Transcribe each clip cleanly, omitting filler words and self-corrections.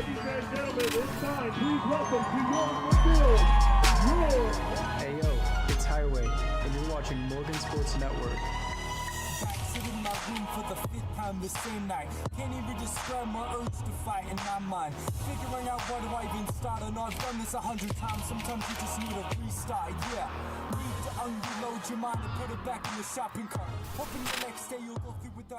Hey yo, it's Highway, and you're watching Morgan Sports Network. Sitting in my room for the 5th time the same night. Can't even describe my urge to fight in my mind. Figuring out where do I even start, and I've done this 100 times. Sometimes you just need a restart, yeah. Need to unload your mind and put it back in the shopping cart. Hoping the next day you'll go through with the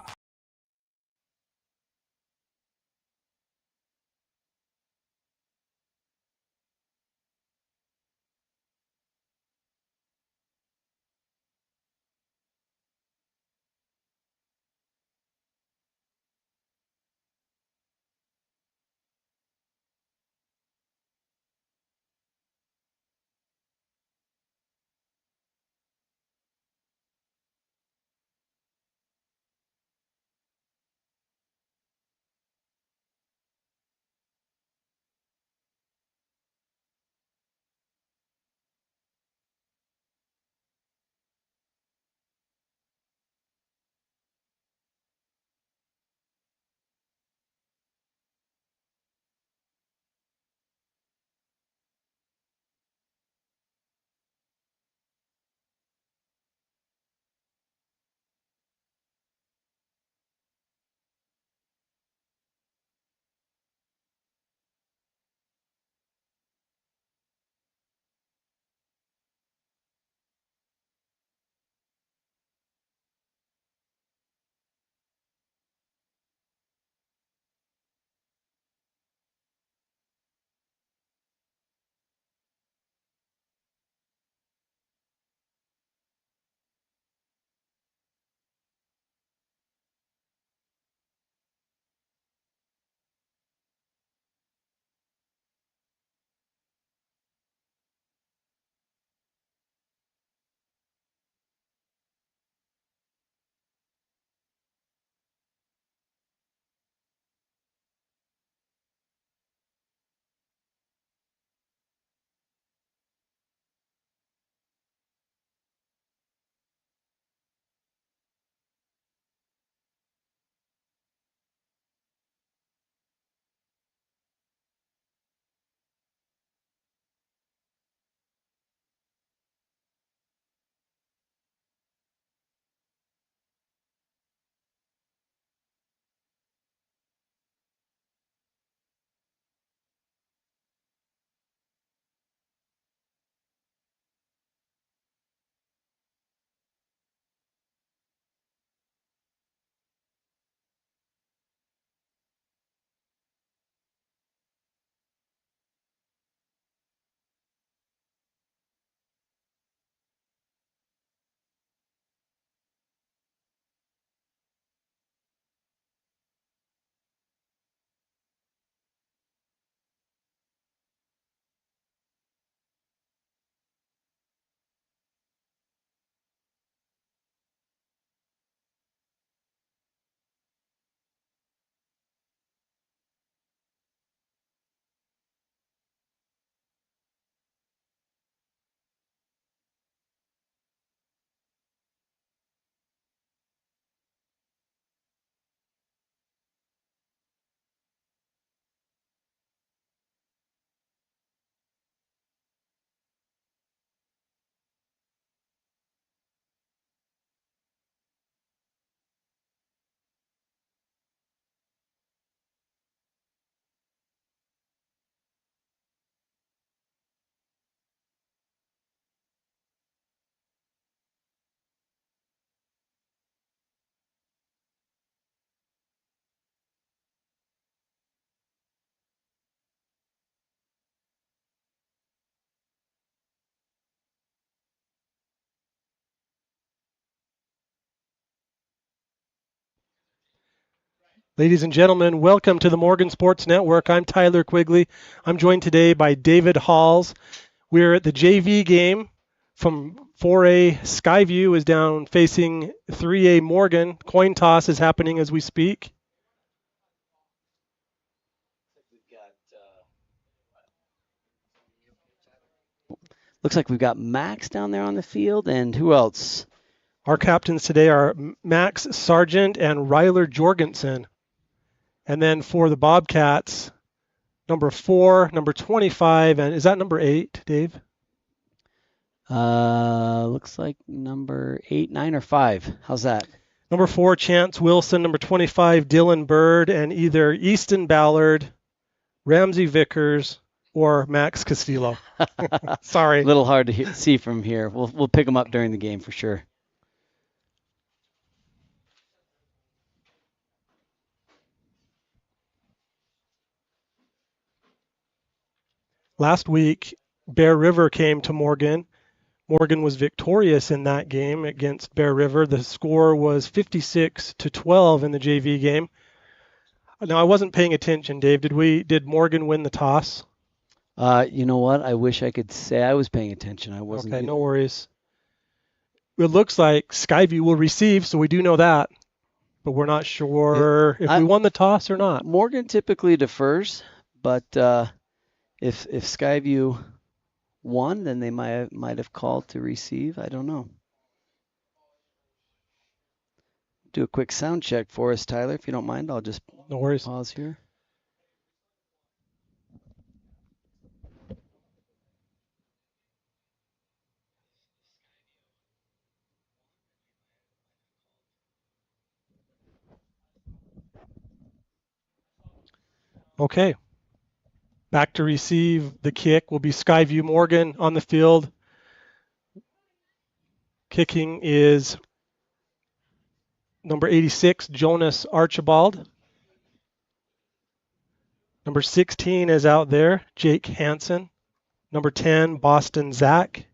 Ladies and gentlemen, welcome to the Morgan Sports Network. I'm Tyler Quigley. I'm joined today by David Halls. We're at the JV game from 4A. Skyview is down facing 3A Morgan. Coin toss is happening as we speak. Looks like we've got Max down there on the field, and who else? Our captains today are Max Sargent and Ryler Jorgensen. And then for the Bobcats, number 4, number 25, and is that number 8, Dave? Looks like number 8, 9, or 5. How's that? Number 4, Chance Wilson. Number 25, Dylan Bird, and either Easton Ballard, Ramsey Vickers, or Max Castillo. Sorry. A little hard to see from here. We'll pick them up during the game for sure. Last week, Bear River came to Morgan. Morgan was victorious in that game against Bear River. The score was 56-12 in the JV game. Now, I wasn't paying attention, Dave. Did Morgan win the toss? You know what? I wish I could say I was paying attention. I wasn't. Okay, no worries. It looks like Skyview will receive, so we do know that. But we're not sure if we won the toss or not. Morgan typically defers, but if Skyview won, then they might have called to receive. I don't know. Do a quick sound check for us, Tyler, if you don't mind. I'll just No worries. pause here. Okay. Back to receive the kick will be Skyview Morgan on the field. Kicking is number 86, Jonas Archibald. Number 16 is out there, Jake Hansen. Number 10, Boston Zach.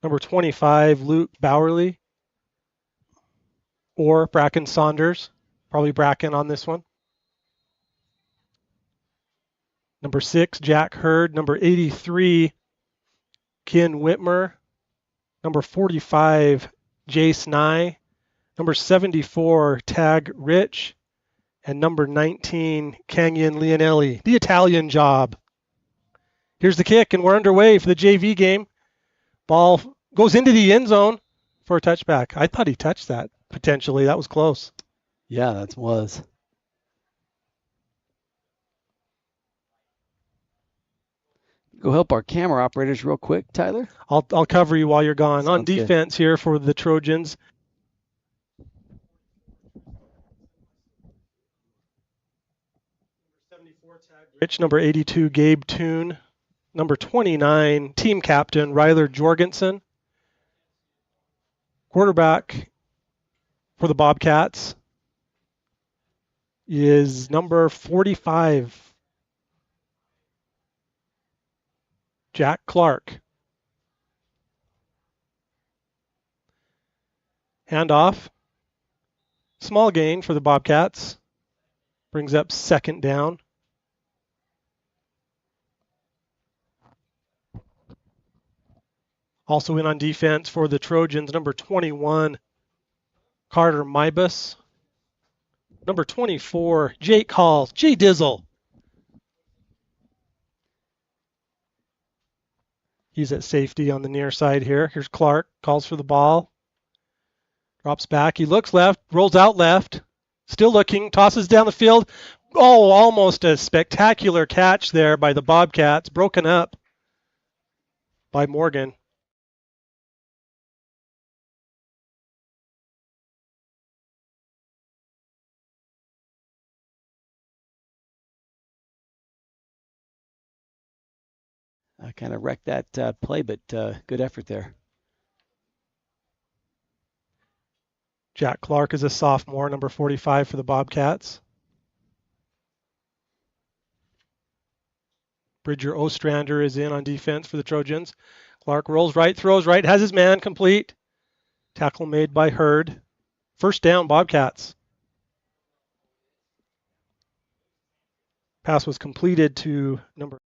Number 25, Luke Bowerly. Or Bracken Saunders. Probably Bracken on this one. Number 6, Jack Hurd. Number 83, Ken Whitmer. Number 45, Jace Nye. Number 74, Tag Rich. And number 19, Canyon Leonelli. The Italian job. Here's the kick, and we're underway for the JV game. Ball goes into the end zone for a touchback. I thought he touched that, potentially. That was close. Yeah, that was. Go help our camera operators real quick, Tyler. I'll cover you while you're gone. On Sounds good. defense here for the Trojans. Rich, number 82, Gabe Toon. Number 29, team captain, Ryler Jorgensen. Quarterback for the Bobcats is number 45, Jack Clark. Handoff. Small gain for the Bobcats. Brings up second down. Also in on defense for the Trojans, number 21, Carter Mybus. Number 24, Jake Hall, Jay Dizzle. He's at safety on the near side here. Here's Clark, calls for the ball. Drops back, he looks left, rolls out left. Still looking, tosses down the field. Oh, almost a spectacular catch there by the Bobcats, broken up by Morgan. I kind of wrecked that play, but good effort there. Jack Clark is a sophomore, number 45 for the Bobcats. Bridger Ostrander is in on defense for the Trojans. Clark rolls right, throws right, has his man complete. Tackle made by Hurd. First down, Bobcats. Pass was completed to number.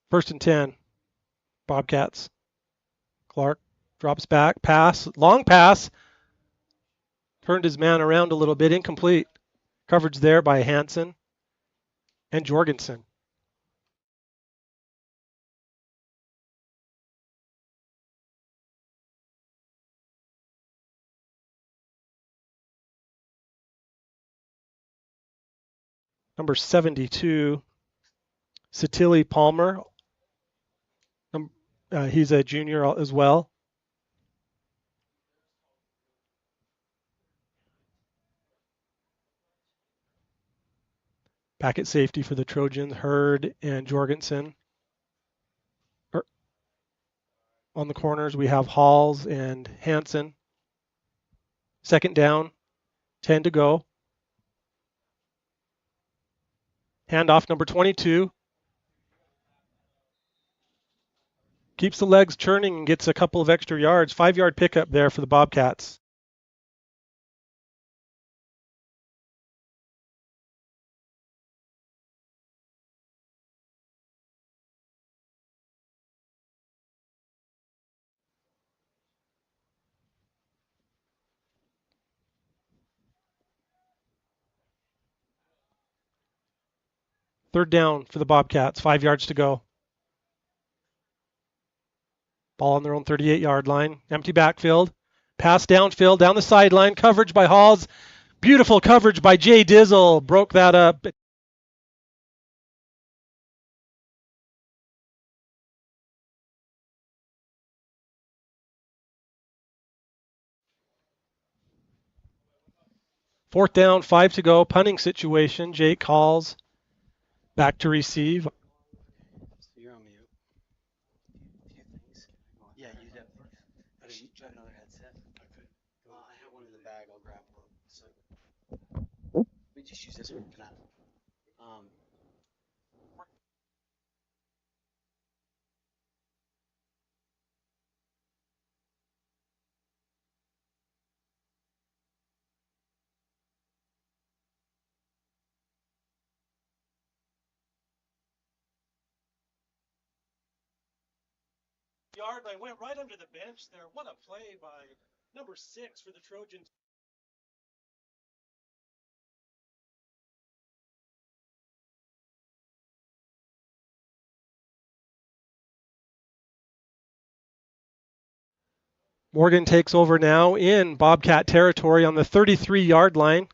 First and 10, Bobcats. Clark Drops back, pass, long pass. Turned his man around a little bit, incomplete. Coverage there by Hansen and Jorgensen. Number 72, Satili Palmer. He's a junior as well. Back at safety for the Trojans, Hurd and Jorgensen. On the corners, we have Halls and Hansen. Second down, 10 to go. Handoff, number 22. Keeps the legs churning and gets a couple of extra yards. 5-yard pickup there for the Bobcats. Third down for the Bobcats, 5 yards to go. Ball on their own 38-yard line. Empty backfield. Pass downfield, down the sideline. Coverage by Halls. Beautiful coverage by Jay Dizzle. Broke that up. Fourth down, 5 to go. Punting situation. Jake Halls back to receive. So you're on mute. A few things. Yeah, you did. Do you have another headset? I have one in the bag. I'll grab one. So we just use this one for now. Yard line went right under the bench there. What a play by number 6 for the Trojans. Morgan takes over now in Bobcat territory on the 33-yard line.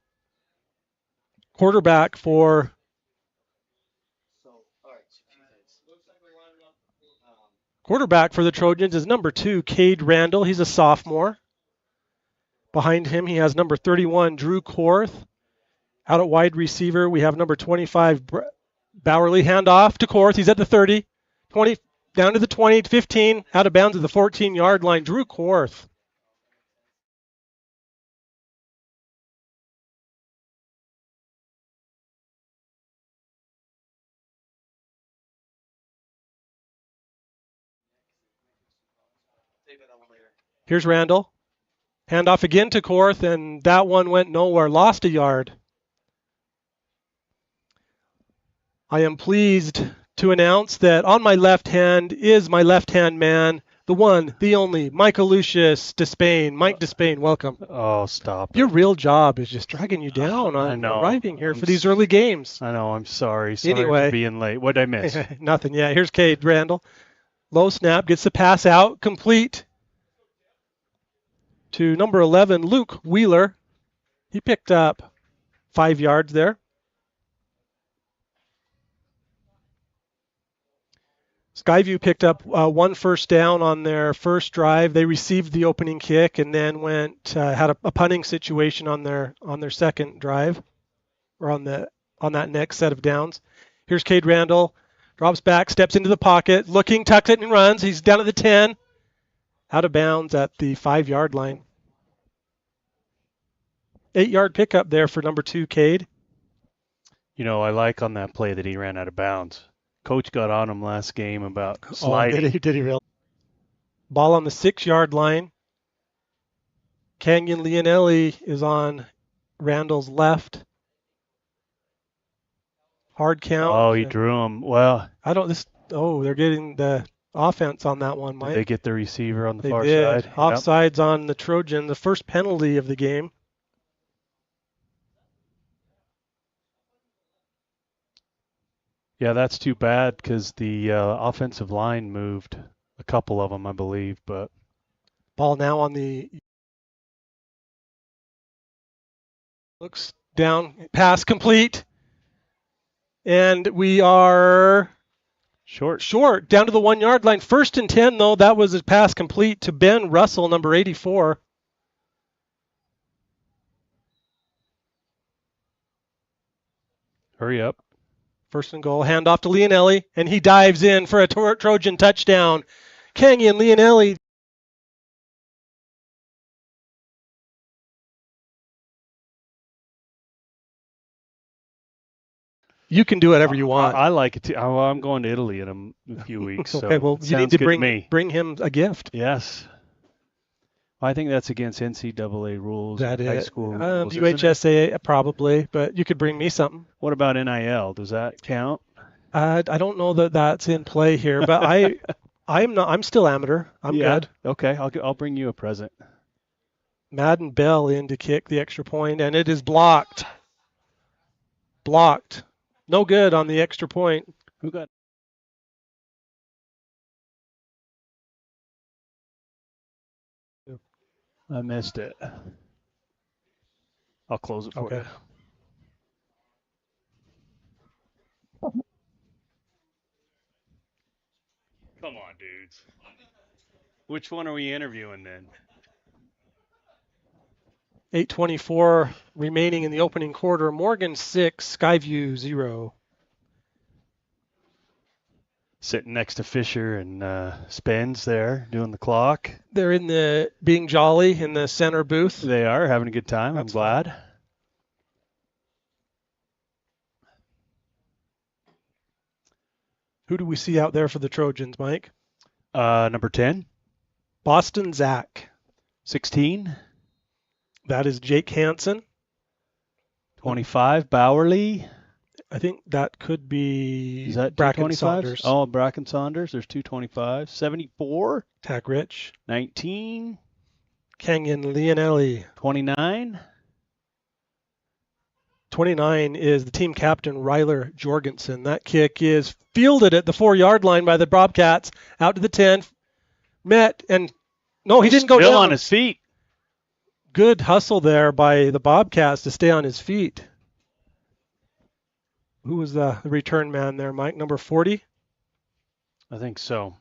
Quarterback for the Trojans is number 2, Cade Randall. He's a sophomore. Behind him, he has number 31, Drew Korth. Out at wide receiver, we have number 25, Bowerly. Handoff to Korth. He's at the 30, 20, down to the 20, 15, out of bounds at the 14-yard line. Drew Korth. Here's Randall. Handoff again to Korth, and that one went nowhere. Lost a yard. I am pleased to announce that on my left hand is my left-hand man, the one, the only, Michael Lucius Despain. Mike Despain, welcome. Oh, stop. Your real job is just dragging you down I on know. arriving here for these early games. I know, I'm sorry. Sorry Anyway. for being late. What did I miss? Nothing. Yeah, here's Cade Randall. Low snap, gets the pass out, complete to number 11, Luke Wheeler. He picked up 5 yards there. Skyview picked up 1 first down on their first drive. They received the opening kick and then had a punting situation on their second drive, or on that next set of downs. Here's Cade Randall, drops back, steps into the pocket, looking, tucks it and runs. He's down at the 10, out of bounds at the 5-yard line. 8-yard pickup there for number 2, Cade. You know, I like on that play that he ran out of bounds. Coach got on him last game about sliding. Oh, did he really? Ball on the 6-yard line. Canyon Leonelli is on Randall's left. Hard count. Oh, he drew him. Well, they're getting the offense on that one, Did Mike. they get the receiver on the They far did. side? Yep. Offsides on the Trojan, the first penalty of the game. Yeah, that's too bad because the offensive line moved a couple of them, I believe. But Ball now on the looks down, pass complete. And we are short. down to the 1 yard line. 1st and 10, though. That was a pass complete to Ben Russell, number 84. Hurry up. 1st and goal. Hand off to Leonelli, and he dives in for a Trojan touchdown. Kenyon Leonelli. You can do whatever you want. I like it too. I'm going to Italy in a few weeks. Okay, so well, it you need sounds to good me. bring him a gift. Yes. I think that's against NCAA rules, That high it? school rules. isn't it? UHSA probably, but you could bring me something. What about NIL? Does that count? I don't know that that's in play here, but I'm still amateur. I'm good. Okay, I'll bring you a present. Madden Bell in to kick the extra point, and it is blocked. Blocked. No good on the extra point. Who got? I missed it. I'll close it for Okay. you. Come on, dudes. Which one are we interviewing then? 8:24 remaining in the opening quarter. Morgan 6, Skyview 0. Sitting next to Fisher and Spence there doing the clock. They're in the being jolly in the center booth. They are having a good time. That's I'm glad. Who do we see out there for the Trojans, Mike? Number 10, Boston Zach. 16, That is Jake Hansen. 25, Bowerly. I think that could be Is that Bracken 225s? Saunders. Oh, Bracken Saunders. There's 225. 74, Tag Rich. 19, Kenyon Leonelli. 29. 29 is the team captain, Ryler Jorgensen. That kick is fielded at the 4 yard line by the Bobcats. Out to the 10. Met and no, he didn't go Still down. on his feet. Good hustle there by the Bobcats to stay on his feet. Who was the return man there, Mike? Number 40? I think so.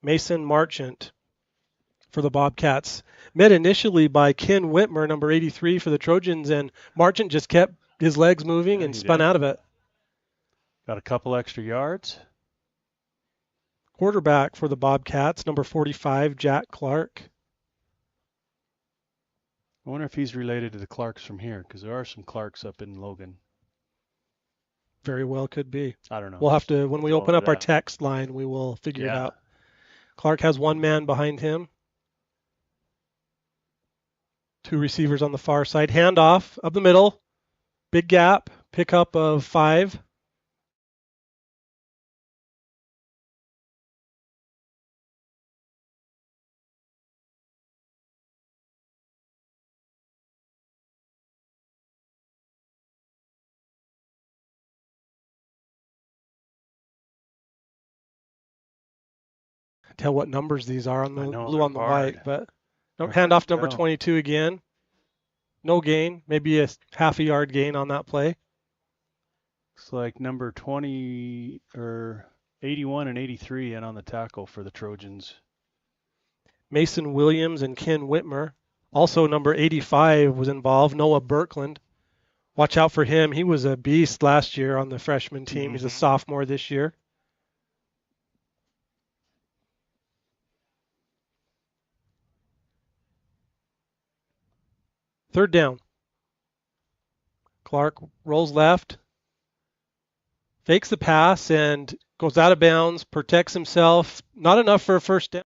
Mason Marchant for the Bobcats. Met initially by Ken Whitmer, number 83 for the Trojans, and Marchant just kept his legs moving and he spun did. out of it. Got a couple extra yards. Quarterback for the Bobcats, number 45, Jack Clark. I wonder if he's related to the Clarks from here, because there are some Clarks up in Logan. Very well could be. I don't know. We'll have to, when we Throw open it up our out. text line, we will figure it Yeah. out. Clark has one man behind him. 2 receivers on the far side. Handoff up the middle. Big gap. Pickup of 5. Tell what numbers these are on the I know, blue they're on the hard. white, but They're hand off hard to number tell. 22 again. No gain, maybe a half a yard gain on that play. Looks like number 20 or 81 and 83 in on the tackle for the Trojans. Mason Williams and Ken Whitmer. Also number 85 was involved, Noah Birkland. Watch out for him. He was a beast last year on the freshman team. He's a Mhm. sophomore this year. Third down. Clark rolls left, fakes the pass, and goes out of bounds, protects himself. Not enough for a first down.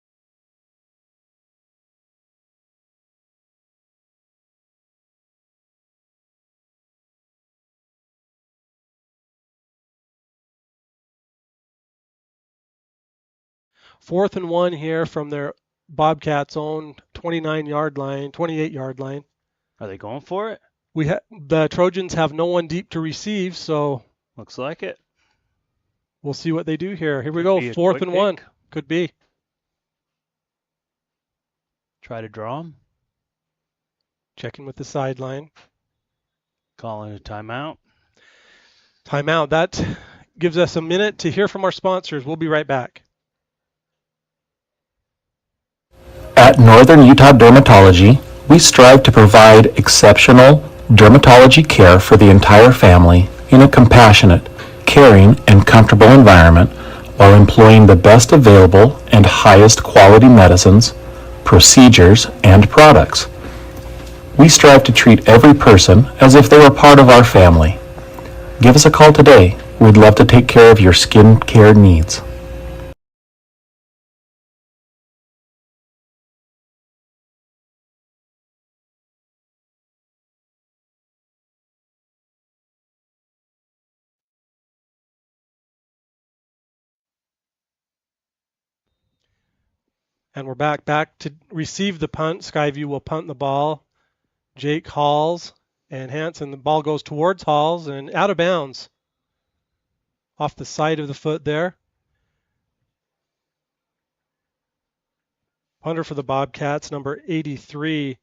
4th and 1 here from their Bobcats' own 29-yard line, 28-yard line. Are they going for it? The Trojans have no one deep to receive, so Looks like it. we'll see what they do here. Here we Could go, be a 4th quick and 1. kick. Could be. Try to draw them. Checking with the sideline. Calling a timeout. Timeout. That gives us a minute to hear from our sponsors. We'll be right back. At Northern Utah Dermatology, we strive to provide exceptional dermatology care for the entire family in a compassionate, caring, and comfortable environment while employing the best available and highest quality medicines, procedures, and products. We strive to treat every person as if they were part of our family. Give us a call today. We'd love to take care of your skin care needs. And we're back to receive the punt. Skyview will punt the ball. Jake Halls and Hanson. The ball goes towards Halls and out of bounds. Off the side of the foot there. Punter for the Bobcats, number 83,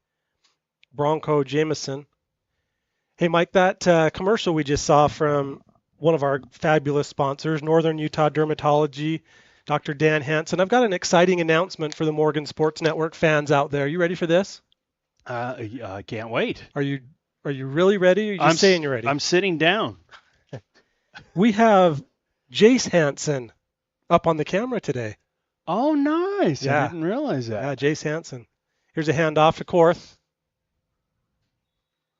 Bronco Jameson. Hey, Mike, that commercial we just saw from one of our fabulous sponsors, Northern Utah Dermatology, Dr. Dan Hanson. I've got an exciting announcement for the Morgan Sports Network fans out there. You ready for this? I can't wait. Are you really ready? Or are you just saying you're ready? I'm sitting down. We have Jace Hanson up on the camera today. Oh, nice. Yeah. I didn't realize that. Yeah, Jace Hanson. Here's a handoff to Korth.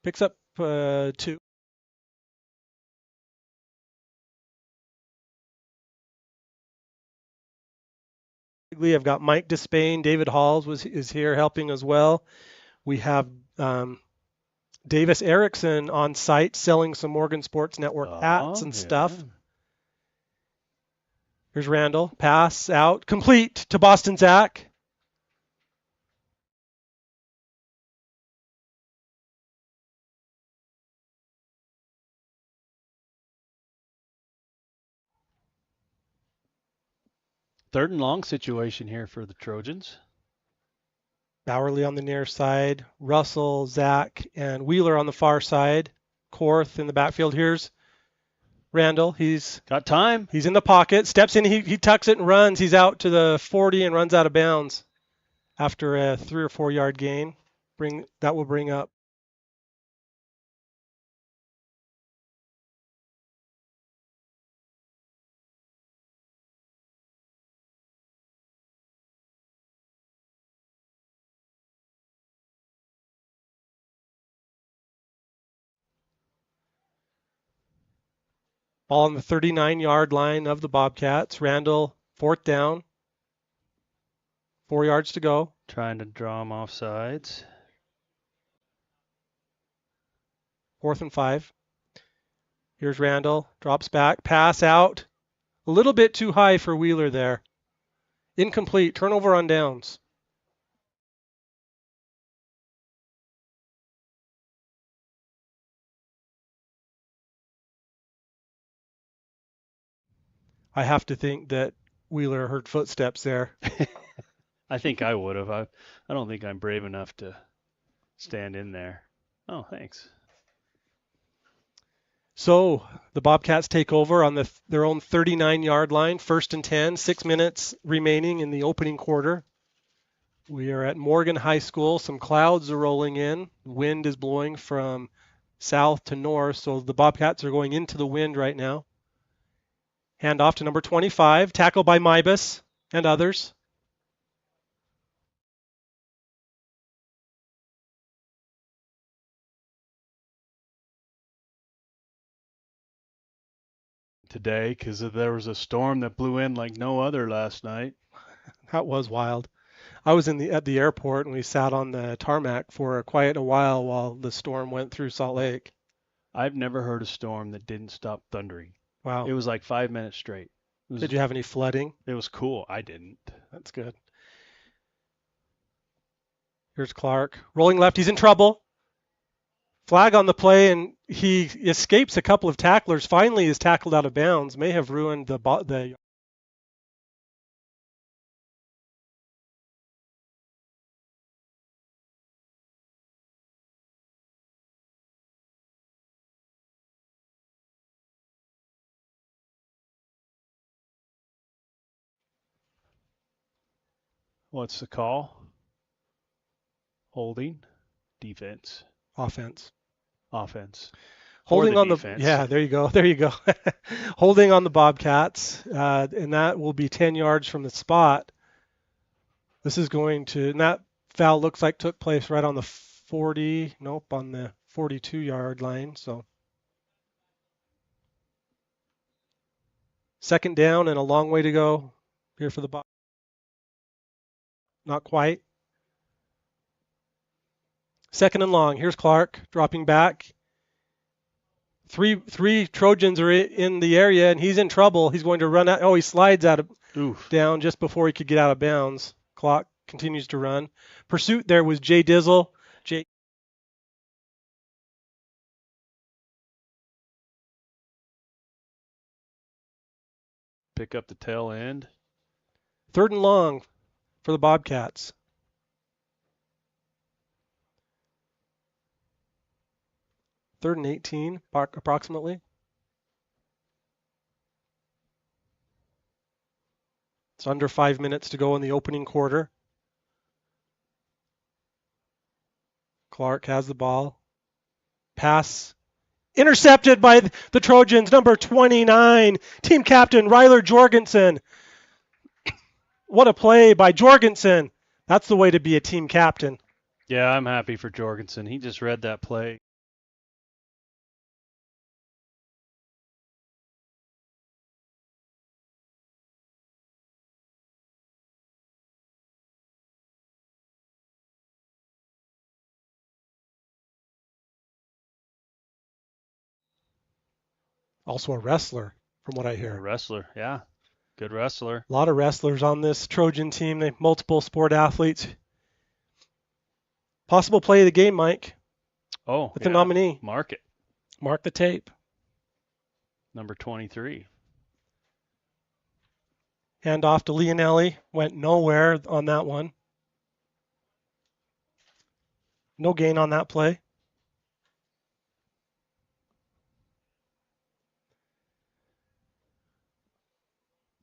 Picks up 2. I've got Mike Despain. David Halls is here helping as well. We have Davis Erickson on site selling some Morgan Sports Network hats and stuff. Here's Randall. Pass out. Complete to Boston Zach. Third and long situation here for the Trojans. Bowerly on the near side. Russell, Zach, and Wheeler on the far side. Korth in the backfield. Here's Randall. He's got time. He's in the pocket. Steps in. He tucks it and runs. He's out to the 40 and runs out of bounds after a 3 or 4 yard gain. That will bring up ball on the 39-yard line of the Bobcats. Randall, 4th down. 4 yards to go. Trying to draw him off sides. 4th and 5. Here's Randall. Drops back. Pass out. A little bit too high for Wheeler there. Incomplete. Turnover on downs. I have to think that Wheeler heard footsteps there. I think I would have. I don't think I'm brave enough to stand in there. Oh, thanks. So the Bobcats take over on their own 39-yard line, 1st and 10, 6 minutes remaining in the opening quarter. We are at Morgan High School. Some clouds are rolling in. Wind is blowing from south to north, so the Bobcats are going into the wind right now. Hand off to number 25, tackled by Mybus and others. Today, because there was a storm that blew in like no other last night. That was wild. I was at the airport and we sat on the tarmac for quite a while the storm went through Salt Lake. I've never heard a storm that didn't stop thundering. Wow. It was like 5 minutes straight. Did you have any flooding? It was cool. I didn't. That's good. Here's Clark. Rolling left. He's in trouble. Flag on the play, and he escapes a couple of tacklers. Finally is tackled out of bounds. May have ruined the What's the call? Holding, defense, offense. offense. Holding the on defense. there you go. There you go. Holding on the Bobcats, and that will be 10 yards from the spot. This is going to, and that foul looks like took place right on the 40, nope, on the 42-yard line. So second down and a long way to go here for the Bob. Not quite. Second and long. Here's Clark dropping back. Three Trojans are in the area, and he's in trouble. He's going to run out. Oh, he slides out of down just before he could get out of bounds. Clock continues to run. Pursuit there was Jay Dizzle. Pick up the tail end. Third and long for the Bobcats. Third and 18, approximately. It's under 5 minutes to go in the opening quarter. Clark has the ball. Pass intercepted by the Trojans, number 29, team captain Ryler Jorgensen. What a play by Jorgensen. That's the way to be a team captain. Yeah, I'm happy for Jorgensen. He just read that play. Also a wrestler, from what I A hear. wrestler, yeah. Good wrestler. A lot of wrestlers on this Trojan team. They multiple sport athletes. Possible play of the game, Mike. Oh, It's a nominee. Mark it. Mark the tape. Number 23. Hand off to Leonelli. Went nowhere on that one. No gain on that play.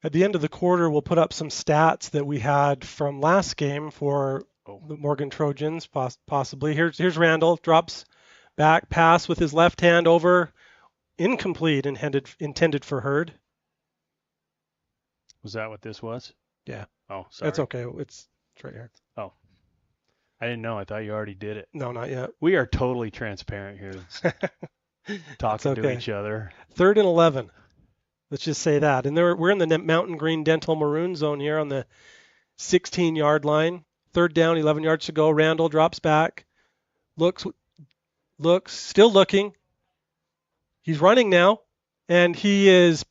At the end of the quarter, we'll put up some stats that we had from last game for the Morgan Trojans, possibly. Here's Randall, drops back, pass with his left hand over, incomplete, intended for Hurd. Was that what this was? Yeah. Oh, sorry. That's okay. It's right here. Oh. I didn't know. I thought you already did it. No, not yet. We are totally transparent here. Talking to each other. 3rd and 11. Let's just say that. And we're in the Mountain Green Dental Maroon zone here on the 16-yard line. 3rd down, 11 yards to go. Randall drops back. Looks, still looking. He's running now, and he is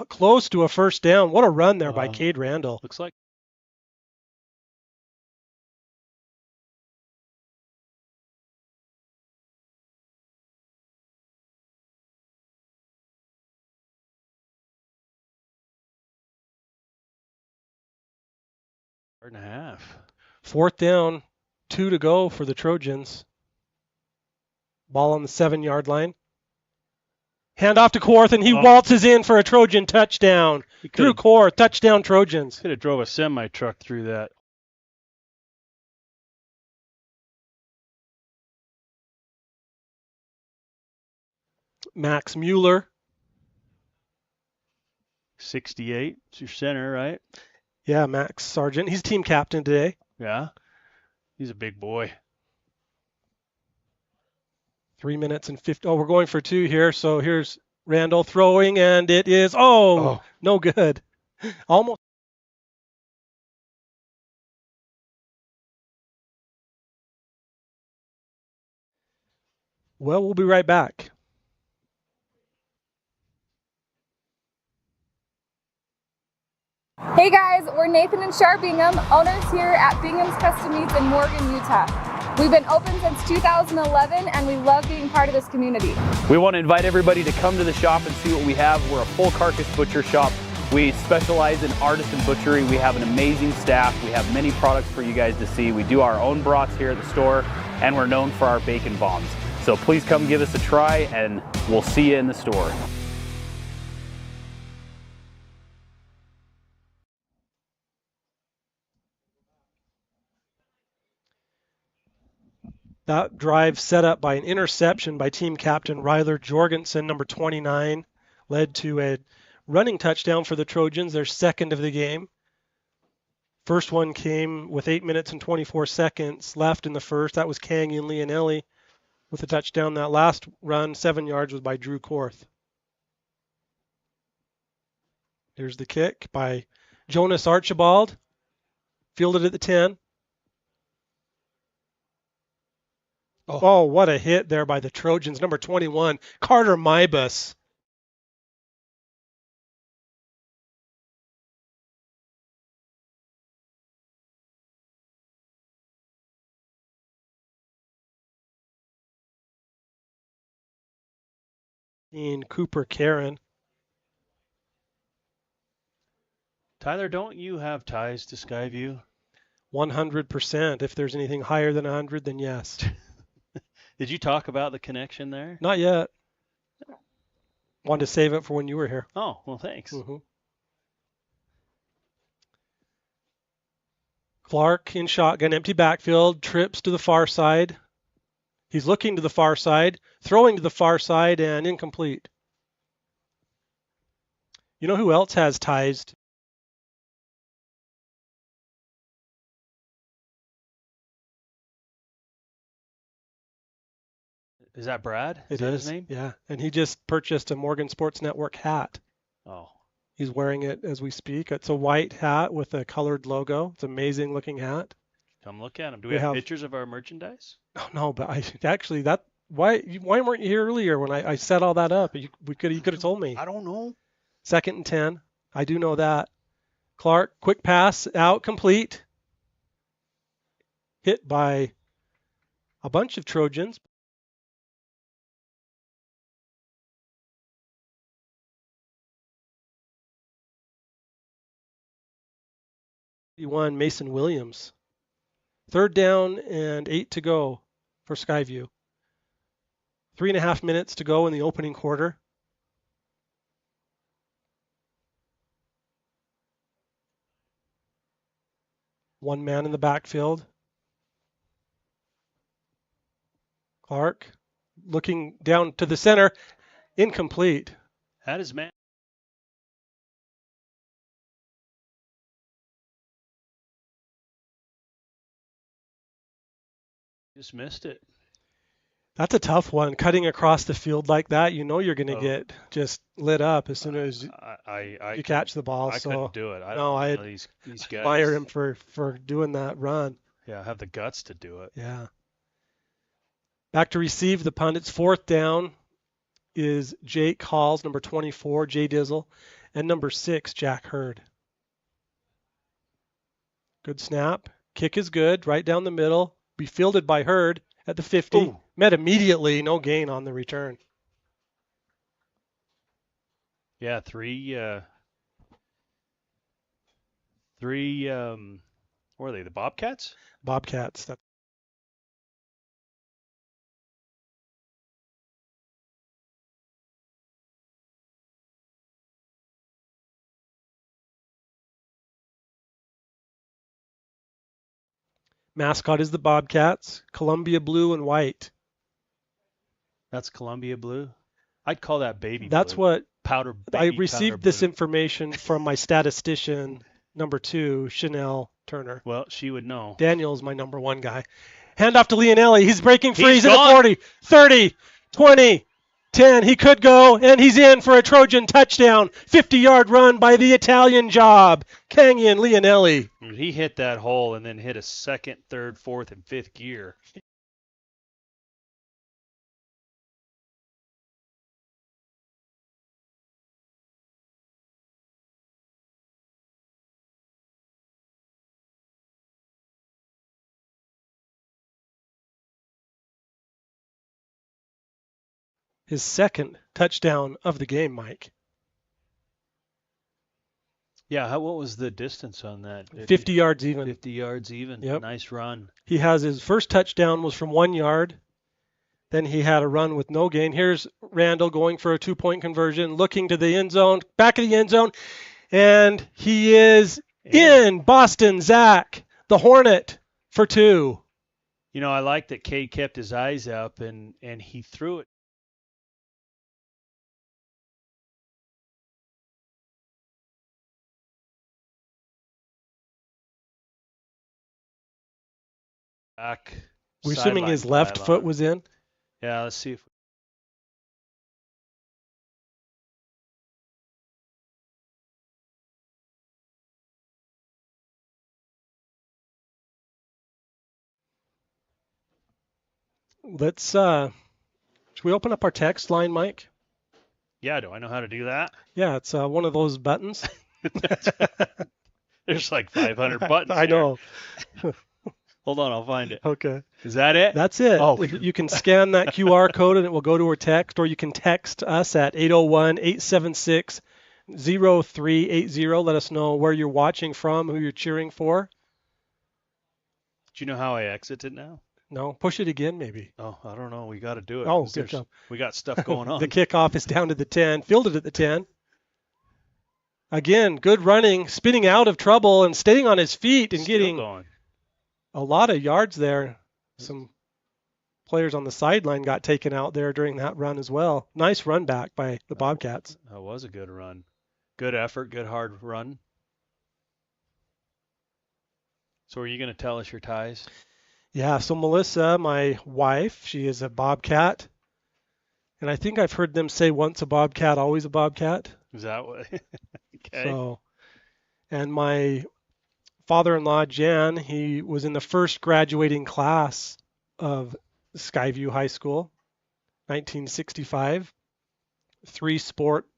close to a first down. What a run there by Cade Randall. Looks like 1.5. 4th down, 2 to go for the Trojans. Ball on the 7-yard line. Hand off to Korth, and he waltzes in for a Trojan touchdown. Drew Korth, touchdown Trojans. Could have drove a semi-truck through that. Max Mueller. 68. It's your center, right? Yeah, Max Sargent. He's team captain today. Yeah. He's a big boy. 3 minutes and 50. Oh, we're going for 2 here. So here's Randall throwing, and it is, no good. Almost. Well, we'll be right back. Hey guys, we're Nathan and Char Bingham, owners here at Bingham's Custom Meats in Morgan, Utah. We've been open since 2011 and we love being part of this community. We want to invite everybody to come to the shop and see what we have. We're a full carcass butcher shop. We specialize in artisan butchery. We have an amazing staff. We have many products for you guys to see. We do our own brats here at the store, and we're known for our bacon bombs. So please come give us a try and we'll see you in the store. That drive set up by an interception by team captain Ryler Jorgensen, number 29, led to a running touchdown for the Trojans, their second of the game. First one came with 8 minutes and 24 seconds left in the first. That was Canyon Leonelli with a touchdown. That last run, 7 yards, was by Drew Korth. Here's the kick by Jonas Archibald, fielded at the 10. Oh, what a hit there by the Trojans. Number 21, Carter Mybus. In Cooper Karen. Tyler, don't you have ties to Skyview? 100%. If there's anything higher than 100, then yes. Did you talk about the connection there? Not yet. Wanted to save it for when you were here. Oh, well, thanks. Clark in shotgun, empty backfield, trips to the far side. He's looking to the far side, throwing to the far side, and incomplete. You know who else has ties? Is that Brad? It that is. His name? Yeah, and he just purchased a Morgan Sports Network hat. Oh. He's wearing it as we speak. It's a white hat with a colored logo. It's an amazing looking hat. Come look at them. Do we have pictures of our merchandise? Oh, no, but I actually why weren't you here earlier when I set all that up? You could have told me. I don't know. 2nd and 10. I do know that. Clark, quick pass out, complete. Hit by a bunch of Trojans. Mason Williams. 3rd down and 8 to go for Skyview. 3.5 minutes to go in the opening quarter. One man in the backfield. Clark looking down to the center. Incomplete. That is man. Just missed it. That's a tough one. Cutting across the field like that, you know you're going to get just lit up as soon as you catch the ball. I couldn't do it. I these guys. Admire him for doing that run. Yeah, have the guts to do it. Yeah. Back to receive the punt. It's 4th down is Jake Halls, number 24, Jay Dizzle, and number 6, Jack Hurd. Good snap. Kick is good. Right down the middle. Be fielded by Hurd at the 50. Ooh. Met immediately. No gain on the return. Yeah, three. What are they? The Bobcats? Bobcats. Mascot is the Bobcats, Columbia blue and white. That's Columbia blue. I'd call that baby That's blue. what powder. I Baby received powder this blue. information from my statistician, number 2, Chanel Turner. Well, she would know. Daniel's my number 1 guy. Hand off to Leonelli. He's breaking free. He's at the gone. 40, 30, 20, 10. He could go, and he's in for a Trojan touchdown. 50-yard run by the Italian job, Canyon Leonelli. He hit that hole and then hit a 2nd, 3rd, 4th, and 5th gear. his second touchdown of the game, Mike. Yeah, what was the distance on that? 50 yards even. 50 yards even. Yep. Nice run. He has his first touchdown was from 1 yard. Then he had a run with no gain. Here's Randall going for a 2-point conversion, looking to the end zone, back of the end zone, and he is in. Boston Zach, the Hornet, for 2. You know, I like that Cade kept his eyes up and he threw it. Back. We're assuming his sideline left pylon. foot was in. Yeah, let's see if. Let's should we open up our text line, Mike? Yeah, do I know how to do that? Yeah, it's one of those buttons. There's like 500 buttons. I know. Hold on, I'll find it. Okay. Is that it? That's it. Oh. You can scan that QR code and it will go to our text, or you can text us at 801-876-0380. Let us know where you're watching from, who you're cheering for. Do you know how I exit it now? No, push it again maybe. Oh, I don't know. We got to do it. Oh, 'cause good job. We got stuff going on. The kickoff is down to the 10, fielded at the 10. Again, good running, spinning out of trouble and staying on his feet and Still getting going. a lot of yards there. Some players on the sideline got taken out there during that run as well. Nice run back by the Bobcats. That was a good run. Good effort, good hard run. So are you going to tell us your ties? Yeah, so Melissa, my wife, she is a Bobcat. And I think I've heard them say once a Bobcat, always a Bobcat. Is that what? Okay. So, and my father-in-law, Jan, he was in the first graduating class of Skyview High School, 1965.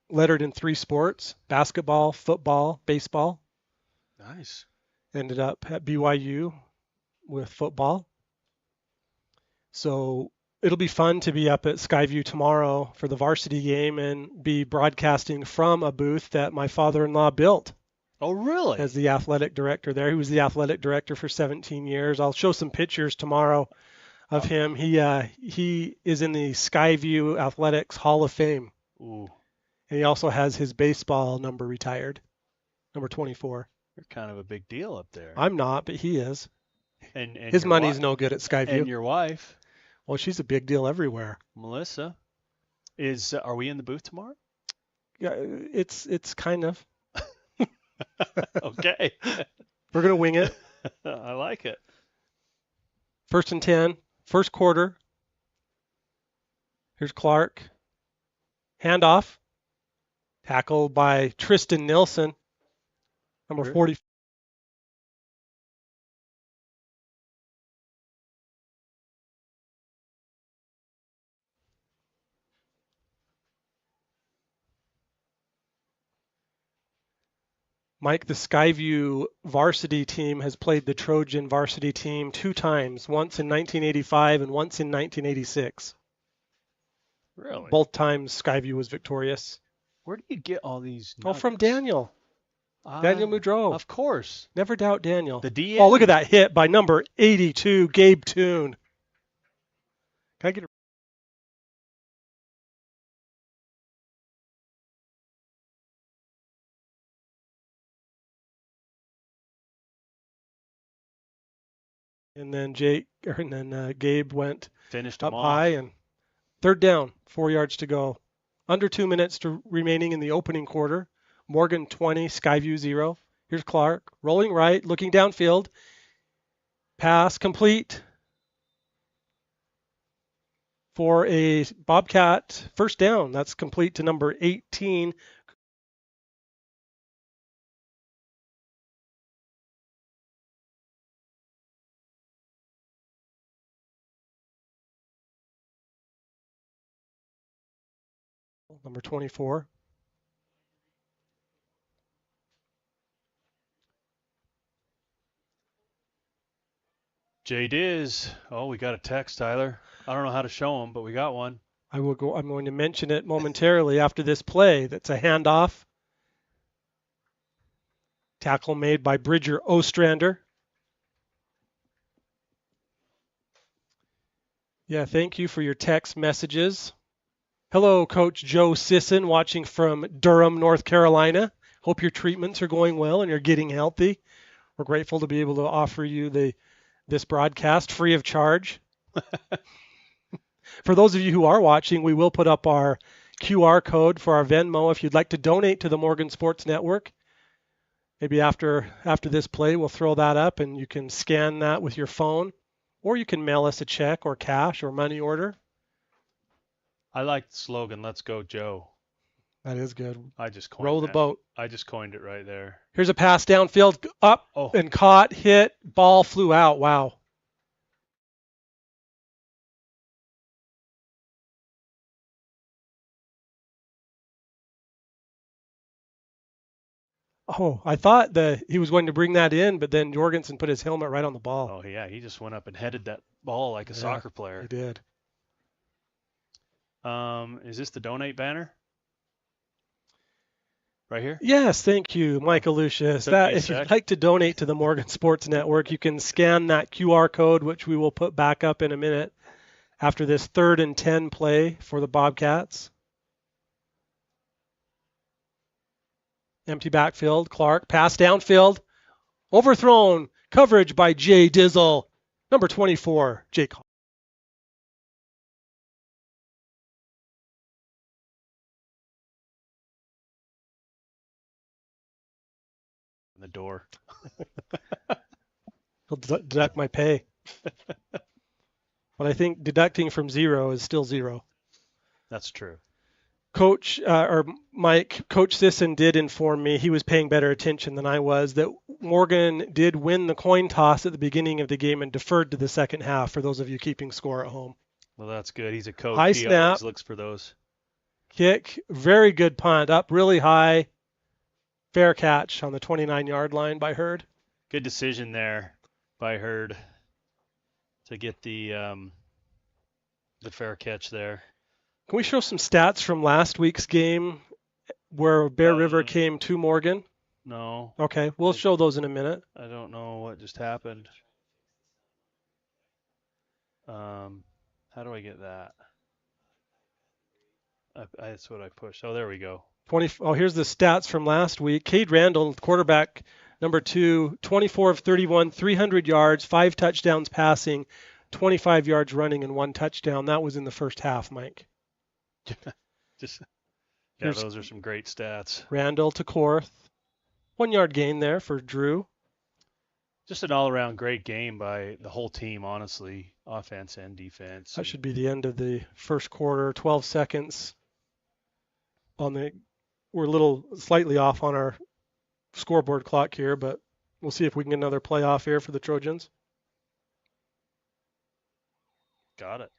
Lettered in 3 sports, basketball, football, baseball. Nice. Ended up at BYU with football. So it'll be fun to be up at Skyview tomorrow for the varsity game and be broadcasting from a booth that my father-in-law built Oh, really? as the athletic director there. He was the athletic director for 17 years. I'll show some pictures tomorrow of him. He is in the Skyview Athletics Hall of Fame. Ooh, And he also has his baseball number retired, number 24. you're kind of a big deal up there. I'm not, but he is. And His your money's wi- no good at And Skyview. your wife, Well, she's a big deal everywhere. Melissa, is are we in the booth tomorrow? Yeah, it's kind of. Okay. We're gonna wing it. I like it. 1st and 10, first quarter. Here's Clark. Handoff. Tackled by Tristan Nilsson, number Sure. 40. Mike, the Skyview varsity team has played the Trojan varsity team 2 times, once in 1985 and once in 1986. Really? Both times Skyview was victorious. Where do you get all these? Oh, from nuggets? Daniel. Daniel Muudrow. Of course. Never doubt Daniel. The DM. Oh, look at that hit by number 82, Gabe Toon. Can I get a... And then Gabe went Finished up them off. high and 3rd down, 4 yards to go. Under 2 minutes remaining in the opening quarter. Morgan 20, Skyview 0. Here's Clark, rolling right, looking downfield. Pass complete for a Bobcat first down. That's complete to number 18. Number 24. Jay Diz. Oh, we got a text, Tyler. I don't know how to show him, but we got one. I'm going to mention it momentarily after this play. That's a handoff. Tackle made by Bridger Ostrander. Yeah, thank you for your text messages. Hello, Coach Joe Sisson, watching from Durham, North Carolina. Hope your treatments are going well and you're getting healthy. We're grateful to be able to offer you this broadcast free of charge. For those of you who are watching, we will put up our QR code for our Venmo if you'd like to donate to the Morgan Sports Network. Maybe after this play, we'll throw that up and you can scan that with your phone, or you can mail us a check or cash or money order. I like the slogan, "Let's go, Joe." That is good. I just coined Row the that. boat. I just coined it right there. Here's a pass downfield, up Oh. and caught, hit, ball flew out. Wow. Oh, I thought that he was going to bring that in, but then Jorgensen put his helmet right on the ball. Oh yeah, he just went up and headed that ball like a soccer He player. did. Is this the donate banner? Right here? Yes, thank you, Michael Lucius. Took me a If you'd sec. like to donate to the Morgan Sports Network, you can scan that QR code, which we will put back up in a minute after this 3rd and 10 play for the Bobcats. Empty backfield, Clark, pass downfield, overthrown, coverage by Jay Dizzle, number 24, Jake Hall. The door. He'll deduct my pay. But I think deducting from 0 is still 0. That's true. Coach Coach Sisson did inform me, he was paying better attention than I was, that Morgan did win the coin toss at the beginning of the game and deferred to the second half, for those of you keeping score at home. Well, that's good. He's a coach. High He always snap. looks for those. Kick, very good punt, up really high. Fair catch on the 29-yard line by Hurd. Good decision there by Hurd to get the fair catch there. Can we show some stats from last week's game where Bear River came to Morgan? No, Okay, we'll show those in a minute. I don't know what just happened. How do I get that? That's what I pushed. Oh, there we go. Here's the stats from last week. Cade Randall, quarterback number 2, 24 of 31, 300 yards, 5 touchdowns passing, 25 yards running, and 1 touchdown. That was in the first half, Mike. Those are some great stats. Randall to Korth. 1 yard gain there for Drew. Just an all-around great game by the whole team, honestly, offense and defense. That should be the end of the first quarter. 12 seconds. We're a little slightly off on our scoreboard clock here, but we'll see if we can get another playoff here for the Trojans. Got it.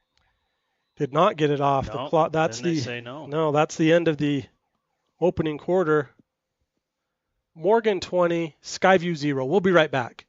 Did not get it off the clock. That's they say no. No, that's the end of the opening quarter. Morgan 20, Skyview 0. We'll be right back.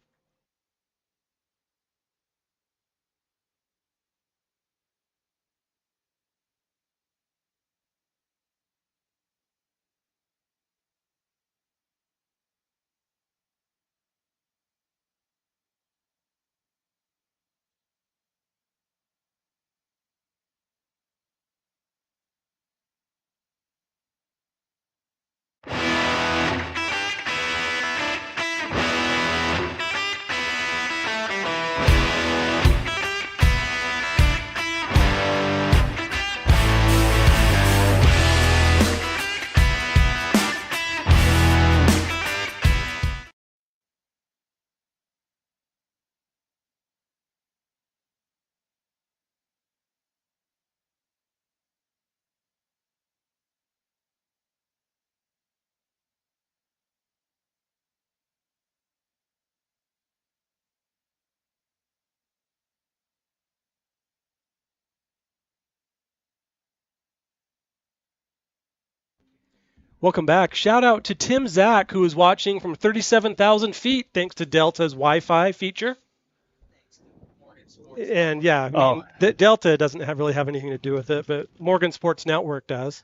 Welcome back. Shout out to Tim Zach, who is watching from 37,000 feet thanks to Delta's Wi-Fi feature. And yeah, I mean, the Delta doesn't really have anything to do with it, but Morgan Sports Network does.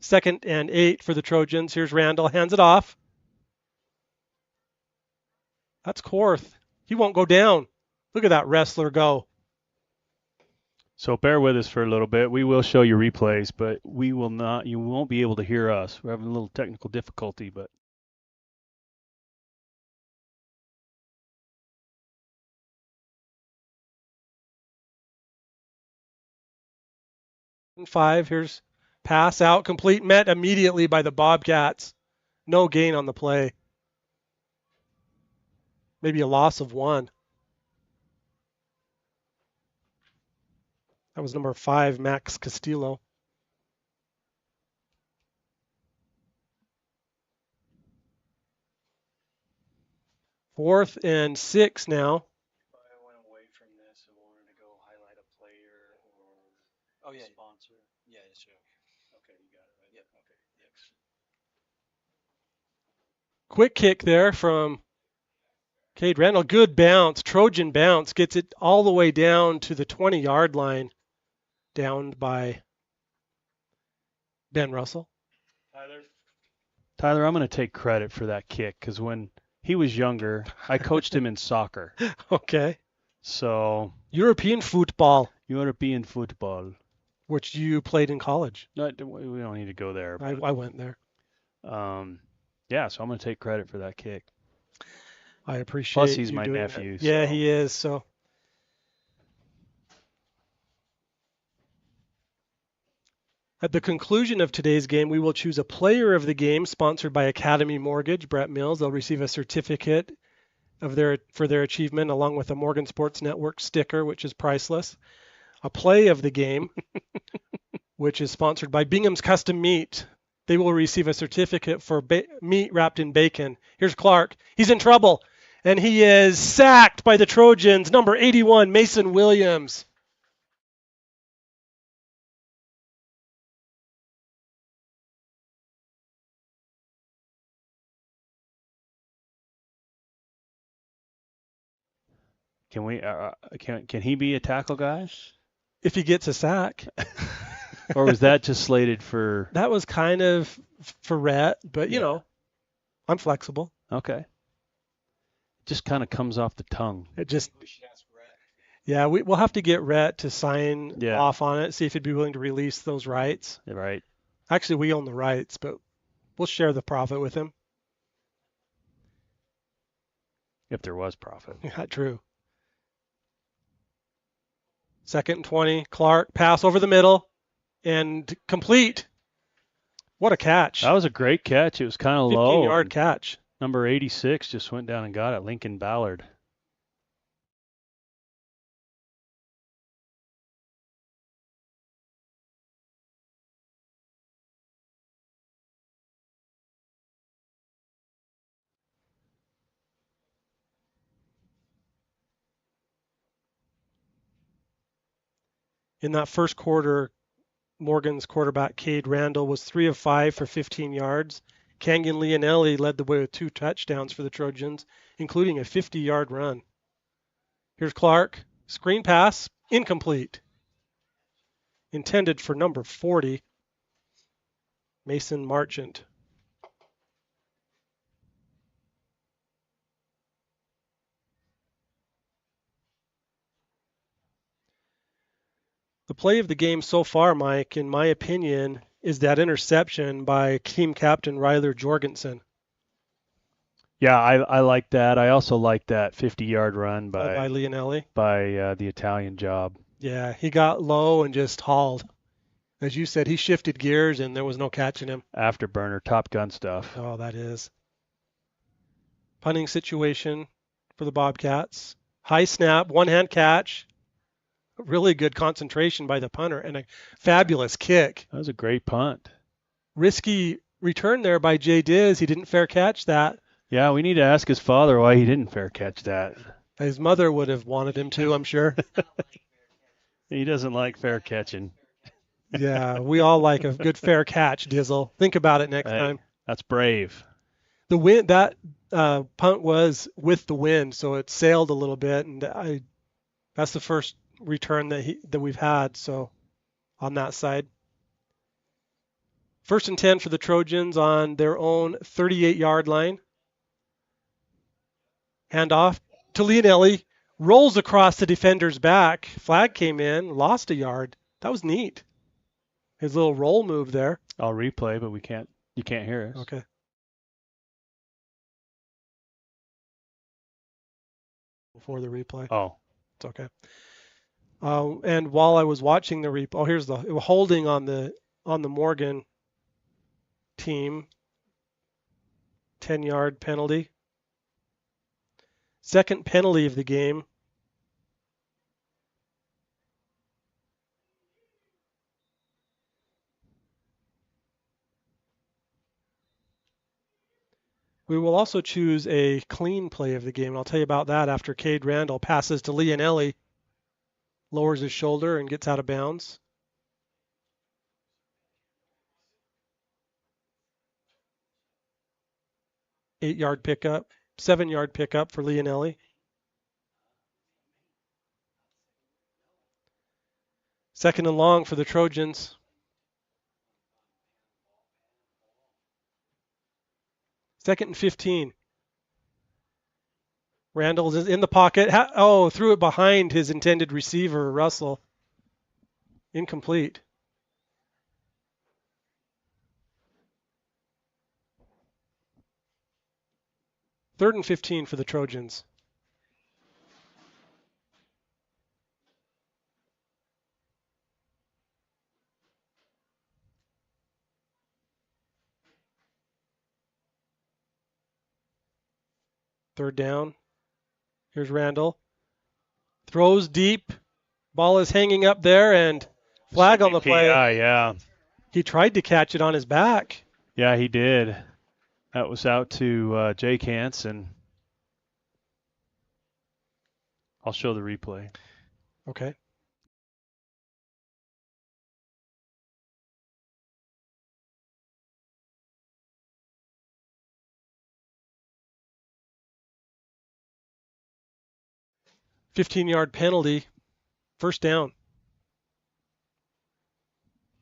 2nd and 8 for the Trojans. Here's Randall, hands it off. That's Korth. He won't go down. Look at that wrestler go. So bear with us for a little bit. We will show you replays, but we will not. You won't be able to hear us. We're having a little technical difficulty, but. And 5, here's pass out, complete, met immediately by the Bobcats. No gain on the play. Maybe a loss of 1. That was number 5, Max Castillo. Fourth and 6 now. If I went away from this and wanted to go highlight a player or sponsor. Yeah, sure. Okay, you got it, right? Yep. Okay, thanks. Quick kick there from Cade Randall. Good bounce. Trojan bounce. Gets it all the way down to the 20-yard line. Downed by Ben Russell. Tyler, I'm going to take credit for that kick because when he was younger, I coached him in soccer. Okay. So European football, European football. which you played in college. No, we don't need to go there. I went there. Yeah, so I'm going to take credit for that kick. I appreciate. Plus, he's you my doing nephew. that. Yeah, so. he is. So. At the conclusion of today's game, we will choose a player of the game sponsored by Academy Mortgage, Brett Mills. They'll receive a certificate for their achievement along with a Morgan Sports Network sticker, which is priceless. A play of the game, which is sponsored by Bingham's Custom Meat. They will receive a certificate for meat wrapped in bacon. Here's Clark. He's in trouble, and he is sacked by the Trojans. Number 81, Mason Williams. Can we? Can he be a tackle guy? If he gets a sack. Or was that just slated for? That was kind of for Rhett, but you know, I'm flexible. Okay. Just kind of comes off the tongue. It just. Yeah, we'll have to get Rhett to sign off on it, see if he'd be willing to release those rights. Right. Actually, we own the rights, but we'll share the profit with him. If there was profit. Yeah, true. 2nd and 20. Clark, pass over the middle and complete. What a catch. That was a great catch. It was kind of low. 15-yard catch. Number 86 just went down and got it, Lincoln Ballard. In that first quarter, Morgan's quarterback, Cade Randall, was 3 of 5 for 15 yards. Kangan Leonelli led the way with 2 touchdowns for the Trojans, including a 50-yard run. Here's Clark. Screen pass, incomplete. Intended for number 40, Mason Marchant. The play of the game so far, Mike, in my opinion, is that interception by team captain Ryler Jorgensen. Yeah, I like that. I also like that 50-yard run by Leonelli. By the Italian job. Yeah, he got low and just hauled. As you said, he shifted gears and there was no catching him. Afterburner, Top Gun stuff. Oh, that is. Punting situation for the Bobcats. High snap, one-hand catch. Really good concentration by the punter and a fabulous kick. That was a great punt. Risky return there by Jay Diz. He didn't fair catch that. Yeah, we need to ask his father why he didn't fair catch that. His mother would have wanted him to, I'm sure. He doesn't like fair catching. Yeah, we all like a good fair catch, Dizzle. Think about it next time. That's brave. The wind, that punt was with the wind, so it sailed a little bit, and That's the first return that we've had, so on that side. 1st and 10 for the Trojans on their own 38-yard line. Handoff to Leonelli. Rolls across the defender's back. Flag came in, lost a yard. That was neat. His little roll move there. I'll replay, but you can't hear us. Okay. Before the replay. Oh. It's okay. And while I was watching the replay, here's the holding on the Morgan team. 10-yard penalty. Second penalty of the game. We will also choose a clean play of the game, and I'll tell you about that after Cade Randall passes to Leonelli, lowers his shoulder and gets out of bounds. Eight-yard pickup, 7-yard pickup for Leonelli. Second and long for the Trojans. Second and 15. Randall is in the pocket. Threw it behind his intended receiver, Russell. Incomplete. Third and 15 for the Trojans. Third down. Here's Randall. Throws deep. Ball is hanging up there, and flag on the play. Yeah. He tried to catch it on his back. Yeah, he did. That was out to Jake Hansen. I'll show the replay. Okay. $15-yard penalty. First down.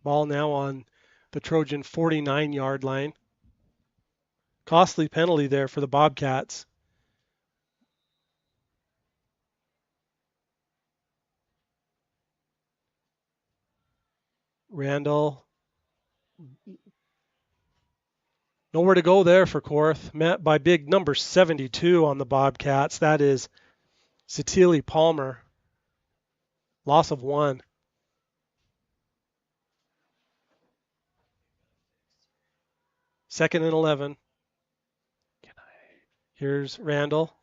Ball now on the Trojan 49-yard line. Costly penalty there for the Bobcats. Randall. Nowhere to go there for Korth. Met by big number 72 on the Bobcats. That is Satili Palmer. Loss of 1. Second and 11. Here's Randall.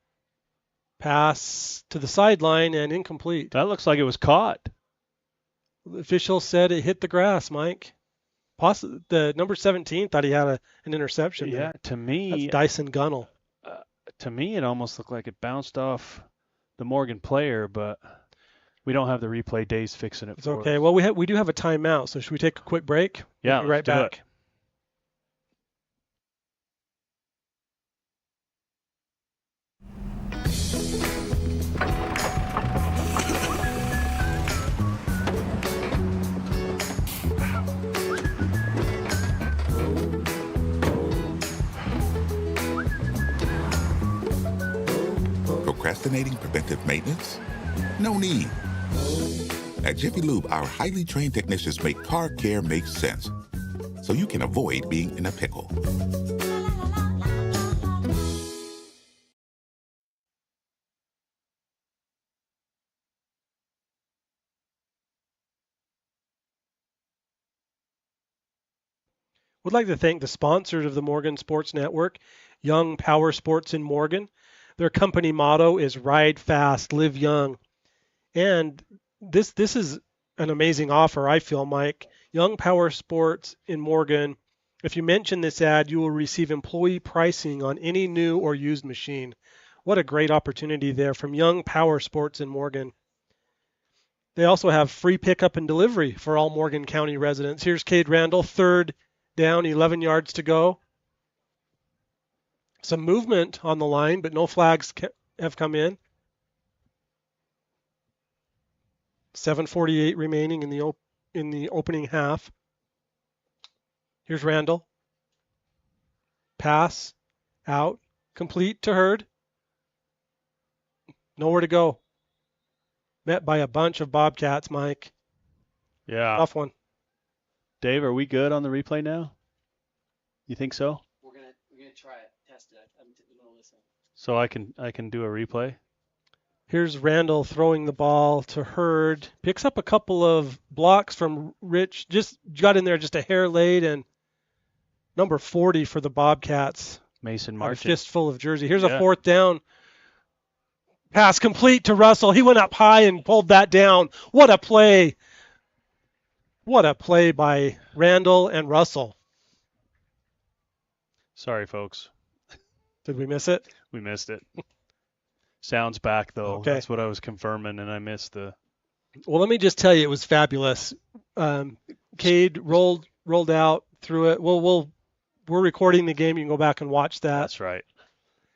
Pass to the sideline and incomplete. That looks like it was caught. The official said it hit the grass, Mike. The number 17 thought he had an interception there. Yeah, to me, That's Dyson Gunnell. To me, it almost looked like it bounced off the Morgan player, but we don't have the replay. Dave's fixing it It's for okay. us. Well, we do have a timeout, so should we take a quick break? Yeah, We'll be right let's do it. back. Procrastinating preventive maintenance? No need. At Jiffy Lube, our highly trained technicians make car care make sense, so you can avoid being in a pickle. Would like to thank the sponsors of the Morgan Sports Network, Young Power Sports in Morgan. Their company motto is Ride Fast, Live Young. And this is an amazing offer, I feel, Mike. Young Power Sports in Morgan. If you mention this ad, you will receive employee pricing on any new or used machine. What a great opportunity there from Young Power Sports in Morgan. They also have free pickup and delivery for all Morgan County residents. Here's Cade Randall, third down, 11 yards to go. Some movement on the line, but no flags have come in. 7:48 remaining in the opening half. Here's Randall. Pass out, complete to Hurd. Nowhere to go. Met by a bunch of Bobcats, Mike. Yeah. Tough one. Dave, are we good on the replay now? You think so? We're gonna try it, test it. I'm gonna listen. So I can do a replay? Here's Randall throwing the ball to Hurd. Picks up a couple of blocks from Rich. Just got in there just a hair late, and number 40 for the Bobcats. Mason A Marchant. fistful of jersey. Here's Yeah. a 4th down. Pass complete to Russell. He went up high and pulled that down. What a play. What a play by Randall and Russell. Sorry, folks. Did we miss it? We missed it. Sounds back, though. Okay. That's what I was confirming, and I missed the... Well, let me just tell you, it was fabulous. Cade rolled out through it. We're recording the game. You can go back and watch that. That's right.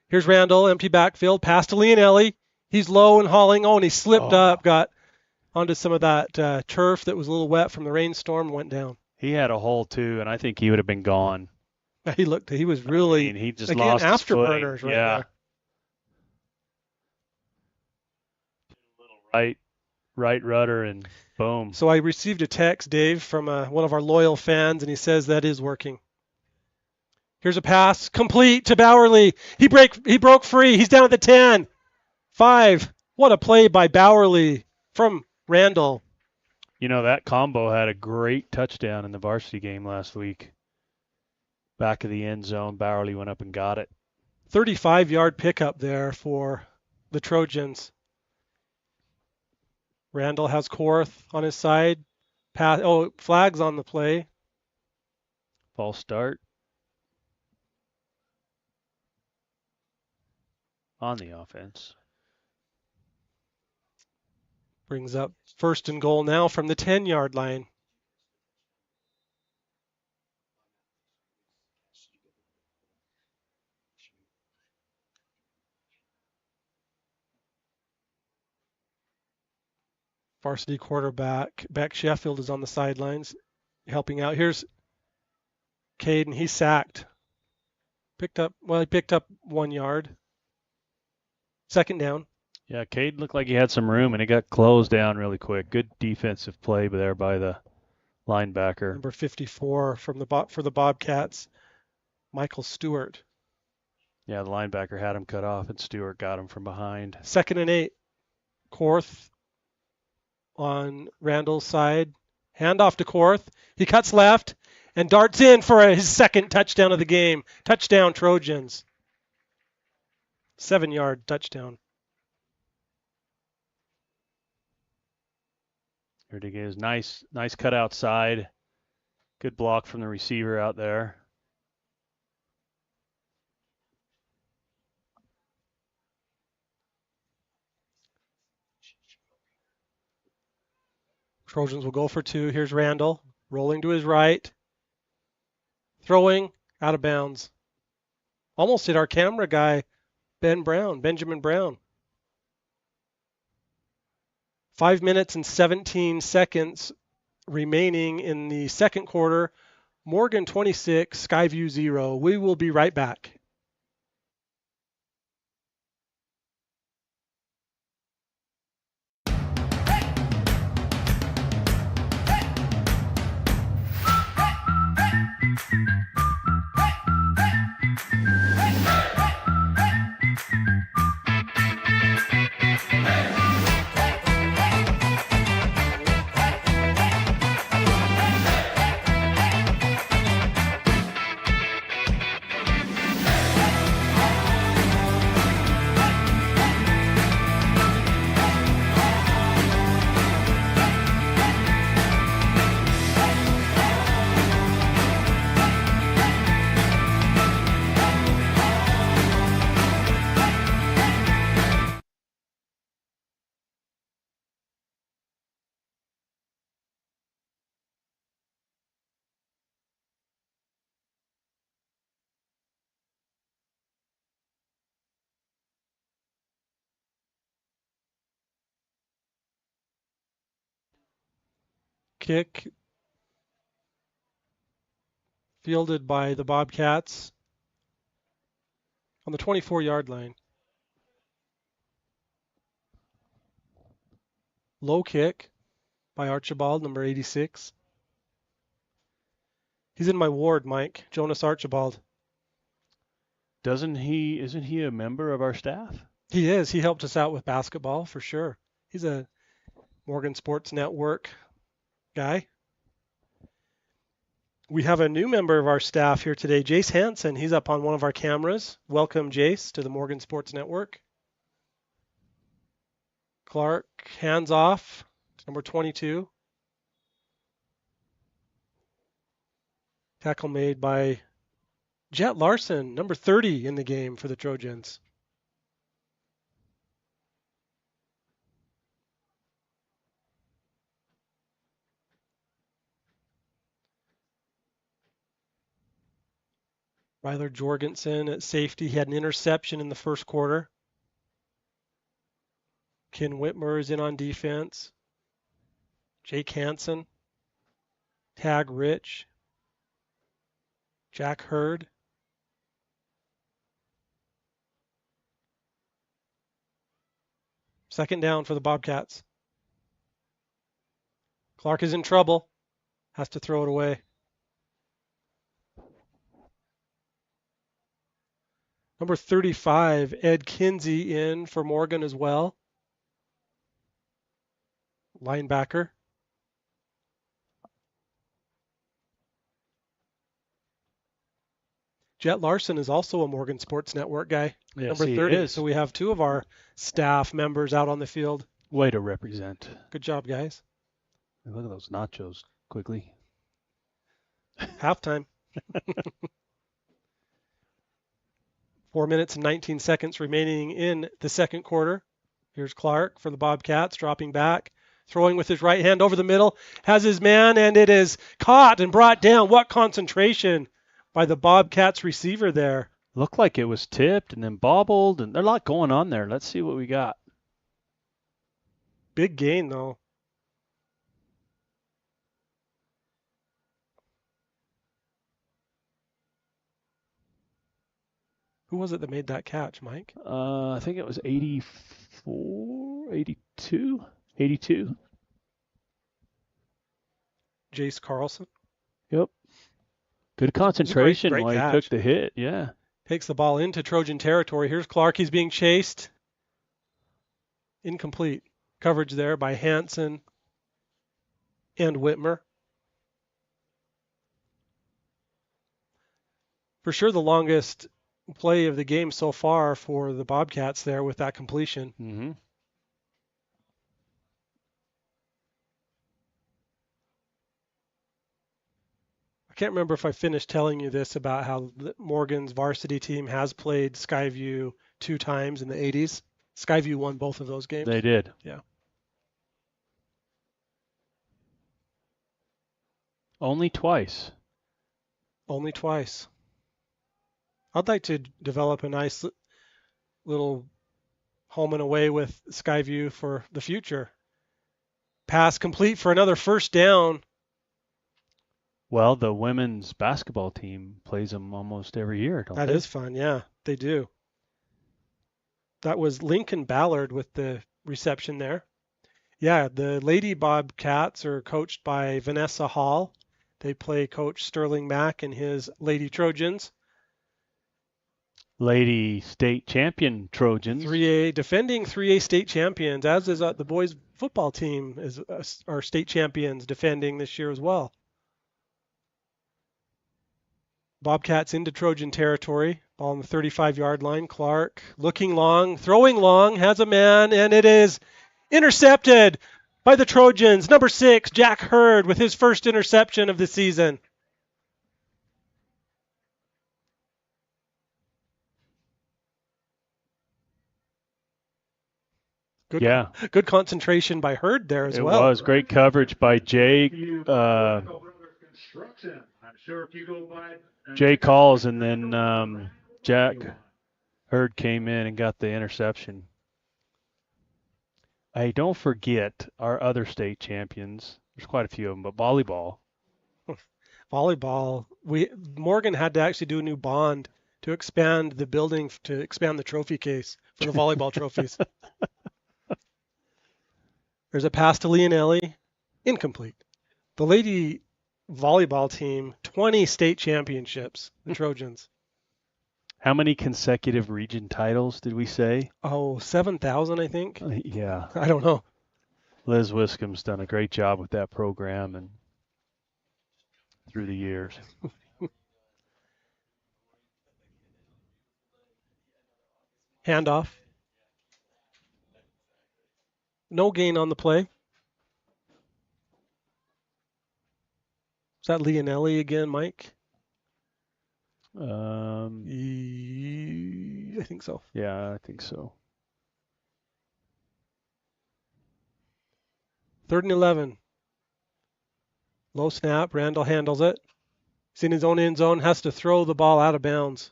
Here's Randall, empty backfield, pass to Leonelli. He's low and hauling. Oh, and he slipped up, got onto some of that turf that was a little wet from the rainstorm, went down. He had a hole, too, and I think he would have been gone. He was really, I mean, he just again, lost his afterburners footing. right there. Right rudder, and boom. So I received a text, Dave, from one of our loyal fans, and he says that is working. Here's a pass, complete to Bowerly. He broke free. He's down at the 10. 5. What a play by Bowerly from Randall. You know, that combo had a great touchdown in the varsity game last week. Back of the end zone, Bowerly went up and got it. 35-yard pickup there for the Trojans. Randall has Korth on his side. Flags on the play. False start. On the offense. Brings up 1st and goal now from the 10-yard line. Varsity quarterback Beck Sheffield is on the sidelines helping out. Here's Caden. He's sacked. He picked up 1 yard. 2nd down. Yeah, Cade looked like he had some room, and he got closed down really quick. Good defensive play there by the linebacker. Number 54 for the Bobcats, Michael Stewart. Yeah, the linebacker had him cut off, and Stewart got him from behind. 2nd and 8. Korth on Randall's side. Handoff to Korth. He cuts left and darts in for his 2nd touchdown of the game. Touchdown, Trojans. 7-yard touchdown. Here it is. Nice cut outside. Good block from the receiver out there. Trojans will go for 2. Here's Randall rolling to his right. Throwing out of bounds. Almost hit our camera guy, Benjamin Brown. 5 minutes and 17 seconds remaining in the 2nd quarter. Morgan 26, Skyview 0. We will be right back. kick fielded by the Bobcats on the 24-yard line. Low kick by Archibald, number 86. He's in my ward, Mike. Jonas Archibald. Isn't he a member of our staff? He is. He helped us out with basketball for sure. He's a Morgan Sports Network guy. We have a new member of our staff here today, Jace Hansen. He's up on one of our cameras. Welcome, Jace, to the Morgan Sports Network. Clark, hands off, number 22. Tackle made by Jet Larson, number 30 in the game for the Trojans. Ryler Jorgensen at safety. He had an interception in the first quarter. Ken Whitmer is in on defense. Jake Hansen. Tag Rich. Jack Hurd. Second down for the Bobcats. Clark is in trouble. Has to throw it away. Number 35, Ed Kinsey in for Morgan as well. Linebacker. Jet Larson is also a Morgan Sports Network guy. Yes, number 30. he is. So we have two of our staff members out on the field. Way to represent. Good job, guys. Look at those nachos quickly. Halftime. 4 minutes and 19 seconds remaining in the second quarter. Here's Clark for the Bobcats, dropping back, throwing with his right hand over the middle, has his man, and it is caught and brought down. What concentration by the Bobcats receiver there. Looked like it was tipped and then bobbled, and there's a lot going on there. Let's see what we got. Big gain, though. Who was it that made that catch, Mike? I think it was 84, 82, 82. Jace Carlson. Yep. Good concentration great while he catch. took the hit. Yeah. Takes the ball into Trojan territory. Here's Clark. He's being chased. Incomplete. Coverage there by Hansen and Whitmer. For sure the longest play of the game so far for the Bobcats there with that completion. Mm-hmm. I can't remember if I finished telling you this about how Morgan's varsity team has played Skyview 2 times in the 80s. Skyview won both of those games. They did. Yeah. Only twice. Only twice. I'd like to develop a nice little home and away with Skyview for the future. Pass complete for another first down. Well, the women's basketball team plays them almost every year, don't That they? is fun. Yeah, they do. That was Lincoln Ballard with the reception there. Yeah, the Lady Bobcats are coached by Vanessa Hall. They play Coach Sterling Mack and his Lady Trojans. Lady state champion Trojans. 3A, defending 3A state champions, as is the boys football team is our state champions defending this year as well. Bobcats into Trojan territory. Ball on the 35-yard line. Clark looking long, throwing long, has a man, and it is intercepted by the Trojans. Number 6, Jack Hurd, with his first interception of the season. Good concentration by Hurd there as well. It was great coverage by Jake. Jay calls, and then Jack Hurd came in and got the interception. Hey, don't forget our other state champions, There's quite a few of them, but volleyball. Volleyball. Morgan had to actually do a new bond to expand the building, to expand the trophy case for the volleyball trophies. There's a pass to Leonelli, incomplete. The lady volleyball team, 20 state championships, the Trojans. How many consecutive region titles did we say? Oh, 7,000, I think. Yeah. I don't know. Liz Wiscombe's done a great job with that program and through the years. Handoff. No gain on the play. Is that Leonelli again, Mike? I think so. Yeah, I think so. 3rd and 11. Low snap. Randall handles it. He's in his own end zone. Has to throw the ball out of bounds.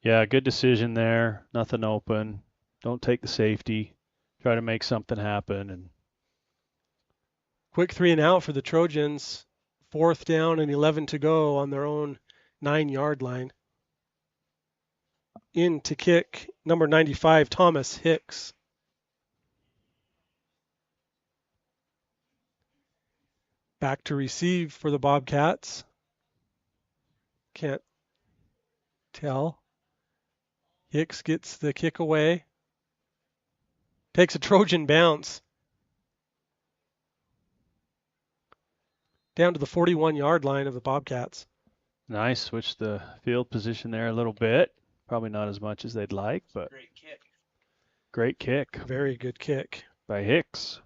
Yeah, good decision there. Nothing open. Don't take the safety. Try to make something happen. And Quick 3 and out for the Trojans. 4th down and 11 to go on their own 9-yard line. In to kick, number 95, Thomas Hicks. Back to receive for the Bobcats. Can't tell. Hicks gets the kick away. Takes a Trojan bounce. Down to the 41-yard line of the Bobcats. nice. Switch the field position there a little bit. Probably not as much as they'd like, but great kick Very good kick. by Hicks.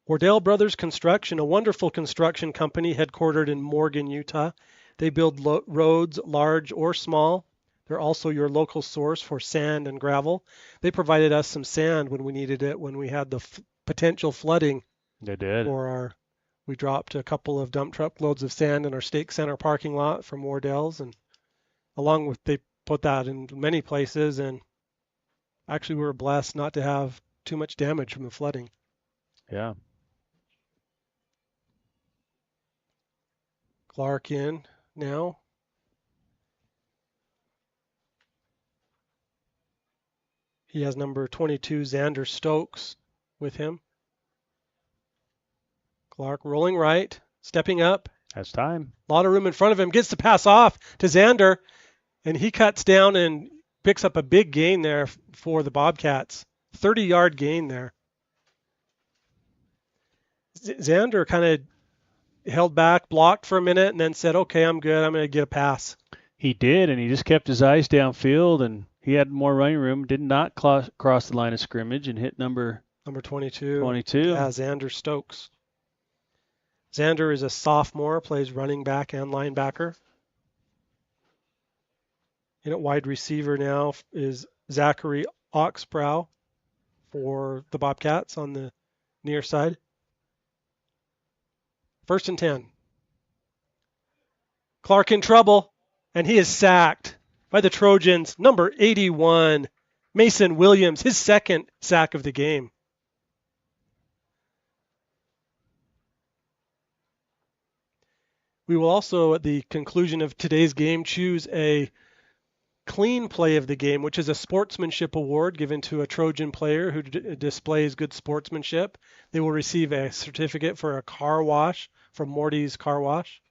Wardell Brothers Construction, a wonderful construction company headquartered in Morgan, Utah. They build roads, large or small. They're also your local source for sand and gravel. They provided us some sand when we needed it, when we had the potential flooding They did. we dropped a couple of dump truck loads of sand in our Stake Center parking lot from Wardell's, and along with, they put that in many places, and actually we were blessed not to have too much damage from the flooding. Yeah. Clark in now. He has number 22, Xander Stokes, with him. Clark rolling right, stepping up. That's time. A lot of room in front of him. Gets the pass off to Xander, and he cuts down and picks up a big gain there for the Bobcats. 30-yard gain there. Xander kind of held back, blocked for a minute, and then said, okay, I'm good. I'm going to get a pass. He did, and he just kept his eyes downfield, and he had more running room. Did not cross the line of scrimmage and hit number 22. 22. Yeah, Xander Stokes. Xander is a sophomore, plays running back and linebacker. In at wide receiver now is Zachary Oxbrow for the Bobcats on the near side. 1st and 10. Clark in trouble, and he is sacked by the Trojans. Number 81, Mason Williams, his second sack of the game. We will also, at the conclusion of today's game, choose a clean play of the game, which is a sportsmanship award given to a Trojan player who displays good sportsmanship. They will receive a certificate for a car wash from Morty's Car Wash.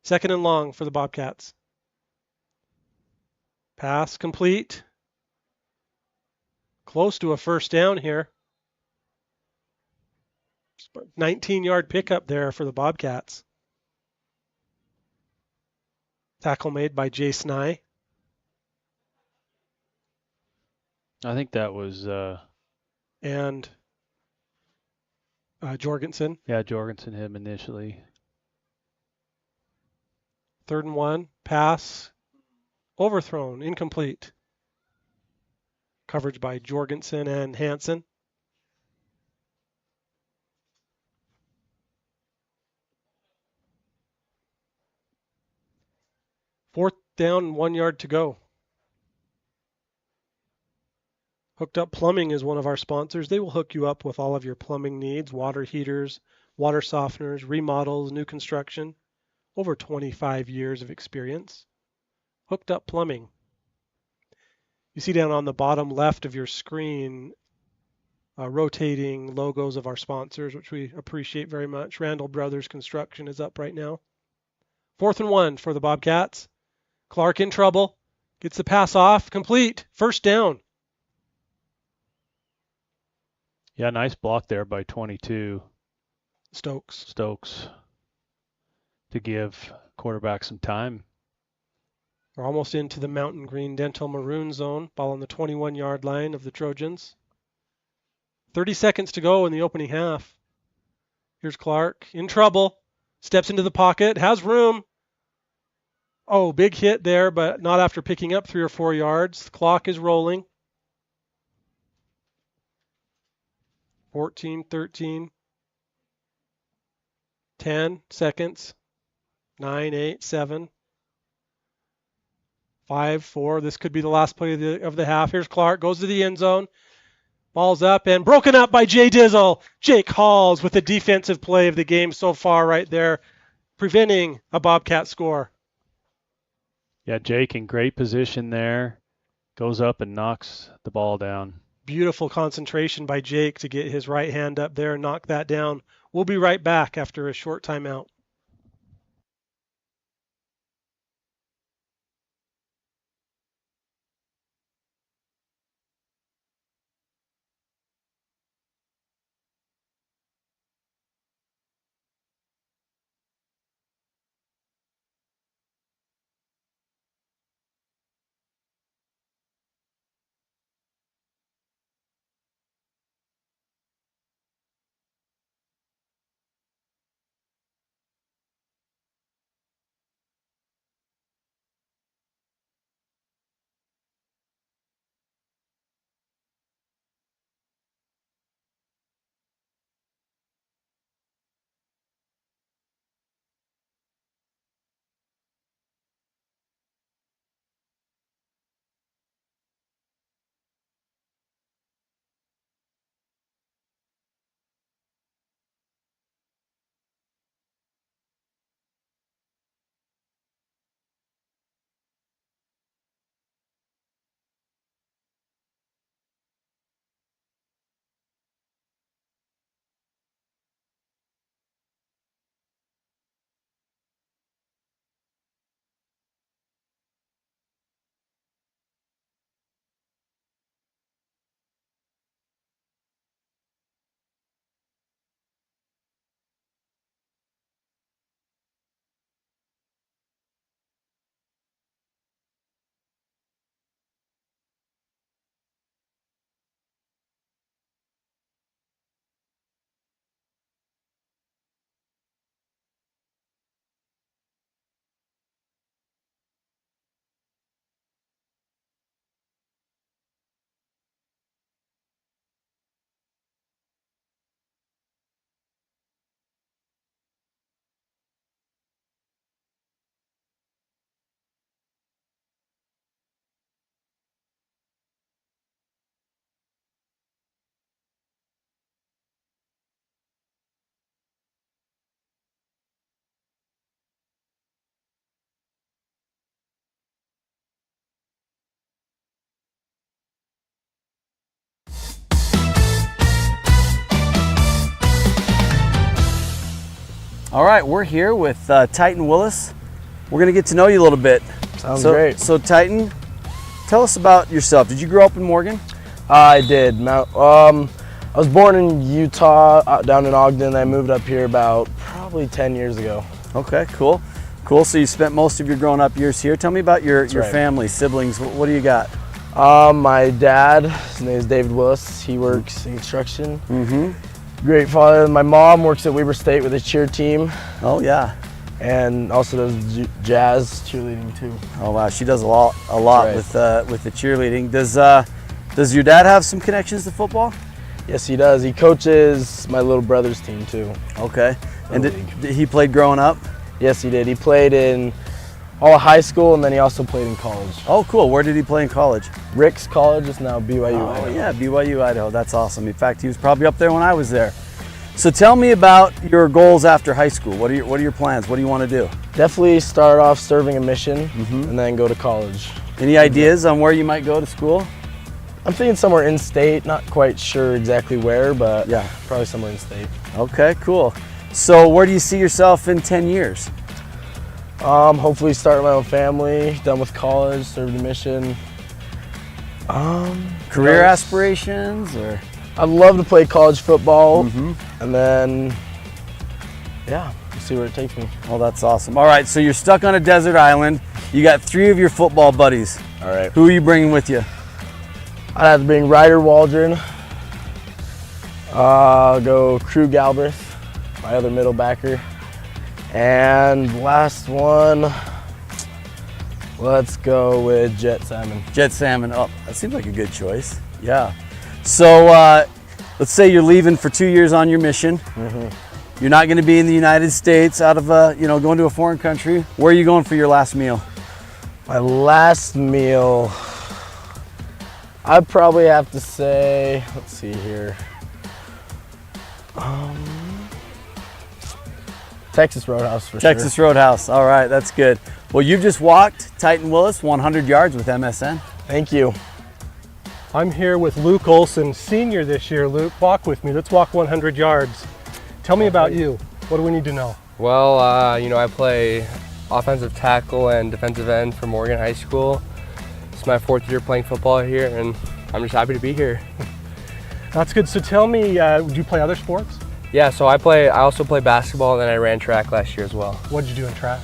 2nd and long for the Bobcats. Pass complete. Close to a 1st down here. 19-yard pickup there for the Bobcats. Tackle made by Jace Nye. I think that was And Jorgensen. yeah, Jorgensen hit him initially. 3rd and 1. Pass. Overthrown. Incomplete. Coverage by Jorgensen and Hansen. Fourth down, 1 yard to go. Hooked Up Plumbing is one of our sponsors. They will hook you up with all of your plumbing needs, water heaters, water softeners, remodels, new construction. Over 25 years of experience. Hooked Up Plumbing. You see down on the bottom left of your screen rotating logos of our sponsors, which we appreciate very much. Randall Brothers Construction is up right now. 4th and 1 for the Bobcats. Clark in trouble. Gets the pass off. Complete. First down. Yeah, nice block there by 22. Stokes. To give quarterback some time. We're almost into the Mountain Green Dental Maroon zone. Ball on the 21-yard line of the Trojans. 30 seconds to go in the opening half. Here's Clark in trouble. Steps into the pocket. Has room. Oh, big hit there, but not after picking up 3 or 4 yards. The clock is rolling. 14, 13. 10 seconds. 9, 8, 7. 5, 4. This could be the last play of the half. Here's Clark. Goes to the end zone. Ball's up and broken up by Jay Dizzle. Jake Halls with the defensive play of the game so far right there, preventing a Bobcat score. Yeah, Jake in great position there. Goes up and knocks the ball down. Beautiful concentration by Jake to get his right hand up there and knock that down. We'll be right back after a short timeout. All right, we're here with Titan Willis. We're gonna get to know you a little bit. Sounds great. So Titan, tell us about yourself. Did you grow up in Morgan? I did. I was born in Utah, down in Ogden. I moved up here about probably 10 years ago. Okay, cool. Cool, so you spent most of your growing up years here. Tell me about your right. family, siblings. What do you got? My dad, his name is David Willis. He works in construction. Mm-hmm. Great father. My mom works at Weber State with a cheer team. Oh, yeah. And also does jazz cheerleading too. Oh, wow, she does a lot right. with the cheerleading. Does your dad have some connections to football? Yes, he does. He coaches my little brother's team too. Okay. And did he play growing up? Yes, he did. He played in all of high school, and then he also played in college. Oh, cool. Where did he play in college? Rick's College is now BYU. Oh, yeah, BYU, Idaho. That's awesome. In fact, he was probably up there when I was there. So tell me about your goals after high school. What are your plans? What do you want to do? Definitely start off serving a mission and then go to college. Any ideas on where you might go to school? I'm thinking somewhere in state, not quite sure exactly where, but yeah, probably somewhere in state. Okay, cool. So where do you see yourself in 10 years? Hopefully start my own family, done with college, served a mission. Career aspirations or? I'd love to play college football and then, yeah, we'll see where it takes me. Oh, that's awesome. All right, so you're stuck on a desert island. You got 3 of your football buddies. All right. Who are you bringing with you? I'd have to bring Ryder Waldron, go Crew Galbraith, my other middle backer, and last one, let's go with Jet Salmon. Jet Salmon. Oh, that seems like a good choice. Yeah. So let's say you're leaving for 2 years on your mission. You're not going to be in the United States, out of going to a foreign country. Where are you going for your last meal? My last meal, I'd probably have to say, let's see here, Texas Roadhouse for Texas sure. Roadhouse. All right, that's good. Well, you've just walked Titan Willis 100 yards with MSN. Thank you. I'm here with Luke Olson, senior this year. Luke, walk with me. Let's walk 100 yards. Tell me about you. What do we need to know? Well, I play offensive tackle and defensive end for Morgan High School. It's my 4th year playing football here, and I'm just happy to be here. That's good. So tell me, do you play other sports? Yeah, so I also play basketball, and then I ran track last year as well. What did you do in track?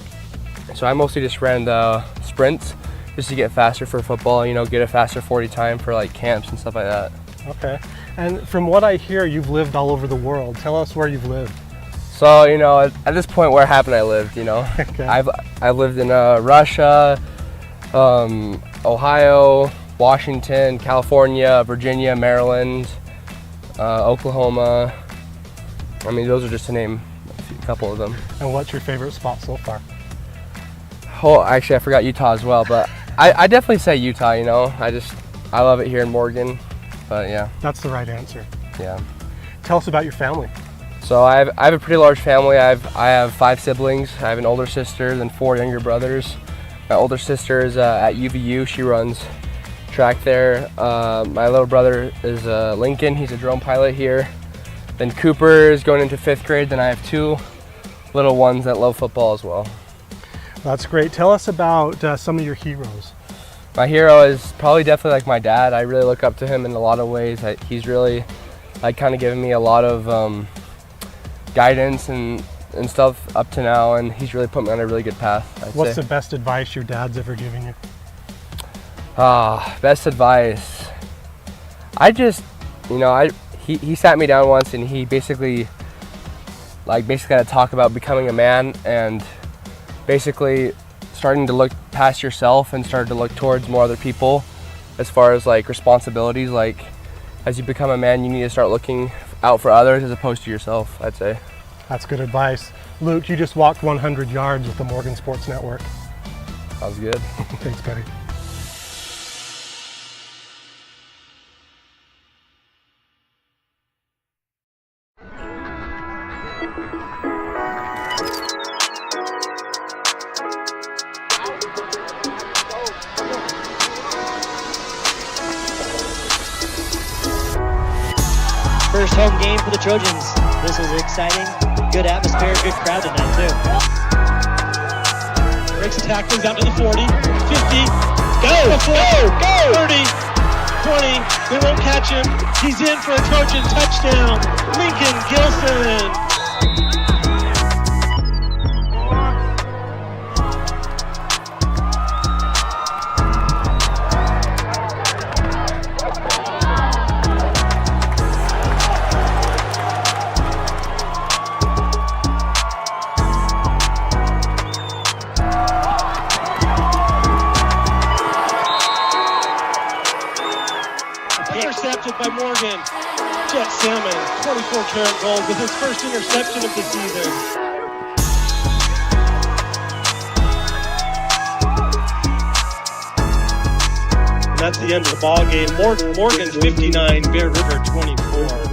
So I mostly just ran the sprints just to get faster for football, get a faster 40 time for like camps and stuff like that. Okay. And from what I hear, you've lived all over the world. Tell us where you've lived. So, at this point, where haven't I lived, Okay. I've lived in Russia, Ohio, Washington, California, Virginia, Maryland, Oklahoma. I mean, those are just to name a couple of them. And what's your favorite spot so far? Oh, actually, I forgot Utah as well, but I definitely say Utah, I love it here in Morgan, but yeah. That's the right answer. Yeah. Tell us about your family. So I have a pretty large family. I have 5 siblings. I have an older sister, then 4 younger brothers. My older sister is at UVU. She runs track there. My little brother is Lincoln. He's a drone pilot here. Then Cooper is going into 5th grade. Then I have 2 little ones that love football as well. That's great. Tell us about some of your heroes. My hero is probably definitely like my dad. I really look up to him in a lot of ways. He's really kind of given me a lot of guidance and stuff up to now, and he's really put me on a really good path, I'd What's say. the best advice your dad's ever given you? Best advice. He sat me down once and he basically kind of talk about becoming a man and basically starting to look past yourself and start to look towards more other people as far as responsibilities. As you become a man, you need to start looking out for others as opposed to yourself, I'd say. That's good advice. Luke, you just walked 100 yards with the Morgan Sports Network. Sounds good. Thanks, buddy. First home game for the Trojans. This was exciting. Good atmosphere, good crowd tonight too. Breaks the tackles out to the 40, 50, go, 30, 20, they won't catch him. He's in for a Trojan touchdown. Lincoln Gilson. Intercepted by Morgan. Jet Salmon, 24-karat gold with his first interception of the season. And that's the end of the ball game. Morgan's 59, Bear River 24.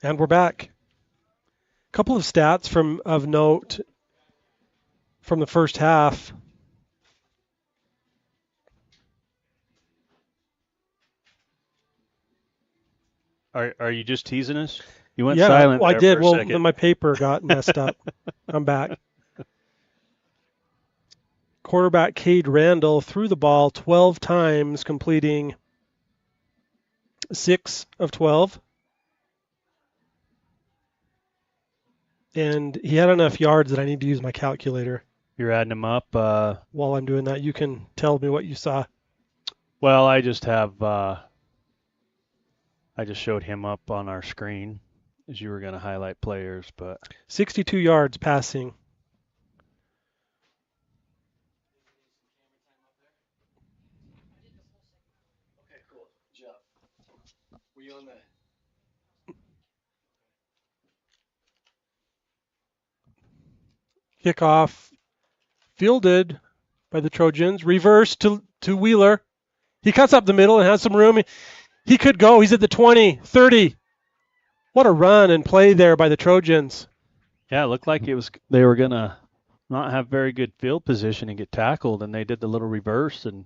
And we're back. A couple of stats of note from the first half. Are you just teasing us? You went Yeah, silent well, I there did. for a Well, second. my paper got messed up. I'm back. Quarterback Cade Randall threw the ball 12 times, completing 6 of 12. And he had enough yards that I need to use my calculator. You're adding them up. While I'm doing that, you can tell me what you saw. Well, I just have. I just showed him up on our screen as you were going to highlight players, but 62 yards passing. Okay, cool. Jeff, were you on the... Kickoff fielded by the Trojans. Reverse to Wheeler. He cuts up the middle and has some room. He could go. He's at the 20, 30. What a run and play there by the Trojans. yeah, it looked like they were going to not have very good field position and get tackled, and they did the little reverse and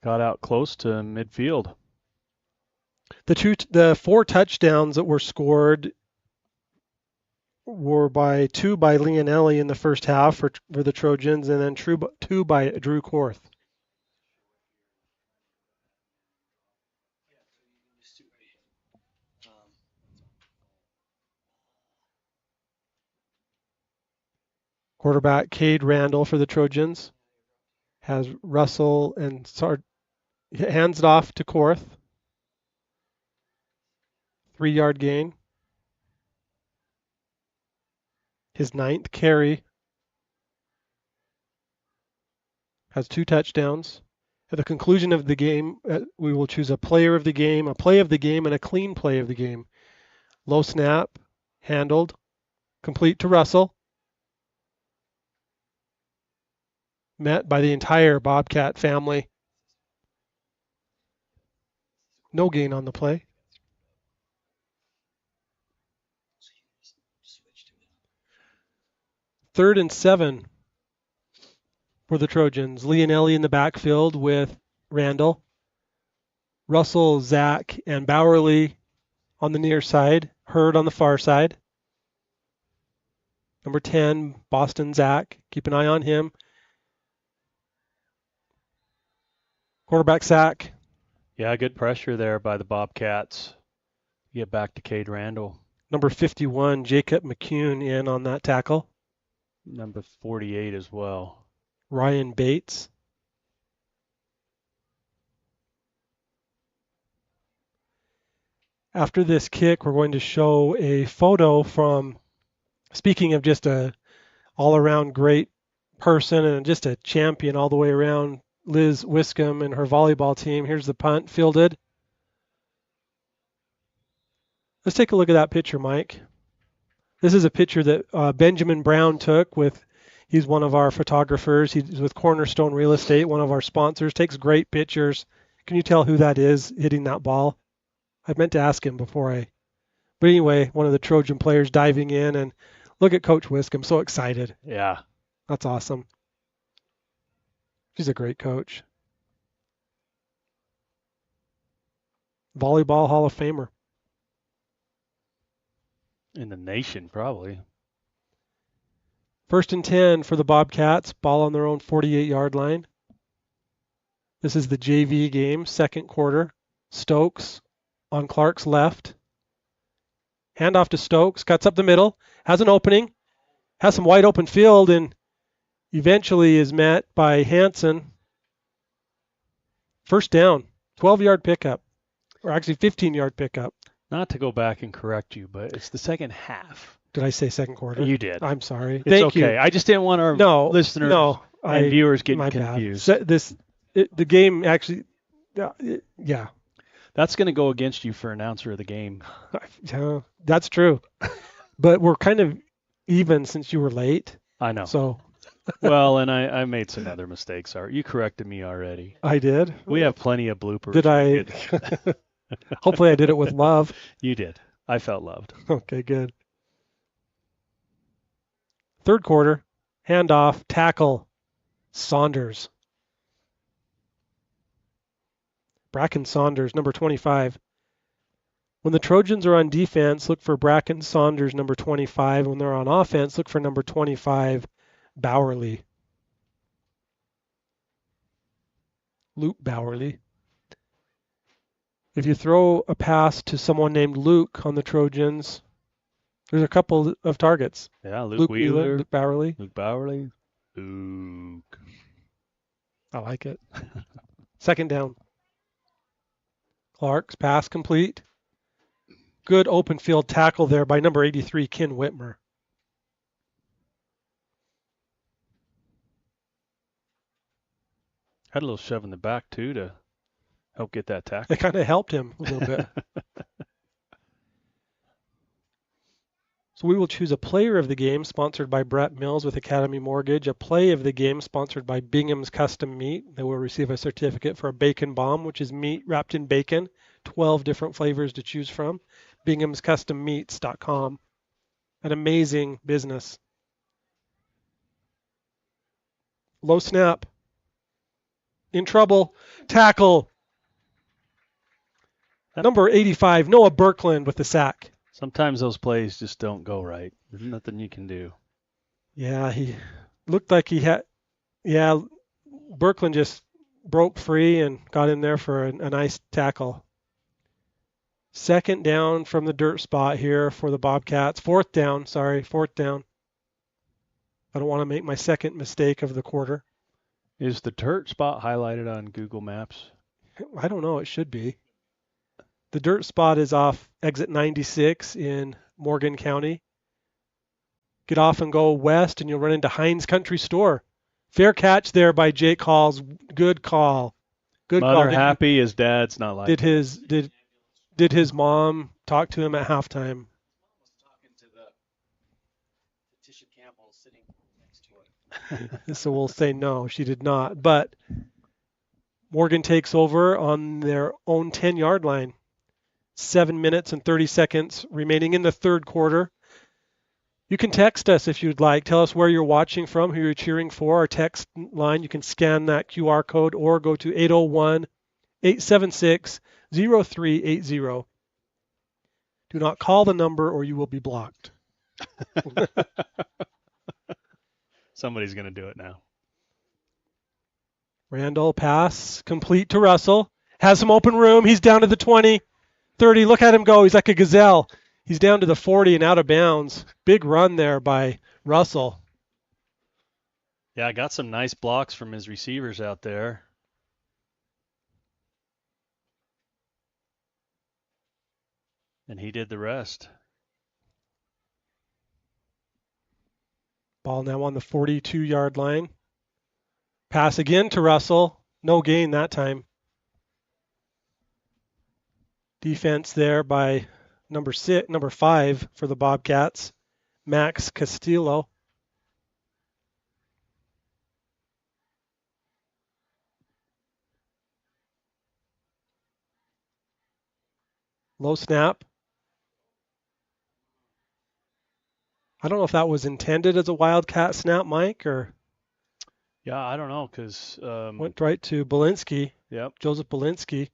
got out close to midfield. The 4 touchdowns that were scored were two by Leonelli in the first half for the Trojans, and then 2 by Drew Korth. Quarterback Cade Randall for the Trojans has Russell and hands it off to Korth. 3-yard gain. His 9th carry. Has 2 touchdowns. At the conclusion of the game, we will choose a player of the game, a play of the game, and a clean play of the game. Low snap, handled, complete to Russell. Met by the entire Bobcat family. No gain on the play. Third and 7 for the Trojans. Leonelli in the backfield with Randall. Russell, Zach, and Bowerly on the near side. Hurd on the far side. Number 10, Boston Zach. Keep an eye on him. Quarterback sack. Yeah, good pressure there by the Bobcats. Get back to Cade Randall. Number 51, Jacob McCune in on that tackle. Number 48 as well. Ryan Bates. After this kick, we're going to show a photo from, speaking of just a all-around great person and just a champion all the way around, Liz Wiscombe and her volleyball team. Here's the punt fielded. Let's take a look at that picture, Mike. This is a picture that Benjamin Brown took he's one of our photographers. He's with Cornerstone Real Estate, one of our sponsors, takes great pictures. Can you tell who that is hitting that ball? I meant to ask him but anyway, one of the Trojan players diving in, and look at Coach Wiscombe, so excited. Yeah. That's awesome. She's a great coach. Volleyball Hall of Famer. In the nation, probably. 1st and 10 for the Bobcats. Ball on their own 48-yard line. This is the JV game, second quarter. Stokes on Clark's left. Handoff to Stokes, cuts up the middle, has an opening, has some wide open field, and eventually is met by Hansen. First down, 12-yard pickup, or actually 15-yard pickup. Not to go back and correct you, but it's the second half. Did I say second quarter? You did. I'm sorry. It's Thank okay. you. I just didn't want our listeners and viewers getting confused. The game actually, yeah. That's going to go against you for announcer of the game. That's true. But we're kind of even since you were late. I know. So. Well, and I made some other mistakes. You corrected me already. I did? We have plenty of bloopers. Did I? Hopefully I did it with love. You did. I felt loved. Okay, good. Third quarter, handoff, tackle, Saunders. Bracken Saunders, number 25. When the Trojans are on defense, look for Bracken Saunders, number 25. When they're on offense, look for number 25, Bowerly. Luke Bowerly. If you throw a pass to someone named Luke on the Trojans, there's a couple of targets. Yeah, Luke Wheeler, Luke Bowerly. Luke Bowerly. Luke. I like it. Second down. Clark's pass complete. Good open field tackle there by number 83, Ken Whitmer. Had a little shove in the back, too, to help get that tackle. It kind of helped him a little bit. So we will choose a player of the game sponsored by Brett Mills with Academy Mortgage, a play of the game sponsored by Bingham's Custom Meat. They will receive a certificate for a bacon bomb, which is meat wrapped in bacon, 12 different flavors to choose from. BinghamsCustomMeats.com. An amazing business. Low snap. In trouble. Tackle. Number 85, Noah Birkland with the sack. Sometimes those plays just don't go right. There's nothing you can do. Yeah, he looked like he had. Yeah, Birkland just broke free and got in there for a nice tackle. Second down from the dirt spot here for the Bobcats. Fourth down. I don't want to make my second mistake of the quarter. Is the dirt spot highlighted on Google Maps? I don't know. It should be. The dirt spot is off exit 96 in Morgan County. Get off and go west and you'll run into Heinz Country Store. Fair catch there by Jake Halls. Good call. Good call. Mother happy, his dad's not like Did his mom talk to him at halftime? So we'll say no, she did not. But Morgan takes over on their own 10-yard line. 7 minutes and 30 seconds remaining in the third quarter. You can text us if you'd like. Tell us where you're watching from, who you're cheering for. Our text line, you can scan that QR code or go to 801-876-0380. Do not call the number or you will be blocked. Somebody's going to do it now. Randall pass complete to Russell. Has some open room. He's down to the 20. 30, look at him go. He's like a gazelle. He's down to the 40 and out of bounds. Big run there by Russell. Yeah, I got some nice blocks from his receivers out there. And he did the rest. Ball now on the 42-yard line. Pass again to Russell. No gain that time. Defense there by number 5 for the Bobcats, Max Castillo. Low snap. I don't know if that was intended as a Wildcat snap, Mike, or... Yeah, I don't know, because... went right to Belinsky. Yep. Joseph Belinsky.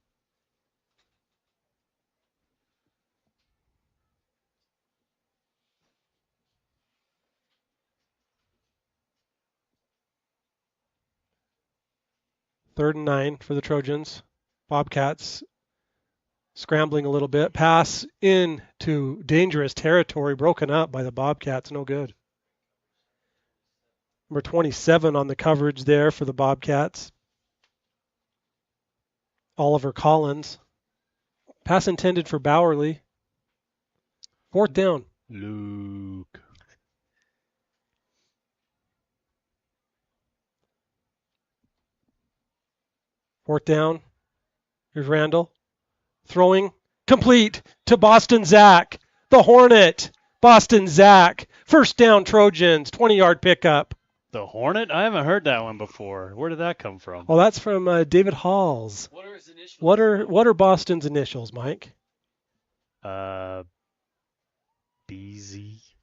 Third and 9 for the Trojans. Bobcats scrambling a little bit. Pass into dangerous territory, broken up by the Bobcats. No good. Number 27 on the coverage there for the Bobcats. Oliver Collins. Pass intended for Bowerly. Fourth down. Luke. Fourth down. Here's Randall. Throwing complete to Boston Zach. The Hornet. Boston Zach. First down Trojans. 20-yard pickup. The Hornet? I haven't heard that one before. Where did that come from? Oh, that's from David Halls. What are his initials? What are Boston's initials, Mike? BZ.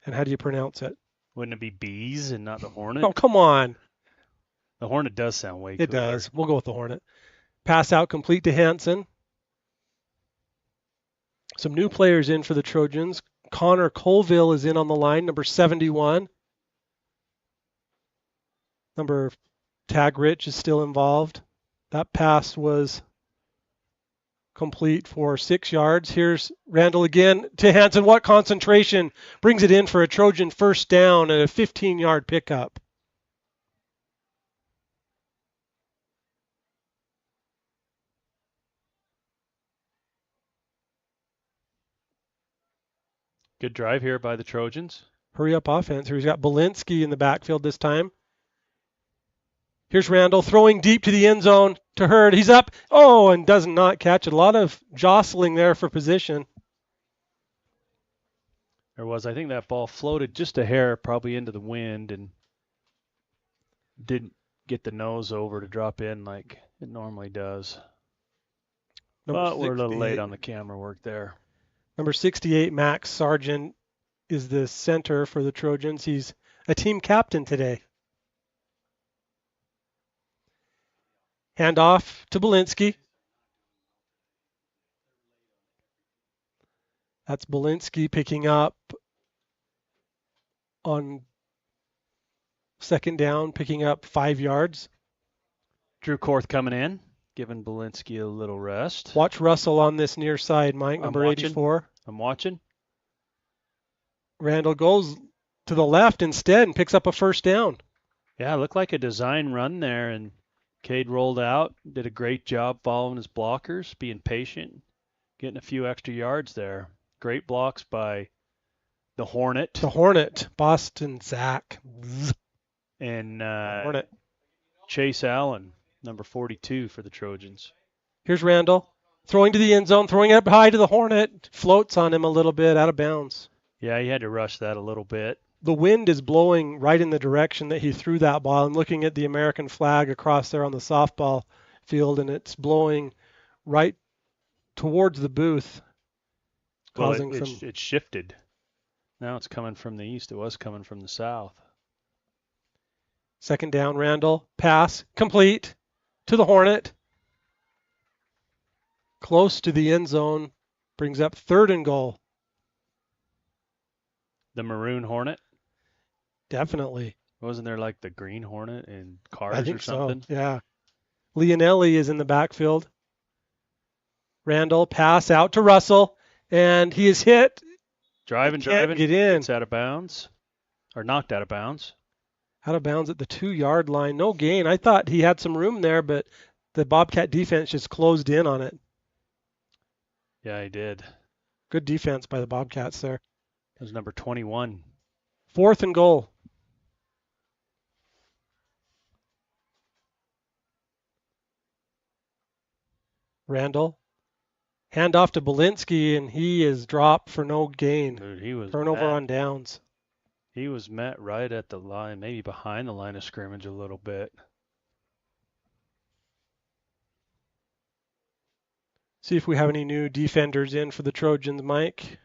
And how do you pronounce it? Wouldn't it be bees and not the Hornet? Oh, come on. The Hornet does sound way It cooler. does. We'll go with the Hornet. Pass out complete to Hansen. Some new players in for the Trojans. Connor Colville is in on the line, number 71. Number Tag Rich is still involved. That pass was complete for 6 yards. Here's Randall again to Hansen. What concentration brings it in for a Trojan first down and a 15-yard pickup. Good drive here by the Trojans. Hurry up offense. He's got Belinsky in the backfield this time. Here's Randall throwing deep to the end zone to Hurd. He's up. Oh, and does not catch it. A lot of jostling there for position. There was. I think that ball floated just a hair probably into the wind and didn't get the nose over to drop in like it normally does. But we're a little late on the camera work there. Number 68, Max Sargent, is the center for the Trojans. He's a team captain today. Handoff to Belinsky. That's Belinsky picking up on second down, picking up 5 yards. Drew Korth coming in, giving Belinsky a little rest. Watch Russell on this near side, Mike, number 84. I'm watching. Randall goes to the left instead and picks up a first down. Yeah, it looked like a design run there, and Cade rolled out, did a great job following his blockers, being patient, getting a few extra yards there. Great blocks by the Hornet. The Hornet, Boston Zach. And Hornet. Chase Allen, number 42 for the Trojans. Here's Randall throwing to the end zone, throwing it up high to the Hornet. Floats on him a little bit, out of bounds. Yeah, he had to rush that a little bit. The wind is blowing right in the direction that he threw that ball. I'm looking at the American flag across there on the softball field, and it's blowing right towards the booth, causing some... It shifted. Now it's coming from the east. It was coming from the south. Second down, Randall. Pass complete to the Hornet. Close to the end zone. Brings up 3rd and goal. The Maroon Hornet? Definitely. Wasn't there like the Green Hornet in Cars I think or something? So, yeah. Leonelli is in the backfield. Randall, pass out to Russell, and he is hit. Driving. Get in. It's out of bounds. Or knocked out of bounds. Out of bounds at the 2-yard line. No gain. I thought he had some room there, but the Bobcat defense just closed in on it. Yeah, he did. Good defense by the Bobcats there. That was number 21. 4th and goal. Randall. Hand off to Belinsky, and he is dropped for no gain. Dude, he was Turnover on downs. He was met right at the line, maybe behind the line of scrimmage a little bit. See if we have any new defenders in for the Trojans, Mike.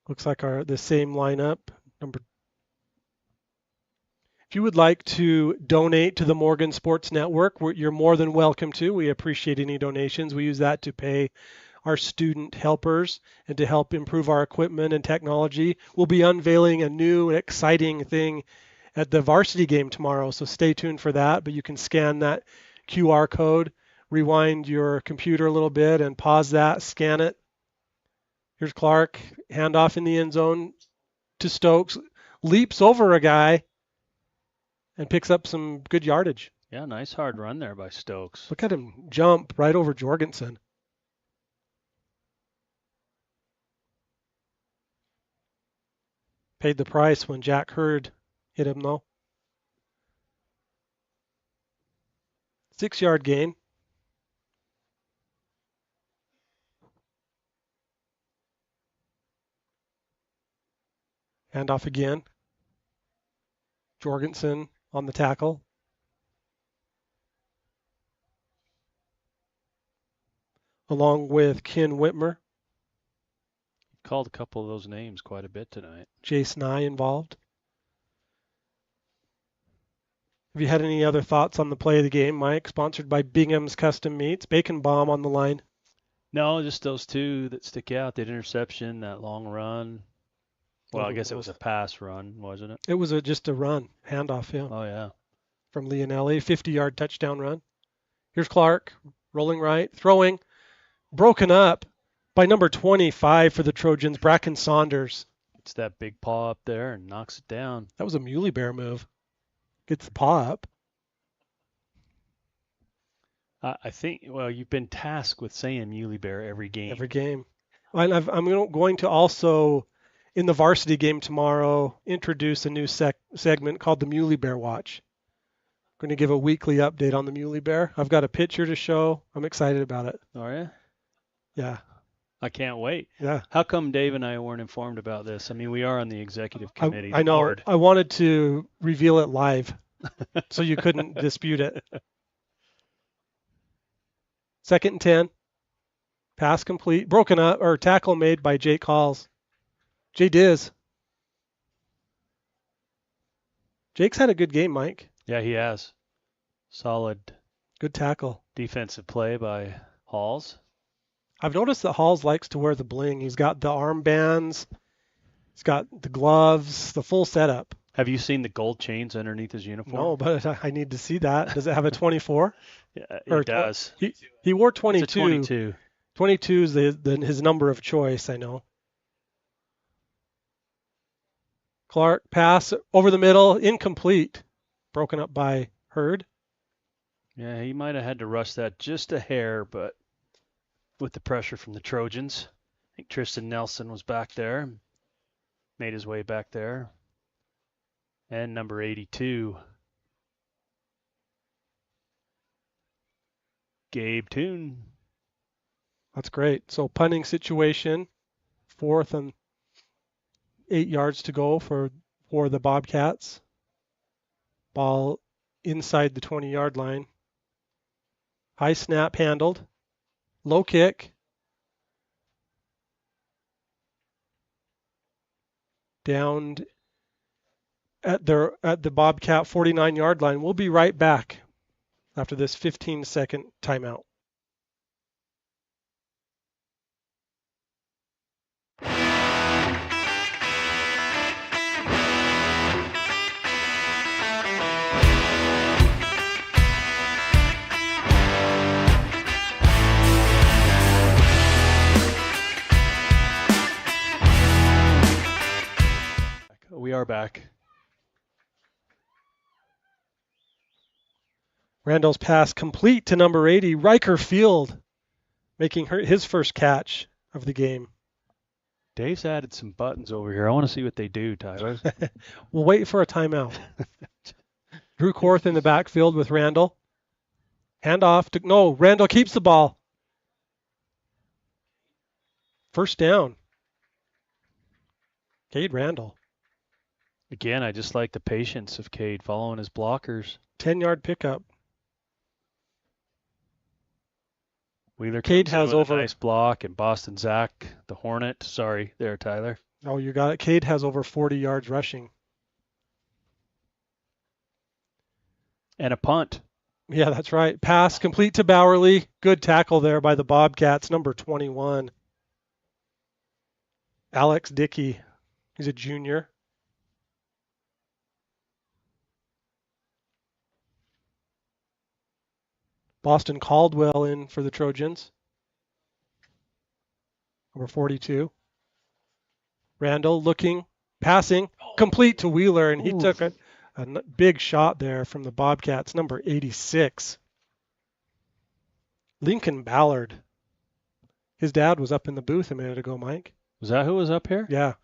Looks like the same lineup. If you would like to donate to the Morgan Sports Network, you're more than welcome to. We appreciate any donations. We use that to pay our student helpers and to help improve our equipment and technology. We'll be unveiling a new exciting thing at the varsity game tomorrow, so stay tuned for that. But you can scan that QR code, rewind your computer a little bit and pause that, scan it. Here's Clark, handoff in the end zone to Stokes, leaps over a guy and picks up some good yardage. Yeah, nice hard run there by Stokes. Look at him jump right over Jorgensen. Paid the price when Jack Hurd hit him, though. 6-yard gain. Handoff again. Jorgensen on the tackle. Along with Ken Whitmer. Called a couple of those names quite a bit tonight. Jace Nye involved. Have you had any other thoughts on the play of the game, Mike? Sponsored by Bingham's Custom Meats. Bacon Bomb on the line. No, just those two that stick out. That interception, that long run. Well, I guess it was a pass run, wasn't it? It was just a run, handoff, yeah. Oh, yeah. From Leonelli, 50-yard touchdown run. Here's Clark, rolling right, throwing, broken up by number 25 for the Trojans, Bracken Saunders. It's that big paw up there and knocks it down. That was a Muley Bear move. Gets the paw up. I think, well, you've been tasked with saying Muley Bear every game. Every game. And I'm going to also, in the varsity game tomorrow, introduce a new segment called the Muley Bear Watch. I'm going to give a weekly update on the Muley Bear. I've got a picture to show. I'm excited about it. Are you? Yeah. I can't wait. Yeah. How come Dave and I weren't informed about this? I mean, we are on the executive committee. I know. Board. I wanted to reveal it live so you couldn't dispute it. 2nd and 10. Pass complete. Broken up, or tackle made by Jake Halls. Jay Diz. Jake's had a good game, Mike. Yeah, he has. Solid. Good tackle. Defensive play by Halls. I've noticed that Halls likes to wear the bling. He's got the armbands. He's got the gloves, the full setup. Have you seen the gold chains underneath his uniform? No, but I need to see that. Does it have a 24? Yeah, it does. He wore 22. It's a 22. 22 is his number of choice, I know. Clark, pass over the middle, incomplete. Broken up by Hurd. Yeah, he might have had to rush that just a hair, but with the pressure from the Trojans. I think Tristan Nelson was back there. Made his way back there. And number 82. Gabe Toon. That's great. So punting situation. 4th and 8 yards to go for the Bobcats. Ball inside the 20-yard line. High snap handled. Low kick. Downed at the Bobcat 49-yard line. We'll be right back after this 15-second timeout. We are back. Randall's pass complete to number 80, Riker Field, making his first catch of the game. Dave's added some buttons over here. I want to see what they do, Tyler. We'll wait for a timeout. Drew Korth in the backfield with Randall. Handoff to, no, Randall keeps the ball. First down. Cade Randall. Again, I just like the patience of Cade following his blockers. 10-yard pickup. Wheeler Cade has over a nice block, and Boston Zach, the Hornet. Sorry there, Tyler. Oh, you got it. Cade has over 40 yards rushing. And a punt. Yeah, that's right. Pass complete to Bowerly. Good tackle there by the Bobcats, number 21. Alex Dickey. He's a junior. Boston Caldwell in for the Trojans. Number 42. Randall looking, passing, complete to Wheeler, and he took a big shot there from the Bobcats, number 86. Lincoln Ballard. His dad was up in the booth a minute ago, Mike. Was that who was up here? Yeah.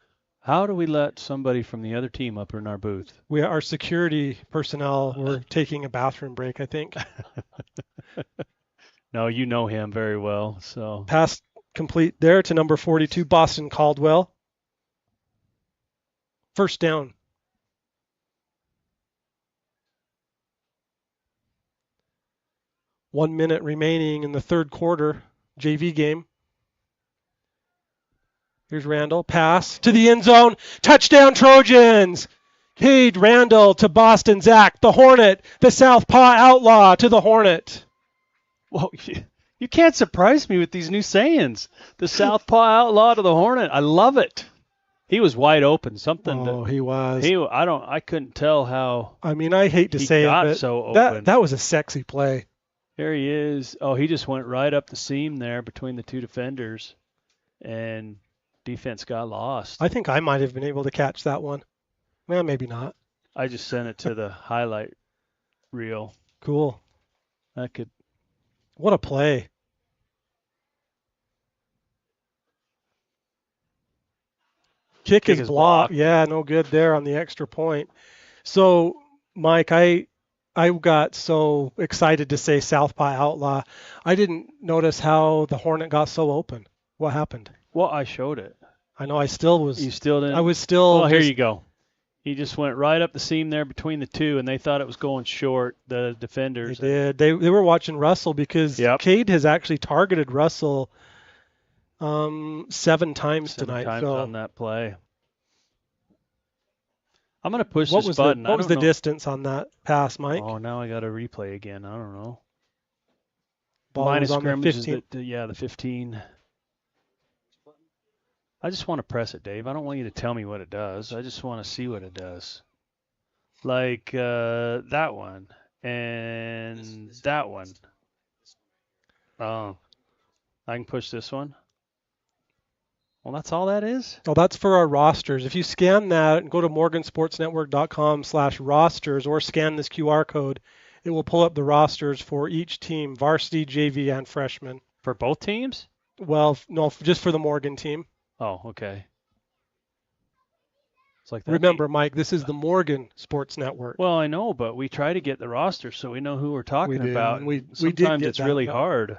How do we let somebody from the other team up in our booth? Our security personnel were taking a bathroom break, I think. No, you know him very well. So Pass complete there to number 42, Boston Caldwell. First down. One minute remaining in the third quarter, JV game. Here's Randall. Pass to the end zone. Touchdown, Trojans! Cade Randall to Boston Zach. The Hornet. The Southpaw Outlaw to the Hornet. Well, you can't surprise me with these new sayings. The Southpaw Outlaw to the Hornet. I love it. He was wide open. He was. I couldn't tell how. I mean, I hate to say it, but so open. That was a sexy play. There he is. Oh, he just went right up the seam there between the two defenders, and defense got lost. I think I might have been able to catch that one. Well, maybe not. I just sent it to the highlight reel. Cool. What a play. Kick is blocked. Yeah, no good there on the extra point. So, Mike, I got so excited to say Southpaw Outlaw. I didn't notice how the Hornet got so open. What happened? Well, I showed it. I know I still was. You still didn't? I was still. Well, here you go. He just went right up the seam there between the two, and they thought it was going short, the defenders. They did. They were watching Russell because Cade has actually targeted Russell 7 times tonight. On that play. I'm going to push this button. What was the distance on that pass, Mike? Oh, now I got to replay again. I don't know. Ball Minus was on the scrimmage is 15. the 15. I just want to press it, Dave. I don't want you to tell me what it does. I just want to see what it does. Like that one and that one. Oh, I can push this one. Well, that's all that is? Oh, that's for our rosters. If you scan that and go to morgansportsnetwork.com/rosters or scan this QR code, it will pull up the rosters for each team, varsity, JV, and freshman. For both teams? Well, no, just for the Morgan team. Oh, okay. It's like that. Remember, Mike, this is the Morgan Sports Network. Well, I know, but we try to get the roster so we know who we're talking about. We Sometimes did it's really hard.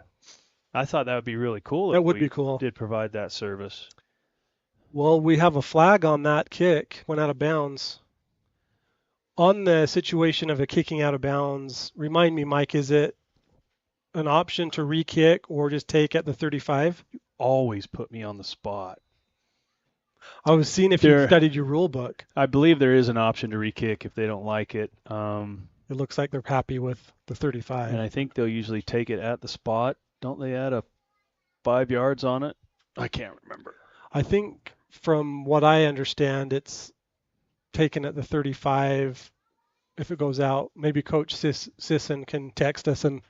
I thought that would be really cool. That would be cool. Did provide that service. Well, we have a flag on that kick. Went out of bounds. On the situation of a kicking out of bounds, remind me, Mike, is it an option to re-kick or just take at the 35? You always put me on the spot. I was seeing if you studied your rule book. I believe there is an option to re-kick if they don't like it. It looks like they're happy with the 35. And I think they'll usually take it at the spot. Don't they add a 5 yards on it? I can't remember. I think from what I understand, it's taken at the 35 if it goes out. Maybe Coach Sisson can text us and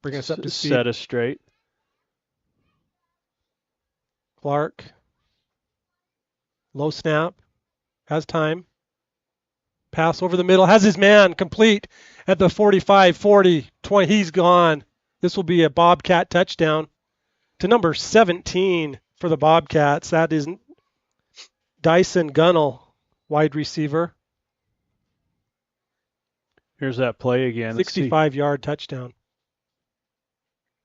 bring us up to speed. Set us straight. Clark. Low snap. Has time. Pass over the middle. Has his man complete at the 45, 40, 20. He's gone. This will be a Bobcat touchdown to number 17 for the Bobcats. That is Dyson Gunnell, wide receiver. Here's that play again. 65-yard touchdown.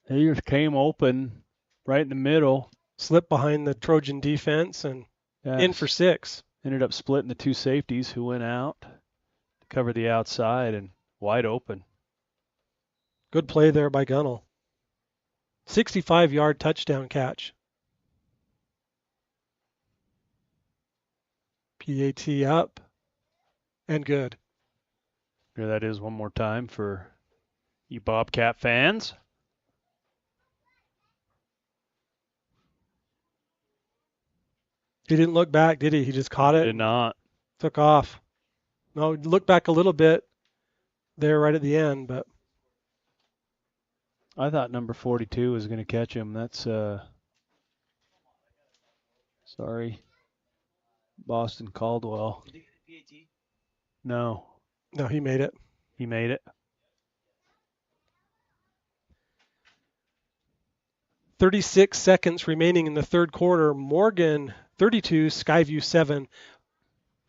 He just came open right in the middle. Slipped behind the Trojan defense and in for 6. Ended up splitting the two safeties who went out to cover the outside and wide open. Good play there by Gunnell. 65-yard touchdown catch. PAT up and good. Here that is one more time for you Bobcat fans. He didn't look back, did he? He just caught it. Did not. Took off. No, looked back a little bit there right at the end, but I thought number 42 was going to catch him. That's sorry. Boston Caldwell. Did he get PAT? No, he made it. He made it. 36 seconds remaining in the third quarter. Morgan 32, Skyview 7.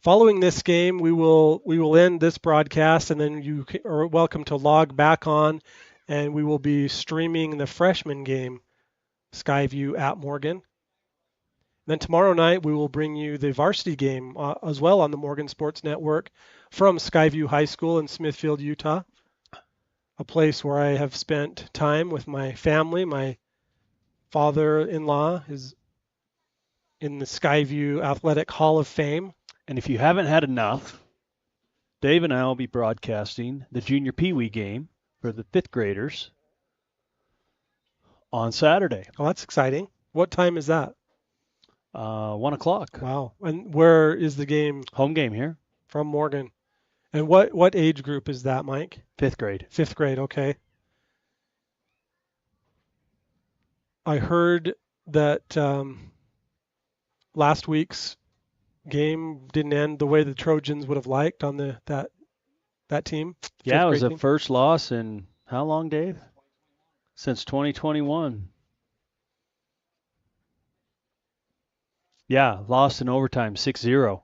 Following this game, we will end this broadcast, and then you are welcome to log back on, and we will be streaming the freshman game, Skyview at Morgan. Then tomorrow night we will bring you the varsity game as well on the Morgan Sports Network from Skyview High School in Smithfield, Utah, a place where I have spent time with my family. My father-in-law is in the Skyview Athletic Hall of Fame. And if you haven't had enough, Dave and I will be broadcasting the Junior Pee Wee game for the 5th graders on Saturday. Oh, that's exciting. What time is that? 1 o'clock. Wow. And where is the game? Home game here. From Morgan. And what age group is that, Mike? 5th grade. 5th grade, okay. I heard that last week's game didn't end the way the Trojans would have liked on that team. Yeah, it was the team. first loss in how long, Dave? Since 2021. Yeah, lost in overtime, 6-0.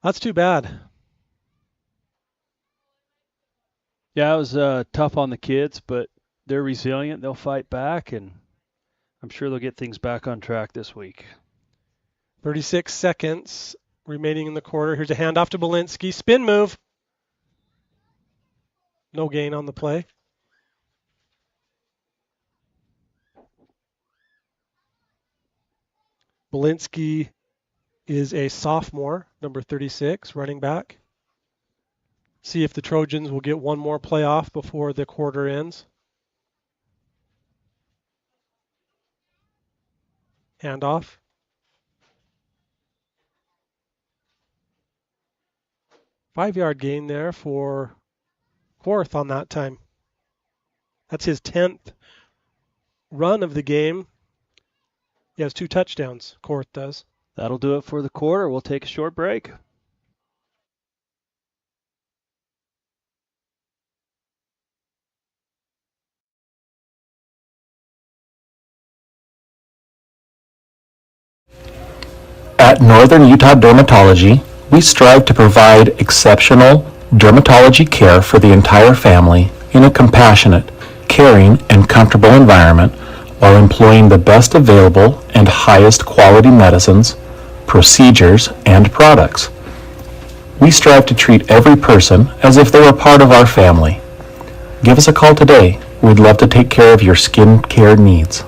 That's too bad. Yeah, it was tough on the kids, but they're resilient. They'll fight back, and I'm sure they'll get things back on track this week. 36 seconds remaining in the quarter. Here's a handoff to Belinsky. Spin move. No gain on the play. Belinsky is a sophomore, number 36, running back. See if the Trojans will get one more play off before the quarter ends. Handoff. Five-yard gain there for Korth on that time. That's his 10th run of the game. He has 2 touchdowns, Korth does. That'll do it for the quarter. We'll take a short break. At Northern Utah Dermatology, we strive to provide exceptional dermatology care for the entire family in a compassionate, caring, and comfortable environment while employing the best available and highest quality medicines, procedures, and products. We strive to treat every person as if they were part of our family. Give us a call today. We'd love to take care of your skin care needs.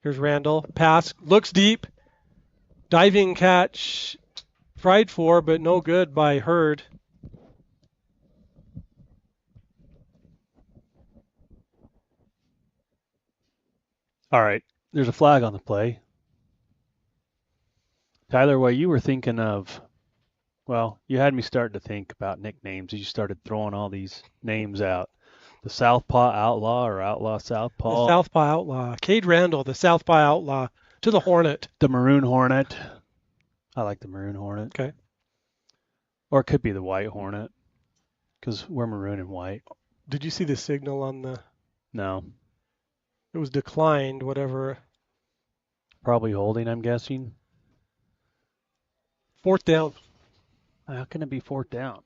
Here's Randall. Pass. Looks deep. Diving catch. Tried for, but no good by Hurd. All right. There's a flag on the play. Tyler, while you were thinking of, well, you had me starting to think about nicknames as you started throwing all these names out. The Southpaw Outlaw or Outlaw Southpaw. The Southpaw Outlaw. Cade Randall, the Southpaw Outlaw, to the Hornet. The Maroon Hornet. I like the Maroon Hornet. Okay. Or it could be the White Hornet, because we're maroon and white. Did you see the signal on the... No. It was declined, whatever. Probably holding, I'm guessing. 4th down. How can it be 4th down?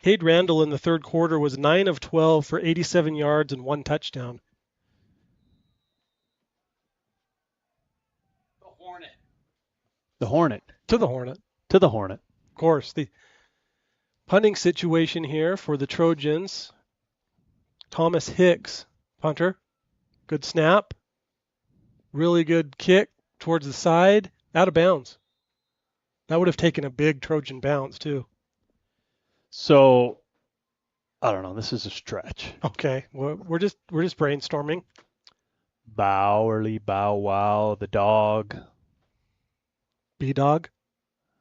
Cade Randall in the 3rd quarter was 9 of 12 for 87 yards and 1 touchdown. The Hornet. The Hornet. To the Hornet. To the Hornet. Of course. The punting situation here for the Trojans. Thomas Hicks, punter. Good snap. Really good kick towards the side. Out of bounds. That would have taken a big Trojan bounce, too. So, I don't know. This is a stretch. Okay, we're just brainstorming. Bowerly, Bow Wow, the dog. B-Dog.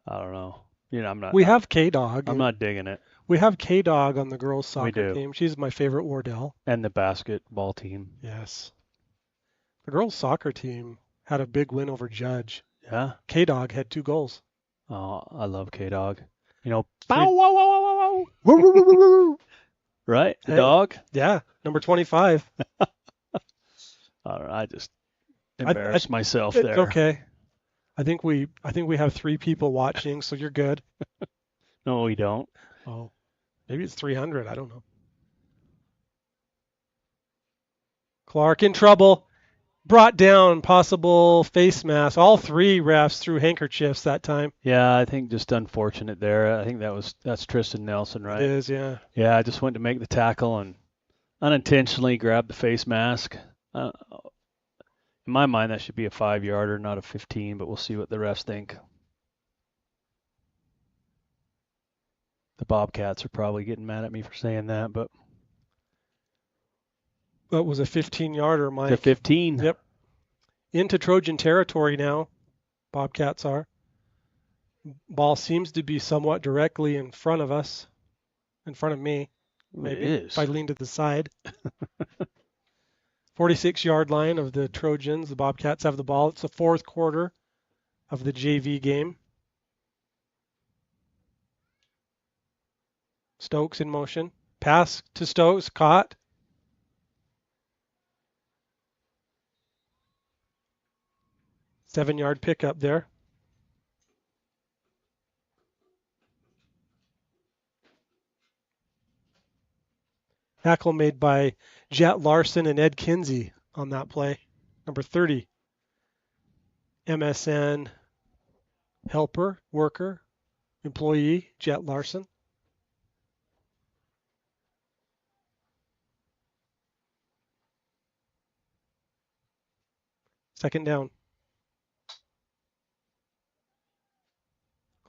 I don't know. You know, I'm not. We have K-Dog. I'm not digging it. We have K-Dog on the girls' We soccer do. team. She's my favorite Wardell. And the basketball team. Yes. The girls' soccer team had a big win over Judge. Yeah. K-Dog had 2 goals. Oh, I love K-Dog. You know, Three- bow, wow, wow, wow, wow, wow. Woo, woo, woo, woo, woo. Right? The Hey. dog? Yeah, number 25. I just embarrassed myself It's there. okay. I think we have 3 people watching, so you're good. No, we don't. Oh, maybe it's 300. I don't know. Clark in trouble. Brought down, possible face mask. All 3 refs threw handkerchiefs that time. Yeah, I think just unfortunate there. I think that's Tristan Nelson, right? It is, yeah. Yeah, I just went to make the tackle and unintentionally grabbed the face mask. In my mind, that should be a 5-yarder, not a 15, but we'll see what the refs think. The Bobcats are probably getting mad at me for saying that, but That was a 15-yarder, Mike. the 15. Yep. Into Trojan territory now. Bobcats are. Ball seems to be somewhat directly in front of us. In front of me. Maybe. It is. If I lean to the side. 46-yard line of the Trojans. The Bobcats have the ball. It's the 4th quarter of the JV game. Stokes in motion. Pass to Stokes. Caught. Seven-yard pickup there. Tackle made by Jet Larson and Ed Kinsey on that play. Number 30. MSN helper, worker, employee, Jet Larson. Second down.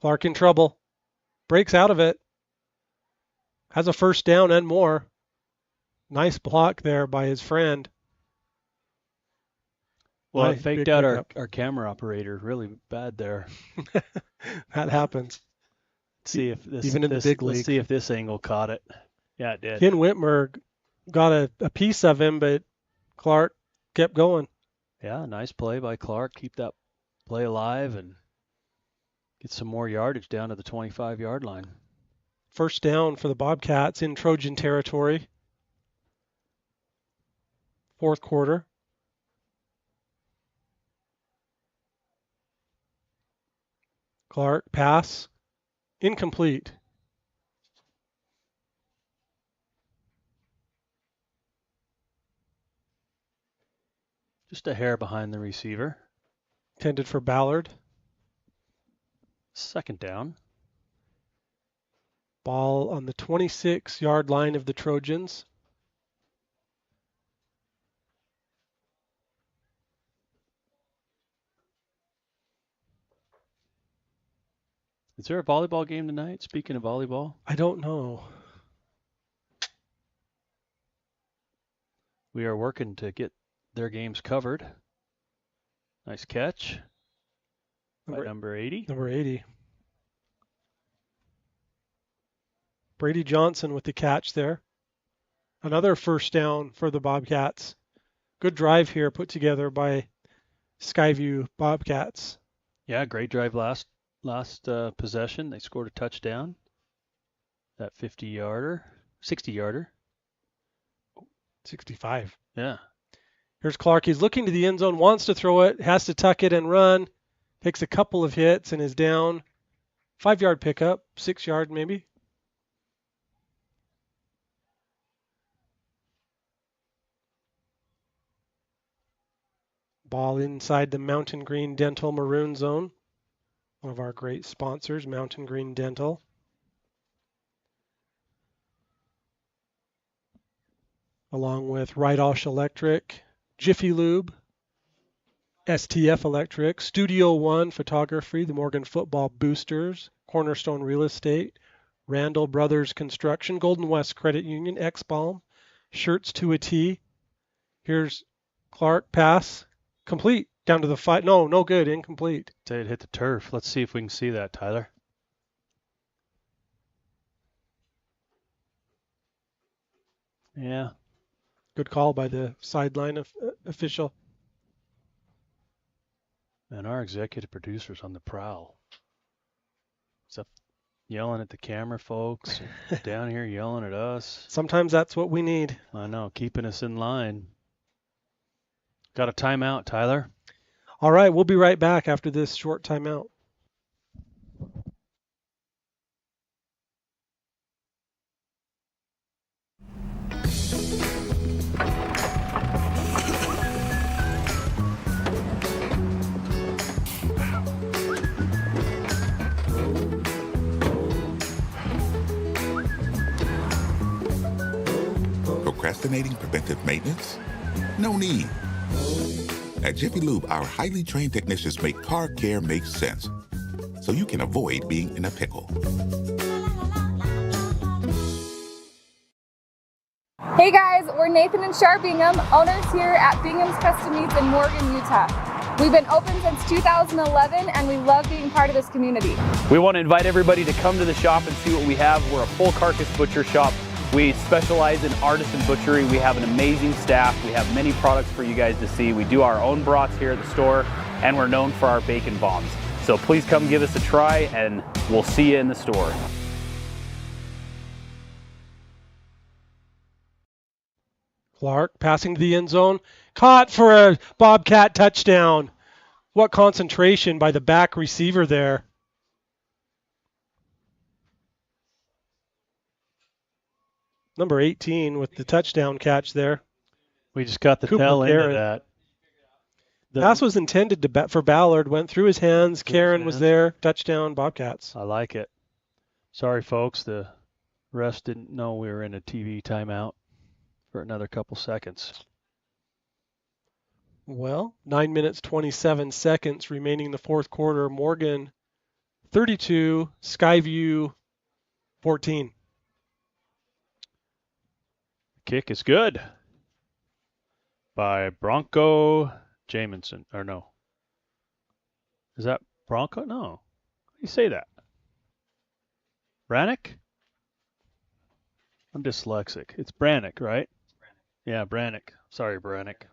Clark in trouble. Breaks out of it. Has a first down and more. Nice block there by his friend. Well, Nice it faked big out pickup. our camera operator really bad there. That happens. Let's see if this Even in the this- big let's league. see if this angle caught it. Yeah, it did. Ken Whitmer got a piece of him, but Clark kept going. Yeah, nice play by Clark. Keep that play alive and get some more yardage down to the 25-yard line. First down for the Bobcats in Trojan territory. 4th quarter. Clark pass. Incomplete. Just a hair behind the receiver. Intended for Ballard. Second down. Ball on the 26-yard line of the Trojans. Is there a volleyball game tonight? Speaking of volleyball, I don't know. we are working to get their games covered. Nice catch by number 80. Number 80. Brady Johnson with the catch there. Another first down for the Bobcats. Good drive here put together by Skyview Bobcats. Yeah, great drive last possession. They scored a touchdown. That 50-yarder, 60-yarder. 65. Yeah. Here's Clark. He's looking to the end zone, wants to throw it, has to tuck it and run. Takes a couple of hits and is down. 5-yard pickup, 6-yard maybe. Ball inside the Mountain Green Dental Maroon Zone. One of our great sponsors, Mountain Green Dental. Along with Rydalsh Electric, Jiffy Lube, STF Electric, Studio One Photography, the Morgan Football Boosters, Cornerstone Real Estate, Randall Brothers Construction, Golden West Credit Union, X-Balm, Shirts to a T. Here's Clark, pass, complete Down to the 5. No good. Incomplete. It hit the turf. Let's see if we can see that, Tyler. Yeah. Good call by the sideline official. And our executive producer's on the prowl. He's up yelling at the camera folks, down here yelling at us. Sometimes that's what we need. I know, keeping us in line. Got a timeout, Tyler. All right, we'll be right back after this short timeout. Procrastinating preventive maintenance? No need. At Jiffy Lube, our highly trained technicians make car care make sense, so you can avoid being in a pickle. Hey guys, we're Nathan and Shar Bingham, owners here at Bingham's Custom Meats in Morgan, Utah. We've been open since 2011 and we love being part of this community. We want to invite everybody to come to the shop and see what we have. We're a full carcass butcher shop. We specialize in artisan butchery. We have an amazing staff. We have many products for you guys to see. We do our own brats here at the store, and we're known for our bacon bombs. So please come give us a try, and we'll see you in the store. Clark passing to the end zone. Caught for a Bobcat touchdown. What concentration by the back receiver there. Number 18 with the touchdown catch there. We just got the Cooper tail end Garrett. of that. The pass was intended for Ballard. Went through his hands. Karen was there. Touchdown, Bobcats. I like it. Sorry, folks. The rest didn't know we were in a TV timeout for another couple seconds. Well, 9 minutes, 27 seconds remaining in the fourth quarter. Morgan, 32. Skyview, 14. Kick is good by Bronco Jamison. Or no. Is that Bronco? No. How do you say that? Brannick? I'm dyslexic. It's Brannick, right? Yeah, Brannick. Sorry, Brannick.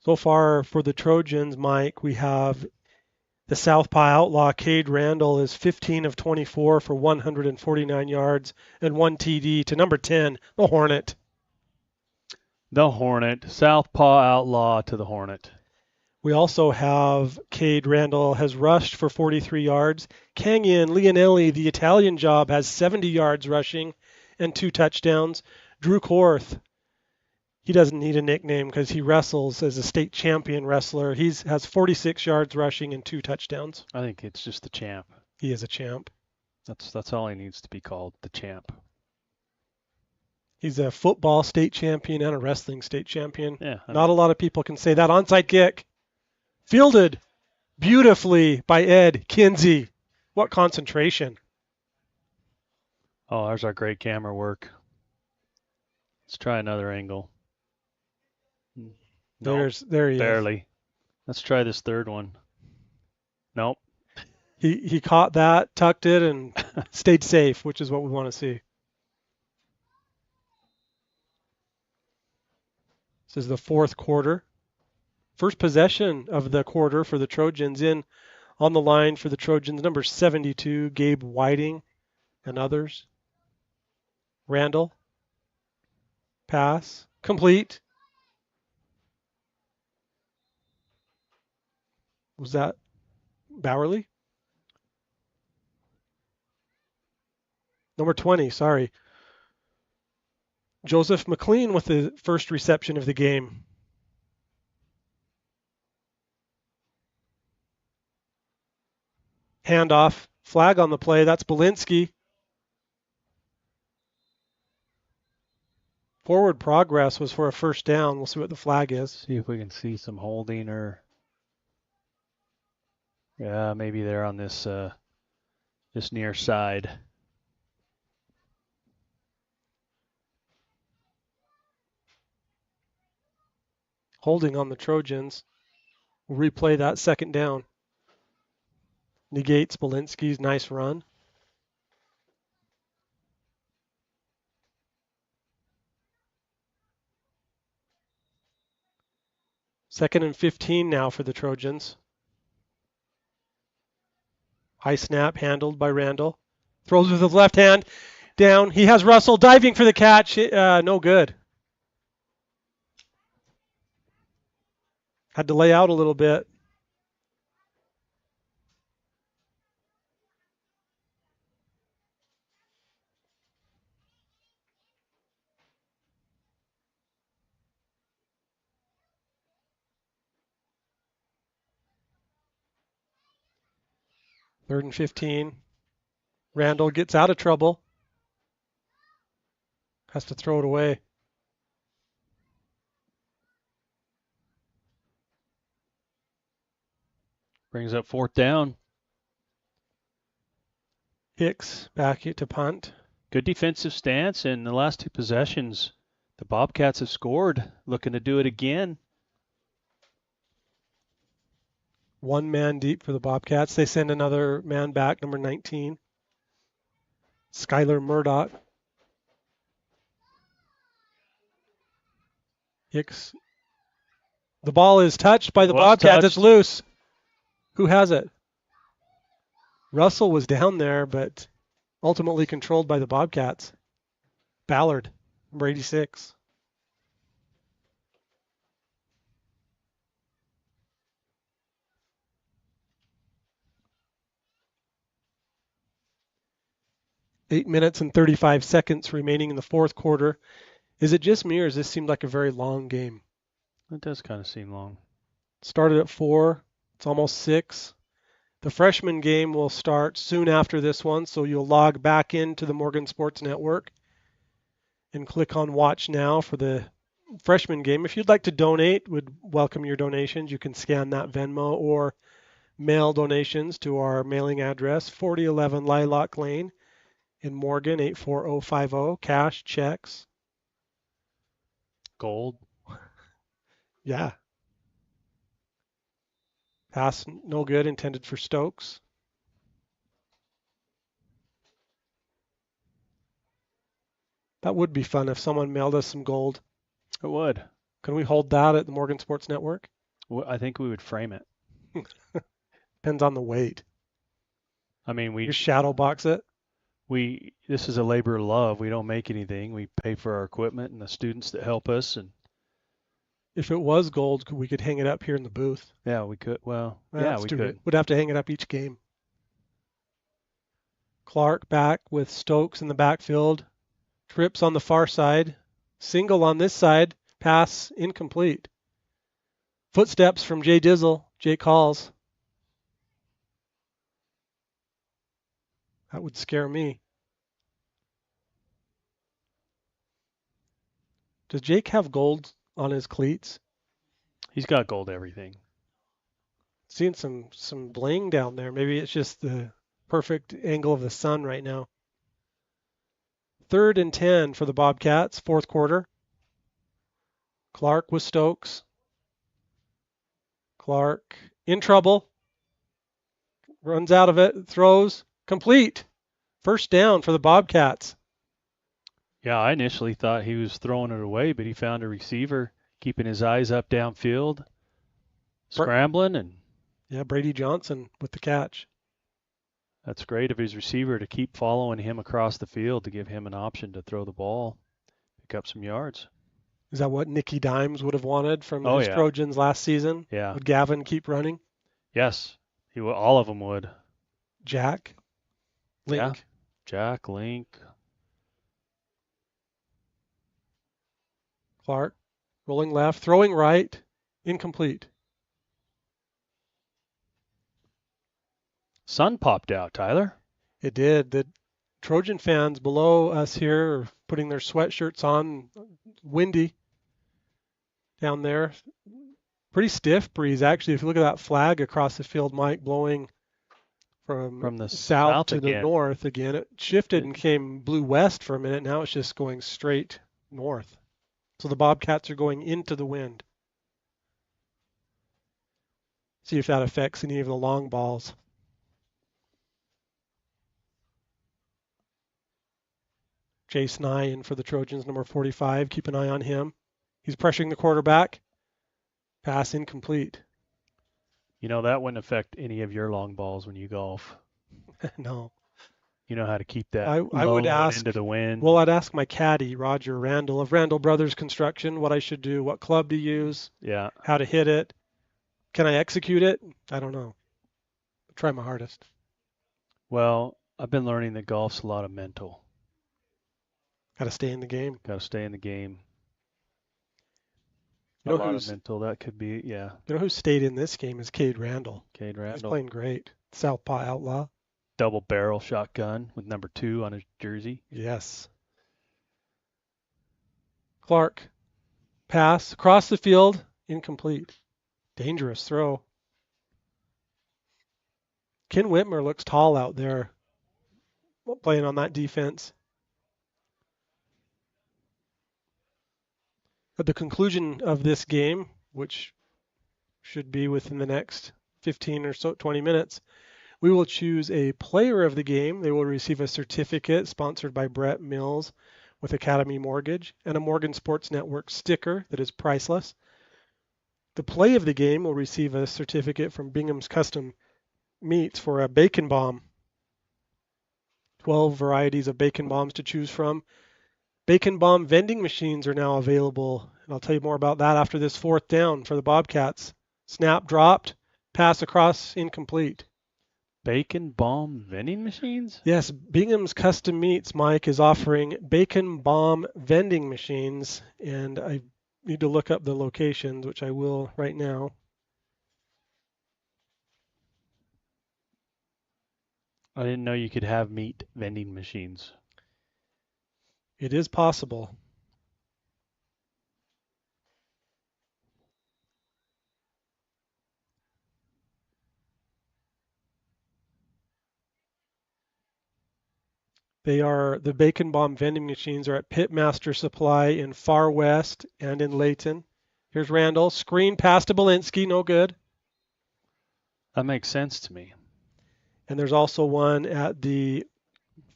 So far for the Trojans, Mike, we have the Southpaw Outlaw, Cade Randall, is 15 of 24 for 149 yards and 1 TD to number 10, the Hornet. The Hornet. Southpaw Outlaw to the Hornet. We also have Cade Randall has rushed for 43 yards. Kenyon Leonelli, the Italian job, has 70 yards rushing and 2 touchdowns. Drew Korth, he doesn't need a nickname because he wrestles as a state champion wrestler. He has 46 yards rushing and 2 touchdowns. I think it's just the champ. He is a champ. That's all he needs to be called, the champ. He's a football state champion and a wrestling state champion. Yeah. Not a lot of people can say that. Onside kick. Fielded beautifully by Ed Kinsey. What concentration. Oh, there's our great camera work. Let's try another angle. There he is. Barely. Let's try this third one. Nope. He caught that, tucked it, and stayed safe, which is what we want to see. This is the fourth quarter. First possession of the quarter for the Trojans. In on the line for the Trojans, number 72, Gabe Whiting and others. Randall. Pass. Complete. Was that Bowerly? Number 20, sorry. Joseph McLean with the first reception of the game. Handoff. Flag on the play. That's Belinsky. Forward progress was for a first down. We'll see what the flag is. See if we can see some holding or... Yeah, maybe they're on this this near side. Holding on the Trojans. We'll replay that second down. Negates Belinsky's nice run. Second and 15 now for the Trojans. High snap handled by Randall. Throws with his left hand down. He has Russell diving for the catch. No good. Had to lay out a little bit. Third and 15. Randall gets out of trouble. Has to throw it away. Brings up fourth down. Hicks back to punt. Good defensive stance, and the last two possessions, the Bobcats have scored. Looking to do it again. One man deep for the Bobcats. They send another man back, number 19. Skylar Murdoch. Hicks. The ball is touched by the Bobcats. It's loose. Who has it? Russell was down there, but ultimately controlled by the Bobcats. Ballard, number 86. Eight minutes and 35 seconds remaining in the fourth quarter. Is it just me, or does this seem like a very long game? It does kind of seem long. Started at 4. It's almost 6. The freshman game will start soon after this one, so you'll log back into the Morgan Sports Network and click on Watch Now for the freshman game. If you'd like to donate, would welcome your donations. You can scan that Venmo or mail donations to our mailing address, 4011 Lilac Lane in Morgan, 84050. Cash, checks. Gold. Yeah. Pass no good, intended for Stokes. That would be fun if someone mailed us some gold. It would. Can we hold that at the Morgan Sports Network? Well, I think we would frame it. Depends on the weight. I mean, we You shadow box it. This is a labor of love. We don't make anything. We pay for our equipment and the students that help us, and If it was gold, we could hang it up here in the booth. yeah, we could. Well, yeah, That's we too could. good. Would have to hang it up each game. Clark back with Stokes in the backfield. Trips on the far side. Single on this side. Pass incomplete. Footsteps from Jay Dizzle. Jay calls. That would scare me. Does Jake have gold on his cleats? He's got gold everything. Seeing some bling down there. Maybe it's just the perfect angle of the sun right now. 3rd and 10 for the Bobcats, fourth quarter. Clark with Stokes. Clark in trouble. Runs out of it, throws, complete. First down for the Bobcats. Yeah, I initially thought he was throwing it away, but he found a receiver, keeping his eyes up downfield, scrambling, and yeah, Brady Johnson with the catch. that's great of his receiver to keep following him across the field to give him an option to throw the ball, pick up some yards. Is that what Nicky Dimes would have wanted from Oh, his yeah. Trojans last season? Yeah. Would Gavin keep running? Yes, all of them would. Jack? Link? Yeah. Jack, Link. Clark rolling left, throwing right, incomplete. Sun popped out, Tyler. It did. The Trojan fans below us here are putting their sweatshirts on. Windy down there. Pretty stiff breeze, actually. If you look at that flag across the field, Mike, blowing from the south to the again. north again. It shifted and blew west for a minute. Now it's just going straight north. So the Bobcats are going into the wind. See if that affects any of the long balls. Jace Nye in for the Trojans, number 45. Keep an eye on him. He's pressuring the quarterback. Pass incomplete. You know, that wouldn't affect any of your long balls when you golf. No. You know how to keep that I would low ask into the wind. Well, I'd ask my caddy, Roger Randall, of Randall Brothers Construction, what I should do, what club to use, Yeah. how to hit it. Can I execute it? I don't know. I'll try my hardest. Well, I've been learning that golf's a lot of mental. Got to stay in the game. Got to stay in the game. You know a lot who's- of mental. That could be, yeah. You know who stayed in this game is Cade Randall. Cade He's Randall. playing great. Southpaw Outlaw. Double barrel shotgun with number 2 on his jersey. Yes. Clark. Pass. Across the field. Incomplete. Dangerous throw. Ken Whitmer looks tall out there playing on that defense. At the conclusion of this game, which should be within the next 15 or so 20 minutes, we will choose a player of the game. They will receive a certificate sponsored by Brett Mills with Academy Mortgage and a Morgan Sports Network sticker that is priceless. The play of the game will receive a certificate from Bingham's Custom Meats for a bacon bomb. 12 varieties of bacon bombs to choose from. Bacon bomb vending machines are now available, and I'll tell you more about that after this fourth down for the Bobcats. Snap dropped, pass across, incomplete. Bacon bomb vending machines? Yes, Bingham's Custom Meats, Mike, is offering bacon bomb vending machines, and I need to look up the locations, which I will right now. I didn't know you could have meat vending machines. It is possible. The Bacon Bomb vending machines are at Pitmaster Supply in Far West and in Layton. Here's Randall. Screen pass to Belinsky, no good. That makes sense to me. And there's also one at the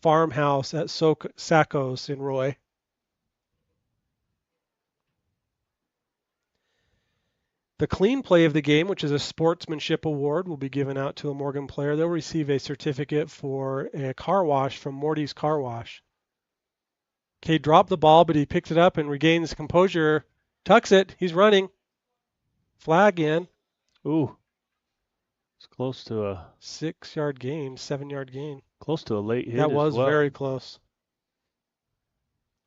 farmhouse at Sacos in Roy. The clean play of the game, which is a sportsmanship award, will be given out to a Morgan player. They'll receive a certificate for a car wash from Morty's Car Wash. Cade dropped the ball, but he picks it up and regains composure. Tucks it. He's running. Flag in. Ooh. It's close to a 6-yard gain, 7-yard gain. Close to a late hit. That was as well. very close.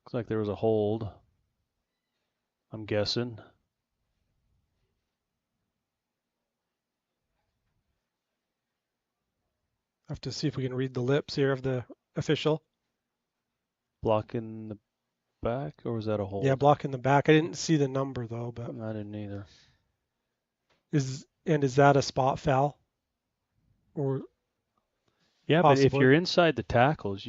Looks like there was a hold. I'm guessing. Have to see if we can read the lips here of the official. Blocking the back, or was that a hold? Yeah, blocking the back. I didn't see the number though, but I didn't either. is that a spot foul? Or yeah, but if possibly? you're inside the tackles,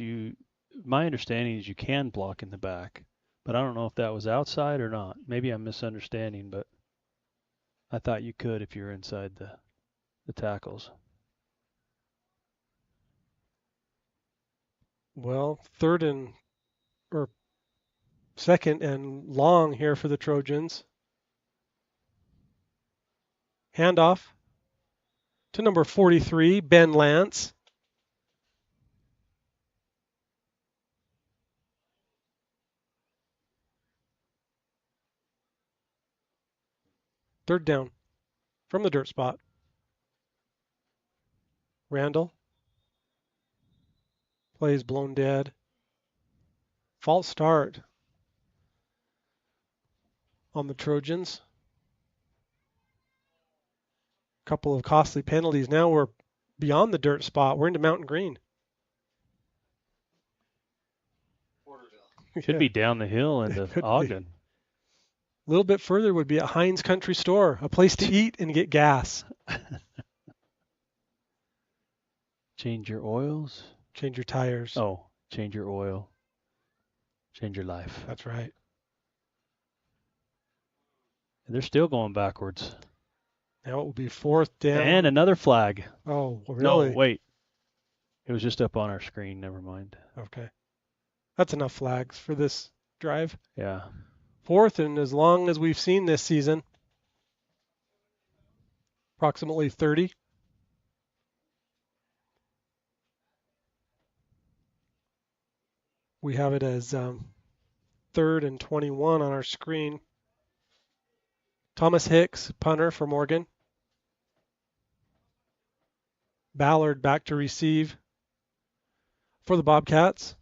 my understanding is you can block in the back, but I don't know if that was outside or not. Maybe I'm misunderstanding, but I thought you could if you're inside the tackles. Well, second and long here for the Trojans. Handoff to number 43, Ben Lance. Third down from the dirt spot. Randall. Plays blown dead. False start on the Trojans. Couple of costly penalties. Now we're beyond the dirt spot. We're into Mountain Green. Could be down the hill into Could be. Ogden. A little bit further would be at Heinz Country Store, a place to eat and get gas. Change your oils. Change your tires. Oh, change your oil. Change your life. That's right. And they're still going backwards. Now it will be 4th down. And another flag. Oh, really? No, wait. It was just up on our screen. Never mind. Okay. That's enough flags for this drive. Yeah. 4th and as long as we've seen this season. Approximately 30. We have it as 3rd and 21 on our screen. Thomas Hicks, punter for Morgan. Ballard back to receive for the Bobcats.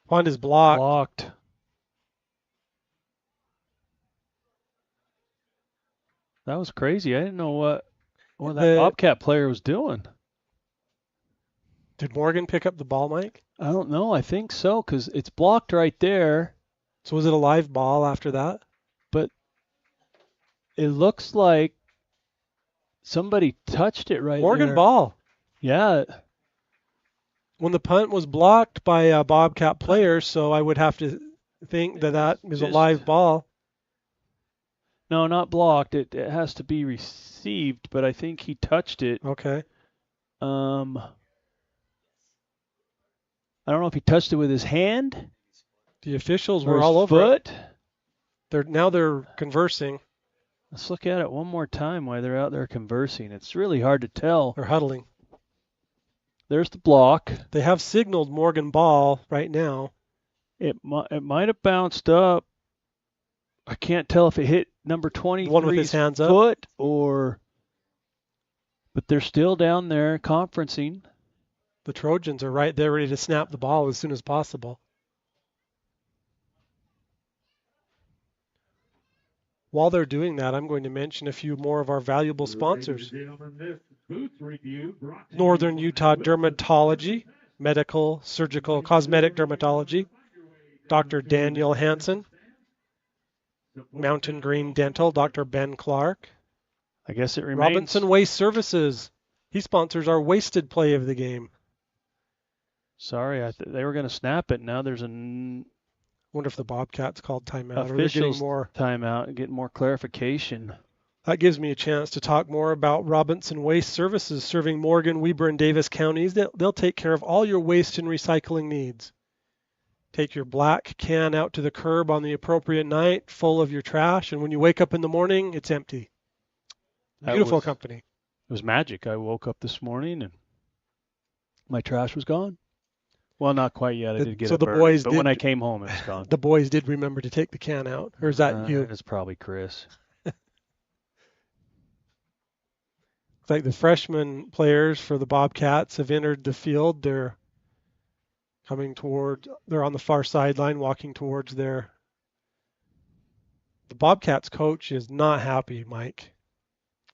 Punt is blocked. Blocked. That was crazy. I didn't know what that Bobcat player was doing. Did Morgan pick up the ball, Mike? I don't know. I think so because it's blocked right there. So was it a live ball after that? But it looks like somebody touched it right Morgan there. ball. Yeah. When the punt was blocked by a Bobcat player, so I would have to think that is a live ball. No, not blocked. It has to be received, but I think he touched it. Okay. I don't know if he touched it with his hand. The officials or were his all over it. foot. They're conversing. Let's look at it one more time while they're out there conversing. It's really hard to tell. They're huddling. There's the block. They have signaled Morgan ball right now. It might have bounced up. I can't tell if it hit number 23's one with his hands up foot or, but they're still down there conferencing. The Trojans are right there ready to snap the ball as soon as possible. While they're doing that, I'm going to mention a few more of our valuable sponsors. Northern Utah Dermatology, Medical, Surgical, Cosmetic Dermatology. Dr. Daniel Hansen. Mountain Green Dental, Dr. Ben Clark. I guess it remains. Robinson Waste Services. He sponsors our wasted play of the game. Sorry, they were going to snap it. Now there's Wonder if the Bobcats called timeout. officials more timeout and get more clarification. That gives me a chance to talk more about Robinson Waste Services, serving Morgan, Weber, and Davis counties. They'll take care of all your waste and recycling needs. Take your black can out to the curb on the appropriate night, full of your trash, and when you wake up in the morning, it's empty. Beautiful company. It was magic. I woke up this morning and my trash was gone. Well, not quite yet. I did get so a the burn, boys but did, when I came home, it was gone. The boys did remember to take the can out, or is that you? It's probably Chris. It's like the freshman players for the Bobcats have entered the field. They're on the far sideline, walking towards the Bobcats coach is not happy, Mike.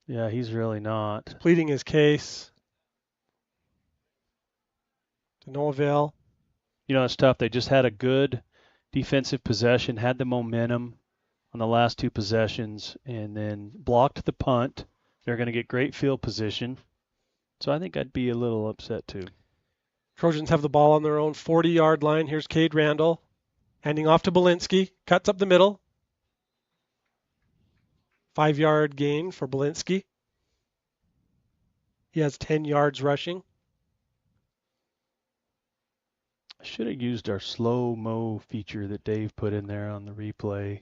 Yeah, he's really not. Pleading his case. To no avail. You know, it's tough. They just had a good defensive possession, had the momentum on the last two possessions, and then blocked the punt. They're going to get great field position. So I think I'd be a little upset too. Trojans have the ball on their own 40-yard line. Here's Cade Randall. Handing off to Belinsky. Cuts up the middle. 5-yard gain for Belinsky. He has 10 yards rushing. I should have used our slow-mo feature that Dave put in there on the replay.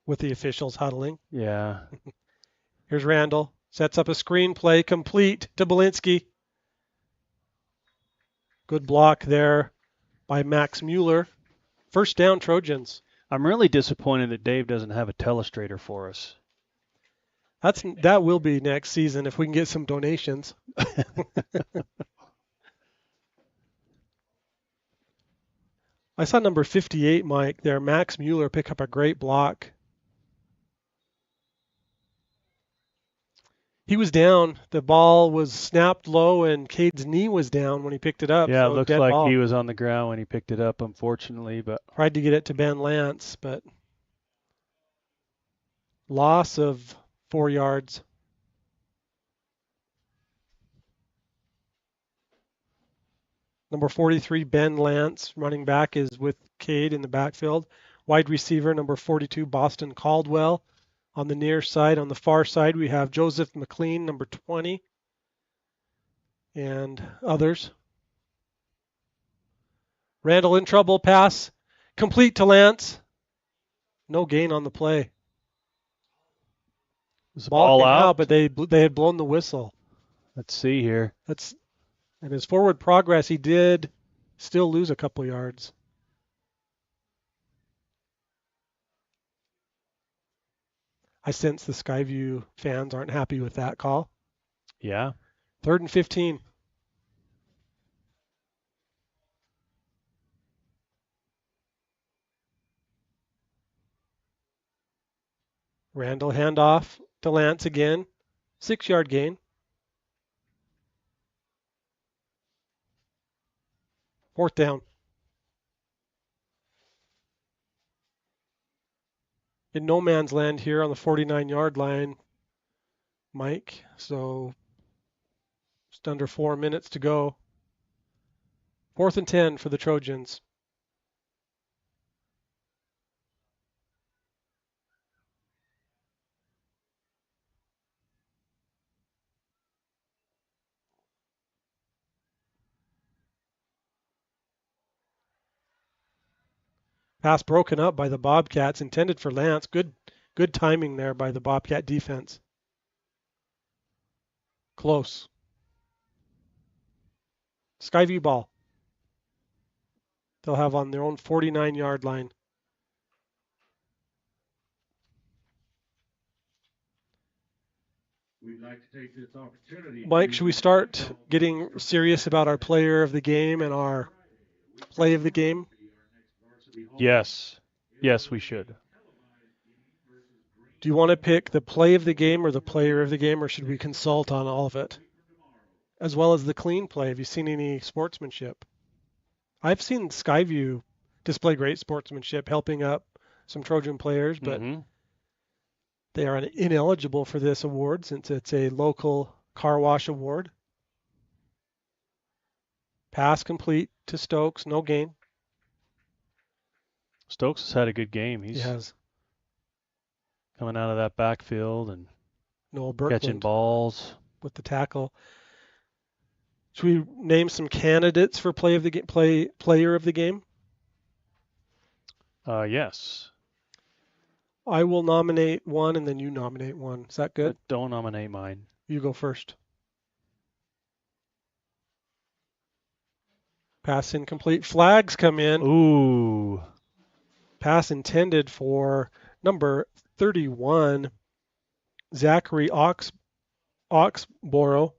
With the officials huddling. Yeah. Here's Randall. Sets up a screen play complete to Belinsky. Good block there by Max Mueller. First down, Trojans. I'm really disappointed that Dave doesn't have a telestrator for us. That will be next season if we can get some donations. I saw number 58, Mike, there. Max Mueller pick up a great block. He was down. The ball was snapped low, and Cade's knee was down when he picked it up. Yeah, so it looks dead like ball. he was on the ground when he picked it up, unfortunately. But Tried to get it to Ben Lance, but loss of 4 yards. Number 43, Ben Lance, running back, is with Cade in the backfield. Wide receiver, number 42, Boston Caldwell. On the near side, on the far side, we have Joseph McLean, number 20, and others. Randall in trouble, pass, complete to Lance. No gain on the play. was the Ball ball came out? but they had blown the whistle. Let's see here. And his forward progress, he did still lose a couple yards. I sense the Skyview fans aren't happy with that call. Yeah. 3rd and 15. Randall handoff to Lance again. 6-yard gain. Fourth down. In no man's land here on the 49-yard line, Mike. So just under 4 minutes to go. 4th and 10 for the Trojans. Pass broken up by the Bobcats, intended for Lance. Good timing there by the Bobcat defense. Close. Skyview ball. They'll have on their own 49-yard line. We'd like to take this opportunity. Mike, should we start getting serious about our player of the game and our play of the game? Yes. Yes, we should. Do you want to pick the play of the game or the player of the game, or should we consult on all of it? As well as the clean play. Have you seen any sportsmanship? I've seen Skyview display great sportsmanship, helping up some Trojan players, but they are ineligible for this award since it's a local car wash award. Pass complete to Stokes, no gain. Stokes has had a good game. He He's has. Coming out of that backfield and Noel Birkland catching balls with the tackle. Should we name some candidates for player of the game? Yes. I will nominate one, and then you nominate one. Is that good? But don't nominate mine. You go first. Pass incomplete. Flags come in. Ooh. Pass intended for number 31, Zachary Oxborough.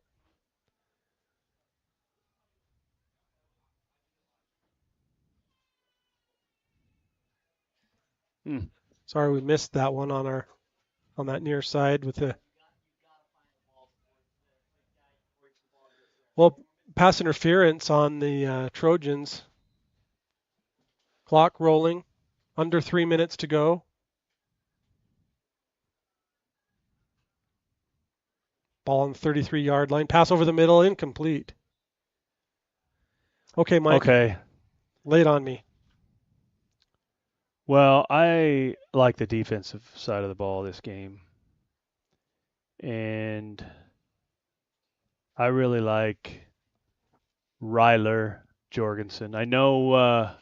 Sorry, we missed that one on that near side with the. Well, pass interference on the Trojans. Clock rolling. Under 3 minutes to go. Ball on the 33-yard line. Pass over the middle, incomplete. Okay, Mike. Okay. Lay it on me. Well, I like the defensive side of the ball this game. And I really like Ryler Jorgensen. I know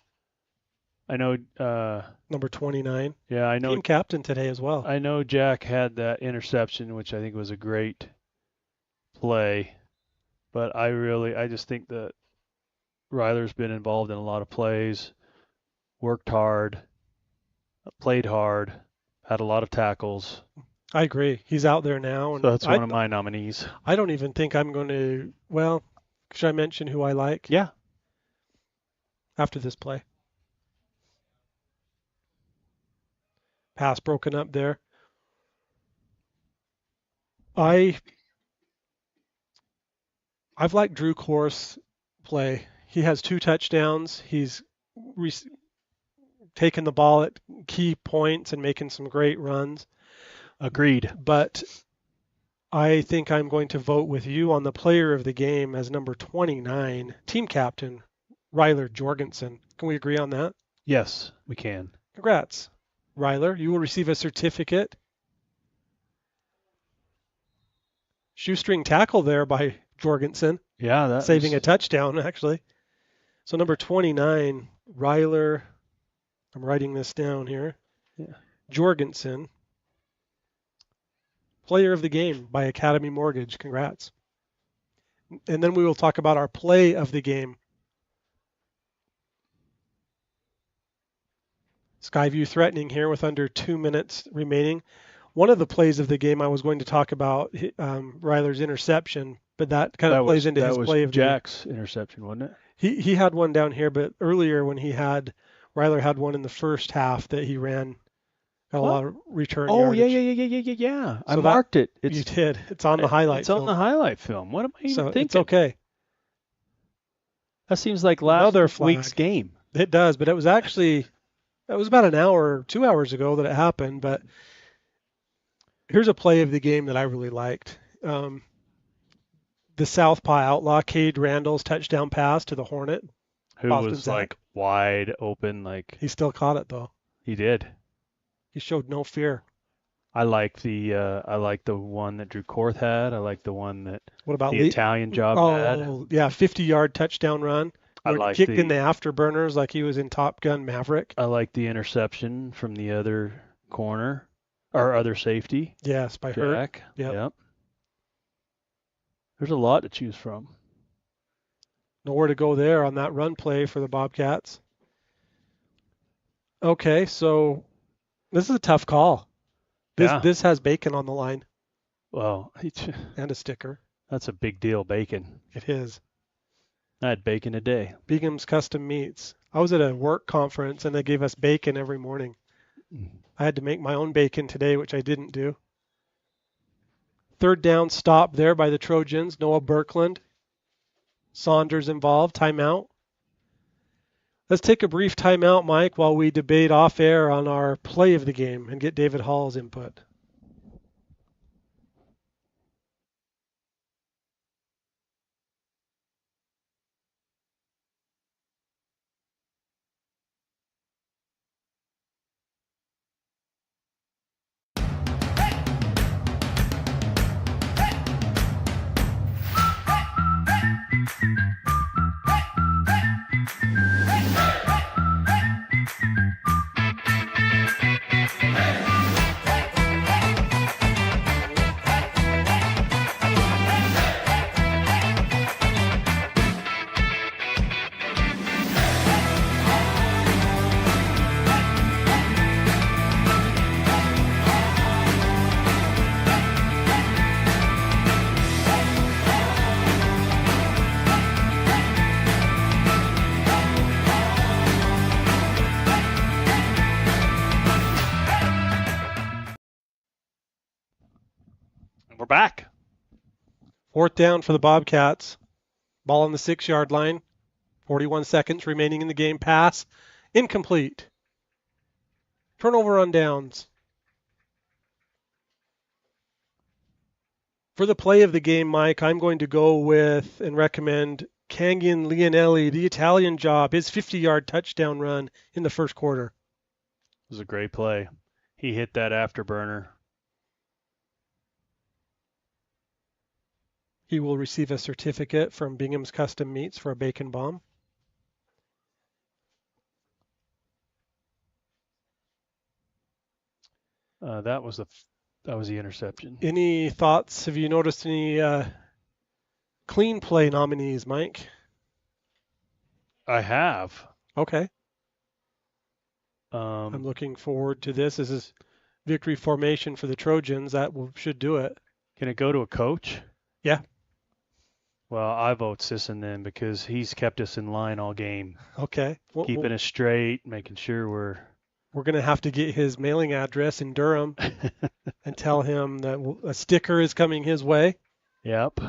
number 29. Yeah, I know. Team captain today as well. I know Jack had that interception, which I think was a great play. But I just think that Ryler's been involved in a lot of plays, worked hard, played hard, had a lot of tackles. I agree. He's out there now. And so that's one of my nominees. I don't even think I'm going to, well, should I mention who I like? Yeah. After this play. Pass broken up there. I I've liked Drew Corse play. He has 2 touchdowns. He's taking the ball at key points and making some great runs. Agreed. But I think I'm going to vote with you on the player of the game as number 29, team captain, Ryler Jorgensen. Can we agree on that? Yes, we can. Congrats, Ryler. You will receive a certificate. Shoestring tackle there by Jorgensen. Yeah, that saving a touchdown, actually. So number 29, Ryler, I'm writing this down here. Yeah. Jorgensen, player of the game by Academy Mortgage. Congrats. And then we will talk about our play of the game. Skyview threatening here with under 2 minutes remaining. One of the plays of the game I was going to talk about, Ryler's interception, but that kind of plays into his play of Jack's interception, wasn't it? He had one down here, but earlier when Ryler had one in the first half that he ran, got a lot of return yardage. Yeah. So I marked it. You did. It's on the highlight film. It's on the highlight film. What am I even thinking? It's okay. That seems like last week's game. It does, but it was actually, it was about an hour, 2 hours ago that it happened, but here's a play of the game that I really liked. The Southpaw Outlaw, Cade Randall's touchdown pass to the Hornet. Who was like wide open. He still caught it, though. He did. He showed no fear. I like the one that Drew Korth had. I like the one that the Italian job had. Oh, yeah, 50-yard touchdown run. I like kicked in the afterburners like he was in Top Gun Maverick. I like the interception from the other corner. Our other safety. Yes, by Hurt. Yep. There's a lot to choose from. Nowhere to go there on that run play for the Bobcats. Okay, so this is a tough call. This has bacon on the line. Well, and a sticker. That's a big deal, bacon. It is. I had bacon today. Bingham's Custom Meats. I was at a work conference and they gave us bacon every morning. I had to make my own bacon today, which I didn't do. 3rd down stop there by the Trojans. Noah Birkland. Saunders involved. Timeout. Let's take a brief timeout, Mike, while we debate off air on our play of the game and get David Hall's input. We're back. 4th down for the Bobcats. Ball on the 6-yard line. 41 seconds remaining in the game. Pass incomplete. Turnover on downs. For the play of the game, Mike, I'm going to go with and recommend Kangian Leonelli, the Italian job, his 50-yard touchdown run in the first quarter. It was a great play. He hit that afterburner. He will receive a certificate from Bingham's Custom Meats for a bacon bomb. That was the interception. Any thoughts? Have you noticed any clean play nominees, Mike? I have. Okay. I'm looking forward to this. This is victory formation for the Trojans. That should do it. Can it go to a coach? Yeah. Well, I vote Sisson then because he's kept us in line all game. Okay. Keeping us straight, making sure we're going to have to get his mailing address in Durham and tell him that a sticker is coming his way. Yep.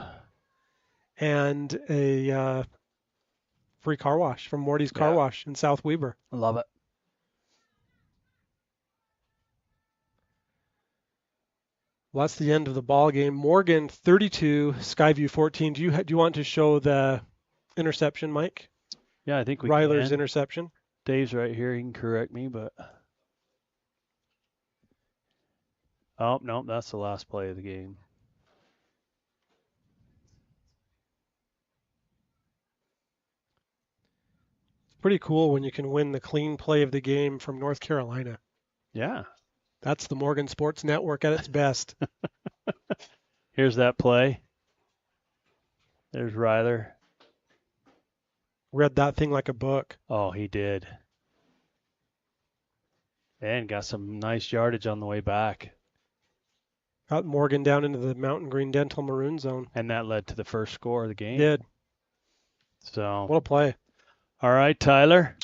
and a free car wash from Morty's Car Yeah. Wash in South Weber. I love it. Well, that's the end of the ball game. Morgan 32, Skyview 14. Do you want to show the interception, Mike? Yeah, I think we Ryler's can. interception. Dave's right here. He can correct me, but oh no, that's the last play of the game. It's pretty cool when you can win the clean play of the game from North Carolina. Yeah. That's the Morgan Sports Network at its best. Here's that play. There's Ryler. Read that thing like a book. Oh, he did. And got some nice yardage on the way back. Got Morgan down into the Mountain Green Dental Maroon zone. And that led to the first score of the game. Did. So What a play. All right, Tyler.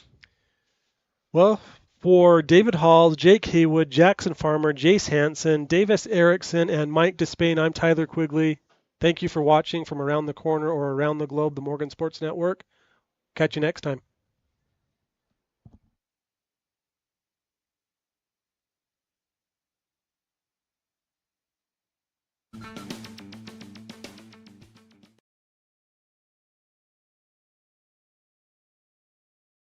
Well, for David Hall, Jake Haywood, Jackson Farmer, Jace Hansen, Davis Erickson, and Mike Despain, I'm Tyler Quigley. Thank you for watching from around the corner or around the globe, the Morgan Sports Network. Catch you next time.